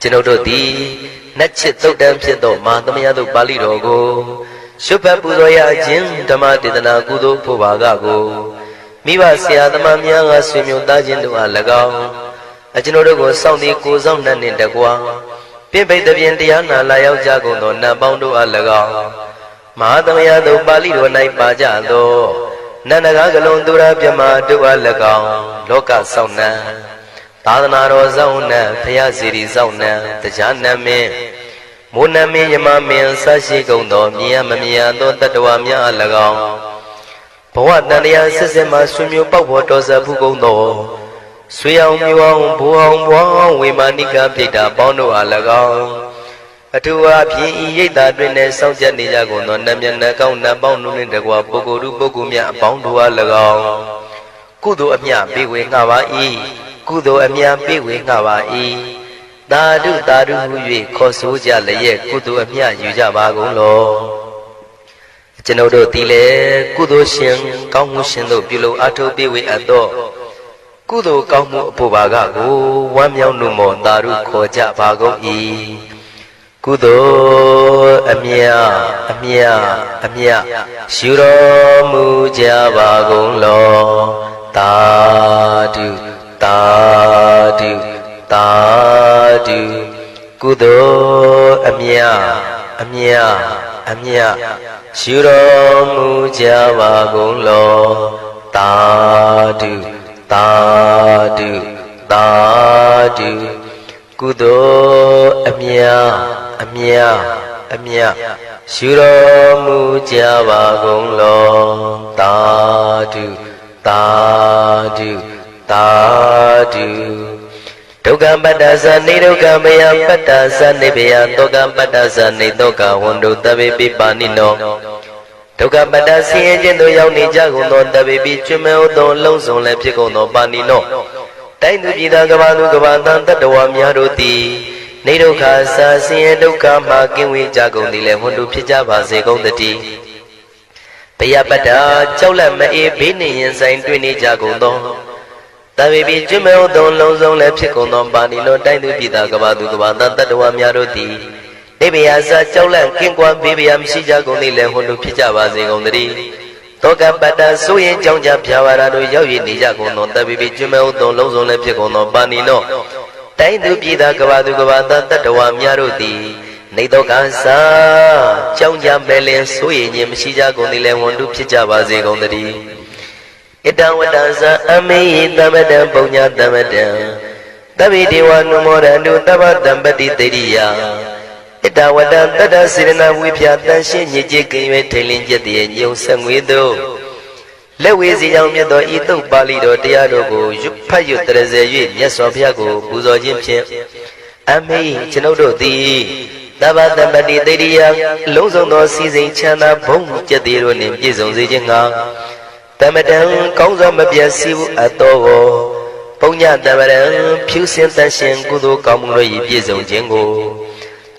ကျွန်ုပ်တို့သည်နတ်ချစ်သုတ်တံဖြစ်သောမဟာသမယသုတ်ပါဠိတော်ကိုရှုဖတ်ပူဇော်ရခြင်းဓမ္မဒေသနာကုသိုလ်ဖို့ပါကကိုမိဘဆရာသမားများကဆွေမျိုးသားချင်းတို့အား၎င်းကျွန်ုပ်တို့ကိုစောင့်တည်ကိုစောင့်နှံ့နှင့်တကွာပြင့်ပိတ်သဖြင့်တရားနာလာရောက်ကြကုန်သောနတ်ပေါင်းတို့အား၎င်းမဟာသမယသုတ်ပါဠိတော်၌ပါကြသောနန္ဒကားကလုံးသူရပြမတို့အား၎င်းလောကဆောင်နှံသာသနာတော်ဆောင်နှံဘုရားစီရီဆောင်နှံတရားနမင်းမိုးနမင်းယမမင်းဆရှိကုန်သောမြင်ရမမြင်ရသောတတ္တဝါများအား၎င်းဘဝတန်တရားဆက်ဆက်မှဆွေမျိုးပေါက်ဖို့တော်စပ်ဘူးကုန်သောဆွေအောင်မျိုးအောင်ဘိုးအောင်ဘွားအောင်ဝေမာနိကပြိတ္တာပေါင်းတို့အား၎င်းအထူးအားဖြင့်ဤရိတ်တာတွင်နဲ့စောင့်ကြနေကြကုန်သောနတ်မြတ်နတ်ကောင်းနတ်ပေါင်းတို့နှင့်တကွာပုဂ္ဂိုလ်တို့ပုဂ္ဂိုလ်များအပေါင်းတို့အား၎င်းကုသိုလ်အမြပေးဝေငှပါ၏ကုသိုလ်အမြပေးဝေငှပါ၏သာဓုသာဓုဟု၍ခေါ်ဆိုကြလျက်ကုသိုလ်အမြယူကြပါကုန်လောကျွန်ုပ်တို့သည်လည်းကုသိုလ်ရှင်ကောင်းမှုရှင်တို့ပြုလို့အထုပ်ပေးဝေအပ်သောကု ကုသိုလ်ကောင်းမှုအဖို့ပါကကိုဝမ်းမြောက်နှုမောတာရုခေါ်ကြပါကုန်၏ကုသိုလ်အမြတ်ရှုတော်မူကြပါကုန်လောသာဓုသာဓုသာဓုကုသိုလ်အမြတ်ရှုတော်မူကြပါကုန်လောသာဓုသာဓုသာဓုကုသိုလ်အမြတ်ရှုတော်မူကြပါကုန်လောသာဓုသာဓုသာဓုဒုက္ခပတ္တသနေဒုက္ခမယပတ္တသနေဘယတောကပတ္တသနေတောကဝန္တုတဗေပိပါဏိနောဒုက္ခပတ္တဆင်းရဲခြင်းတို့ရောက်နေကြကုန်သောတဗေပိကျွမဲဥသောလုံးစုံလည်းဖြစ်ကုန်သောပါဏိနောတိုင်းသူပြည်သားကဘာသူကဘာသံတတ္တဝါများတို့သည်နေဒုက္ခစာဆင်းရဲဒုက္ခမှကင်းဝေးကြကုန်သည်လည်းဝန္တုဖြစ်ကြပါစေကုန်သတည်းဘယပတ္တကြောက်လန့်မအေးဘေးနှင့်ရင်ဆိုင်တွေ့နေကြကုန်သောတဗေပိကျွမဲဥသောလုံးစုံလည်းဖြစ်ကုန်သောပါဏိနောတိုင်းသူပြည်သားကဘာသူကဘာသံတတ္တဝါများတို့သည်နေဘယစာကြောက်လန့်ကင်းကွာဘေးဘယမရှိကြကုန်သည်လည်းဝန္တုဖြစ်ကြပါစေကုန်သတည်းတောကပတ္တဆိုရင်ကြောင့်ကြဖြာဝါရတို့ရောက်ရနေကြကုန်သောတဗေပိကျွမဲဥသောလုံးစုံလည်းဖြစ်ကုန်သောပါဏိနောတိုင်းသူပြည်သားကဘာသူကဘာသံတတ္တဝါများတို့သည်နေတော့ကစားကြောင့်ကြမဲ့လင်ဆိုရင်ခြင်းမရှိကြကုန်သည်လည်းဝန္တုဖြစ်ကြပါစေကုန်သတည်းဣတံဝတ္တဇာအမေဟိသမတံပုံညာသမတံသဗ္ဗေဒေဝနုမောရန္တုသဗ္ဗတံပတိတေရိယဣတဝတ္တတတ္တစေရနာဝိဖြာတန်ရှင်းညစ်ကြေးကင်၍ထိန်လင်းကျက်တည်းညုံဆက်ငွေသို့လက်ဝေစီကြောင့်မြတ်သောဤသုတ်ပါဠိတော်တရားတို့ကိုဖတ်ရွတ်တရစေ၍မြတ်စွာဘုရားကိုပူဇော်ခြင်းဖြင့်အမေကျွန်ုပ်တို့သည်သဗ္ဗတံပတိတေရိယလုံးစုံသောစီစဉ်ချမ်းသာဘုံကျက်တည်းတို့နှင့်ပြည့်စုံစေခြင်းငှာတမတံကောင်းစွာမပြတ်စီဘူးအတော်ကိုပုံညတမရံဖြူစင်တန်ရှင်ကုသိုလ်ကောင်းမှုတို့၏ပြည့်စုံခြင်းကို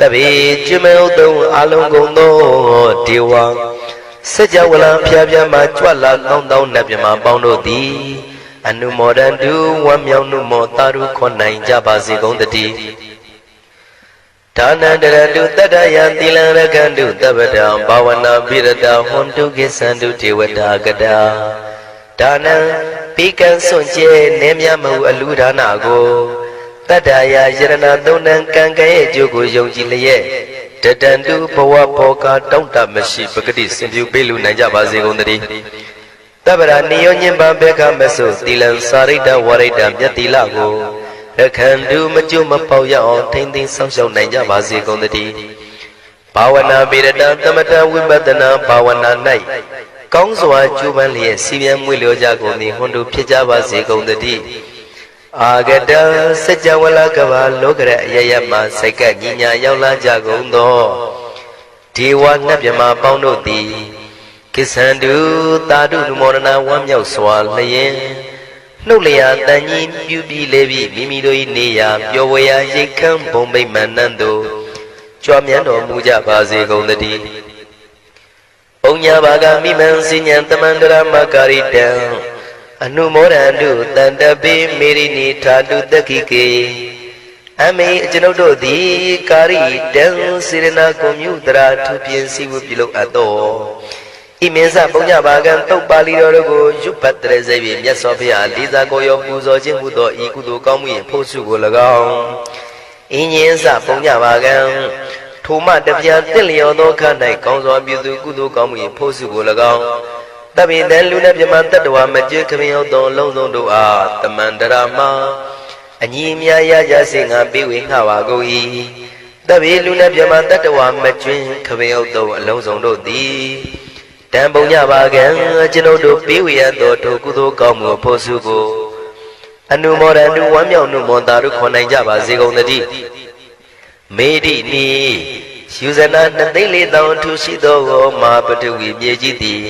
တဗေကျွမဲဥတုံအလုံးကုန်သောဒေဝစัจ java လံဖျားဖျားမှကြွလာတောင်းတောင်းနတ်မြမပေါင်းတို့သည်အနုမောဒန္တုဝမ်းမြောက်နှုမောတာရုခွန်နိုင်ကြပါစေကုန်တည်းဒါနန္တရတုတတ္တယံသီလံရကန္တုတပ္ပတံဘာဝနာပိရတဟွန်တုကိသန္တုဒေဝတာကတာဒါနံပိကံစွန့်ကျဲနေမြမဟုအလူဒါနကိုတတ္တယယရဏသုံးနံကံကဲ့ရဲ့အကျိုးကိုယုံကြည်လျက်တတန္တုဘဝဘောကတောင့်တမရှိပဂတိစင်ပြုပေးလူနိုင်ကြပါစေကုန်တည်းတပ္ပရာနိယောညင်ပံဘေခမဆုသီလံစာရိတ္တဝရိတ္တမြတ်တိလကိုရခန္တုမကျွမပေါရအောင်ထိမ့်သိမ်းဆောင်ရှောက်နိုင်ကြပါစေကုန်တည်းဘာဝနာပေရတသမထဝိပဿနာဘာဝနာ၌ကောင်းစွာကျူးပန်းလျက်စီပြန်မွေလျောကြကုန်သည်ဟွန်တို့ဖြစ်ကြပါစေကုန်တည်းအာဂတစัจ java လကဘာလောကရအယယမှစိတ်ကညီညာရောက်လာကြကုန်သောဒေဝနတ်မြမပေါင်းတို့သည်ကိသန္တုသာဓုနုမောဒနာဝမ်းမြောက်စွာလျင်နှုတ်လျာတန်ကြီးပြုပြီးလေပြီးမိမိတို့၏နေရာပျော်ဝေရာရိတ်ခမ်းဘုံမိတ်မှန်နှံ့သို့ကြွမြန်းတော်မူကြပါစေကုန်တည်းပုံညာဘာဂမိမံစိညာတမန္တရမကာရိတံအနုမောဒန္တုတန္တပိမေရိနိထာတုတက္ခိကေအမေကျွန်ုပ်တို့သည်ကာရိတံစေရနာကွန်မြူတရာထူပြင်းစည်းဝပြုလုပ်အပ်သောဣမင်းစပုံညဘာကံတုတ်ပါဠိတော်တို့ကိုရွတ်ဖတ်တရစေပြီးမြတ်စွာဘုရားလေးစားကိုရောပူဇော်ခြင်းမှုသောဤကုသိုလ်ကောင်းမှု၏ဖို့စုကို၎င်းအင်းရင်စပုံညဘာကံထိုမှတပြားတင့်လျော်သောခန္ဓာ၌ကောင်းစွာပြုသူကုသိုလ်ကောင်းမှု၏ဖို့စုကို၎င်းတပိတံလူနဲ့မြမတတ္တဝါမကျွေးခမင်းရောက်သောလုံးစုံတို့အားတမန္တရာမအညီအမြရကြစေငါပေးဝေငှပါကုန်၏တပိလူနဲ့မြမတတ္တဝါမကျွေးခမင်းရောက်သောအလုံးစုံတို့သည်တံပုံညပါကံကျွန်ုပ်တို့ပေးဝေရသောထိုကုသိုလ်ကောင်းမှုဖို့စုကိုအနုမောဒန္တုဝမ်းမြောက်နှုမောတာတို့ခွန်နိုင်ကြပါစေကုန်တည်းမေတိနိယူဇနာ2,400,000ထူရှိသောမာပတဝီမြေကြီးသည်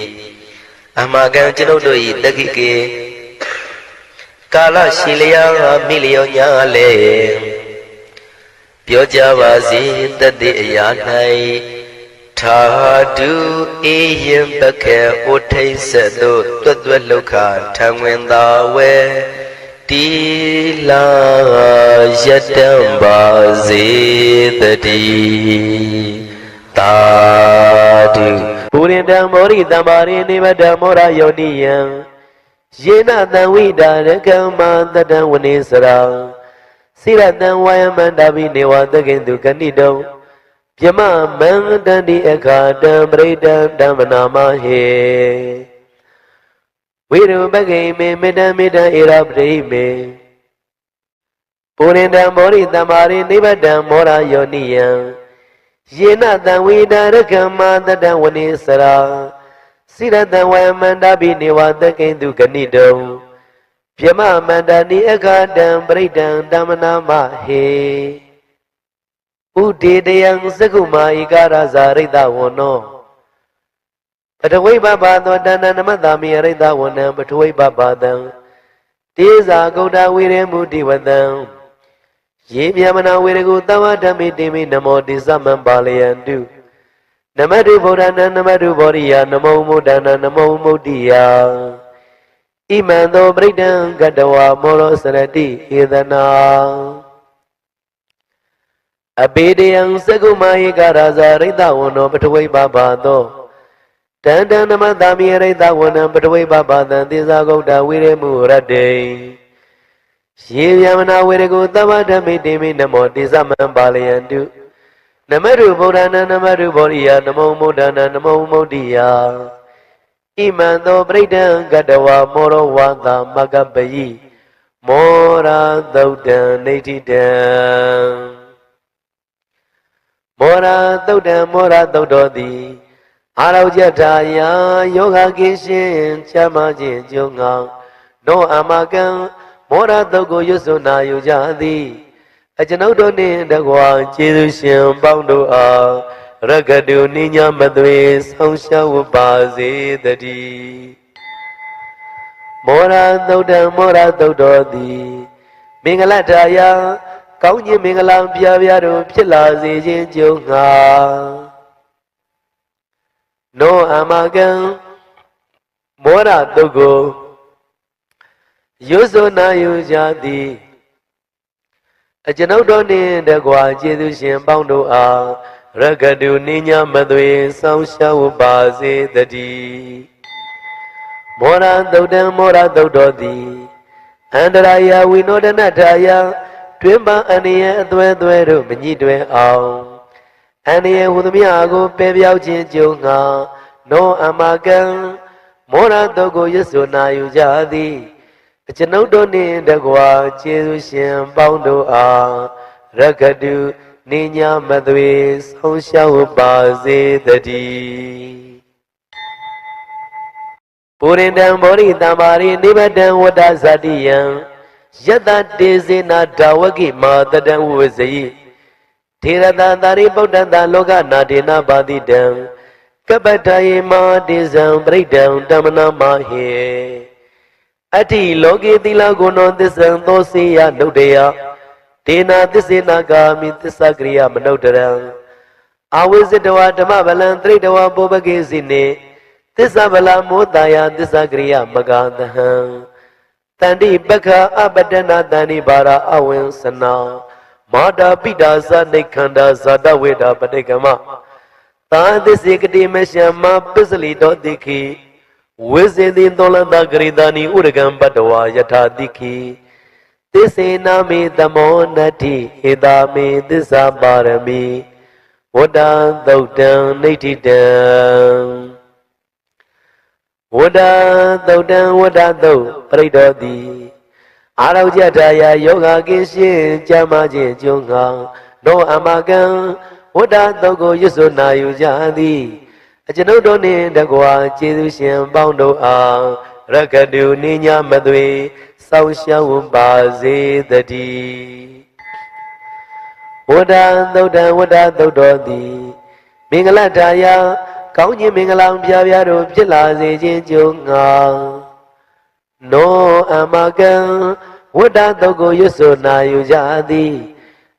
အမကံကျွန်ုပ်တို့၏တက္ခိကေကာလရှိလျာမိလျောညာလေပြောကြပါစေတတ္တိအရာ၌ထာတုအေယံပခေဩထိဆက်သို့တွတ်တွတ်လောက်ခထံဝင်သာဝဲ တီလာယတံပါစေတည်းသာဓုပုရိတံမောရိတံပါရိနိဗ္ဗတံမောရယောနိယံယေနတံဝိဒါရကမ္မတတံဝနေစရာစိရတံဝါယမန္တပိနေဝသကိတုကဏိတောပြမမန္တန္တိအခါတံပရိတံဓမ္မနာမဟေဝိရုပကိမေမေတ္တမေတ္တဧရပရိမေပုရိတံမောရိတံပါရိနိဗ္ဗတံမောရယောနိယံယေနတံဝိဒါရကမ္မတတံဝနေစရာစိရတံဝါယမန္တပိနေဝသကိတုကဏိတောပြမမန္တန္တိအခါတံပရိတံဓမ္မနာမဟေဥဒေတယံသကုမာဧကာရဇာရိတဝနောပထဝိပပသောတဏ္ဏနမတာမိရိတဝနံပထဝိပပတံတေဇာဂௌတဝိရေမုတိဝတံယေမြမနာဝေရကုသဝဓမ္မိတိမိနမောတိသမံပါလယန္တုနမတုဗုဒ္ဓနာနမတုဗောရိယနမောမုဒ္ဒနာနမောမုဒ္ဒိယဣမံသောပရိဒံကတဝါမောရောစရတိဧသနာအဘေဒယံသကုမာဧကရာဇာရိတဝနောပထဝိပပသောတန္တနမတာမိရိတဝနံပထဝိပပသံသေဇာဂௌတဝိရေမုရတ္တေယေယမနာဝေရကုသဗ္ဗဓမ္မိတိမိနမောတိသမံပါလယန္တုနမတုဗုဒ္ဓနာနမတုဗောရိယနမောမုဒ္ဒနာနမောမုဒ္ဒိယဣမံသောပရိဒံကတဝါမောရောဝါသမကပယိမောရာသုတ်တံနေတိတံမောရာသုတ်တံမောရာသုတ်တော်သည်အာရောကြထာယယောဂကိရှင်ချမ်းသာခြင်းကျုံငောင်းနောအမကံမောရာသုတ်ကိုရွတ်ဆိုနာယူကြသည်အကျွန်ုပ်တို့နှင့်တကွာကျေးဇူးရှင်ပေါင်းတို့အားရကတုနိညာမသွေဆောင်ရှောက်ပါစေတည်းမောရာသုတ်တံမောရာသုတ်တော်သည်မင်္ဂလထာယကောင်းခြင်းမင်္ဂလာပြပြတို့ဖြစ်လာစေခြင်းကြုံငါနောအမကံမောရာသုတ်ကိုရွတ်ဆိုနာယူကြသည်အကျွန်ုပ်တို့နှင့်တကွာကျေးဇူးရှင်ပေါင်းတို့အားရကတုနိညာမသွေဆောင်ရှောက်ပါစေတည်းမောရသုတ်တံမောရသုတ်တော်သည်အန္တရာယဝိနောဒနထာယတွင်ပန်အန္တရာယ်အသွဲသွဲတို့မညှိတွဲအောင်အန္တရာယ်ဟူသည်များကိုပယ်ပြောက်ခြင်းကြုံငါနောအမကံမောရသုတ်ကိုရွတ်ဆိုနာယူကြသည်အကျွန်ုပ်တို့နှင့်တကွာကျေးဇူးရှင်ပေါင်းတို့အားရကတုနိညာမသွေဆောင်ရှောက်ပါစေတည်းပုရိတံဘောရိတံပါရိနိဗ္ဗတံဝတ္တဇတိယံယတတေစေနာဒါဝကိမာတတံဝဇိထေရတသာရိပုတ္တတလောကနာဒေနပါတိတံကပ္ပတယေမာတေဇံပရိဒံဓမ္မနာမဟေအတ္တိလောကေသီလဂုဏောသစ္ဆံသောစေယနုတယဒေနာသစ္စေနာဂာမိသစ္စာကရိယာမနုတရံအာဝိဇ္ဇတဝဓမ္မဗလံသရိတဝပုပ္ပကေစီနေသစ္စာဗလမောတာယသစ္စာကရိယာမဂာသဟံတန္တိပက္ခအပတနာတန္တိဘာရာအဝင်းစနာမာတာပိတာဇနိခန္ဓာဇာတဝေတာပဋိကမသာသစ္စေကတိမရှမပစ္စလိတောတိခိဝိဇေတိသောလတဂရိတာနိဥရကံပတ္တဝါယထာတိခိသစ္စေနာမေသမောနတ္ထိဧတာမေသစ္စာပါရမီဝတ္တသုတ်တံနိဋ္ဌိတံဝတ္တသုတ်တံဝတ္တသုတ်ပရိဒောတိအာရောကြထာယယောဂကိရှင်ကြမ်းမာခြင်းကျုံငါနောအမကံဝတ္တသုတ်ကိုရွတ်ဆိုနာယူကြသည်အကျွန်ုပ်တို့နှင့်တကွာကျေးဇူးရှင်ပေါင်းတို့အားရကတုနိညာမသွေဆောင်ရှောက်ပါစေတည်းဝတ္တသုတ်တံဝတ္တသုတ်တော်သည်မင်္ဂလထာယကောင်းခြင်းမင်္ဂလာပြပြတို့ဖြစ်လာစေခြင်းကြုံငါနောအမကံဝတ္တသုတ်ကိုရွတ်ဆိုနာယူကြသည်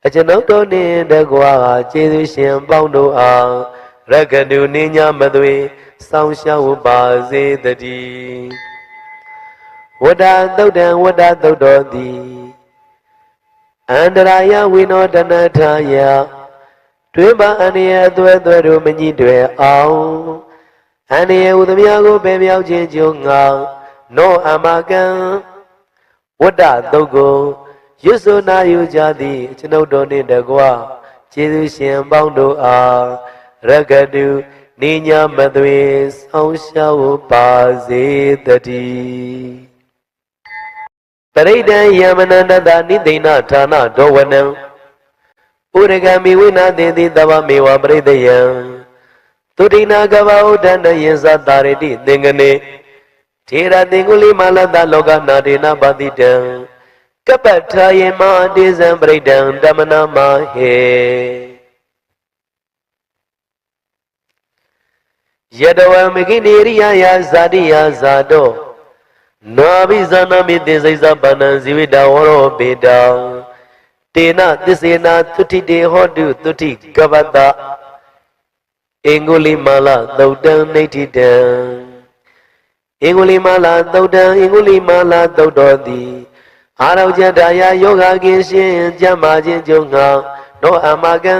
အကျွန်ုပ်တို့နှင့်တကွာကျေးဇူးရှင်ပေါင်းတို့အားရကတုနိညာမသွေဆောင်ရှောက်ပါစေတည်းဝ ဝတ္တသုတ်တံဝတ္တသုတ်တော်သည်အန္တရာယဝိနောဒနာထာယတွင်ပါအန္တရာယ်အသွဲသွဲတို့မညှိတွယ်အောင်အန္တရာယ်ဟူသည်များကိုပယ်မြောက်ခြင်းကြုံငါနောအမကံဝတ္တသုတ်ကိုရွတ်ဆိုနာယူကြသည်ကျွန်ုပ်တို့နှင့်တကွကျေးဇူးရှင်ပေါင်းတို့အားရဂတုနိညာမသွေဆောင်ရှောက်ပါစေတည်းပရိဒံယမနန္တတနိသိဏဌာနဒောဝနံဥရဂမိဝိနာတိတိတဗ္ဗမေဝပရိဒယံသုတိနာကဗဥဒ္ဒနယေသတာရတိသင်္ကနေထေရသင်္ကုလိမလတလောကနာဒေနပါတိတံကပ္ပထာယေမတေဇံပရိဒံဓမ္မနာမဟေယတဝံမကိနေရိယယာဇာတိယဇာတောနောဘိဇာနမိတေစိဇပန္နံဇိဝိတဝရောပေတံတေနသစ္စေနာသုတိတေဟောတုသုတိကပ္ပတအင်္ဂုလိမာလသုတ်တံနိဋ္ဌိတံအင်္ဂုလိမာလသုတ်တံအင်္ဂုလိမာလသုတ်တော်သည်အာရောဇတရာယောဂကင်းရှင်ကြမ်းမာခြင်းကြုံငါနောအမကံ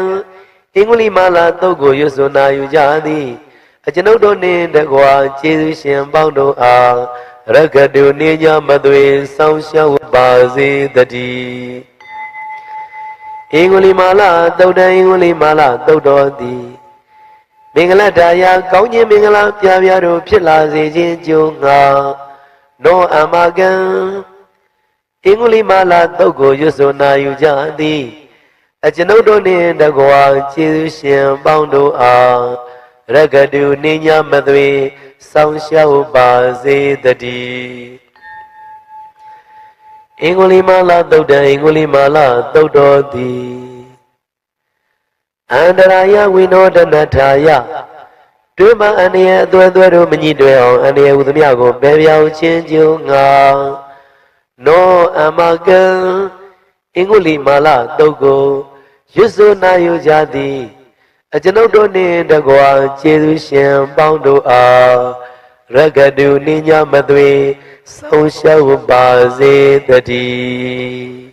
အင်္ဂုလိမာလသုတ်ကိုရွတ်ဆိုနာယူကြသည်အကျွန်ုပ်တို့နှင့်တကွာကျေးဇူးရှင်ပေါင်းတို့အားရဂတုနိညာမသွေဆောင်ရှောက်ပါစေတည်းအင်္ဂုလိမာလသုတ်တံအင်္ဂုလိမာလသုတ်တော်သည်မင်္ဂလတရားကောင်းခြင်းမင်္ဂလာပြပြတို့ဖြစ်လာစေခြင်းကြုံငါနောအမကံအင်္ဂုလိမာလသုတ်ကိုရွတ်ဆိုနာယူကြသည်အကျွန်ုပ်တို့နှင့်တကွာကျေးဇူးရှင်ပေါင်းတို့အားရဂတုနိညာမသွေဆောင်ရှောက်ပါစေတည်းအင်္ဂုလိမာလသုတ်တံအင်္ဂုလိမာလသုတ်တော်သည်အန္တရာယဝိနောဒနာထာယတွင်မှအန္တရာယ်အသွဲသွဲတို့မညှိတွယ်အောင်အန္တရာယ်ဟူသည်များကိုပယ်ပြောင်းခြင်းကြုံငါနောအမကံအင်္ဂုလိမာလသုတ်ကိုရွတ်ဆိုနာယူကြသည်အကျွန်ုပ်တို့နှင့်တကွာကျေးဇူးရှင်ပေါင်းတို့အားရဂတုနိညာမသွေဆောင်ရှောက်ပါစေတည်း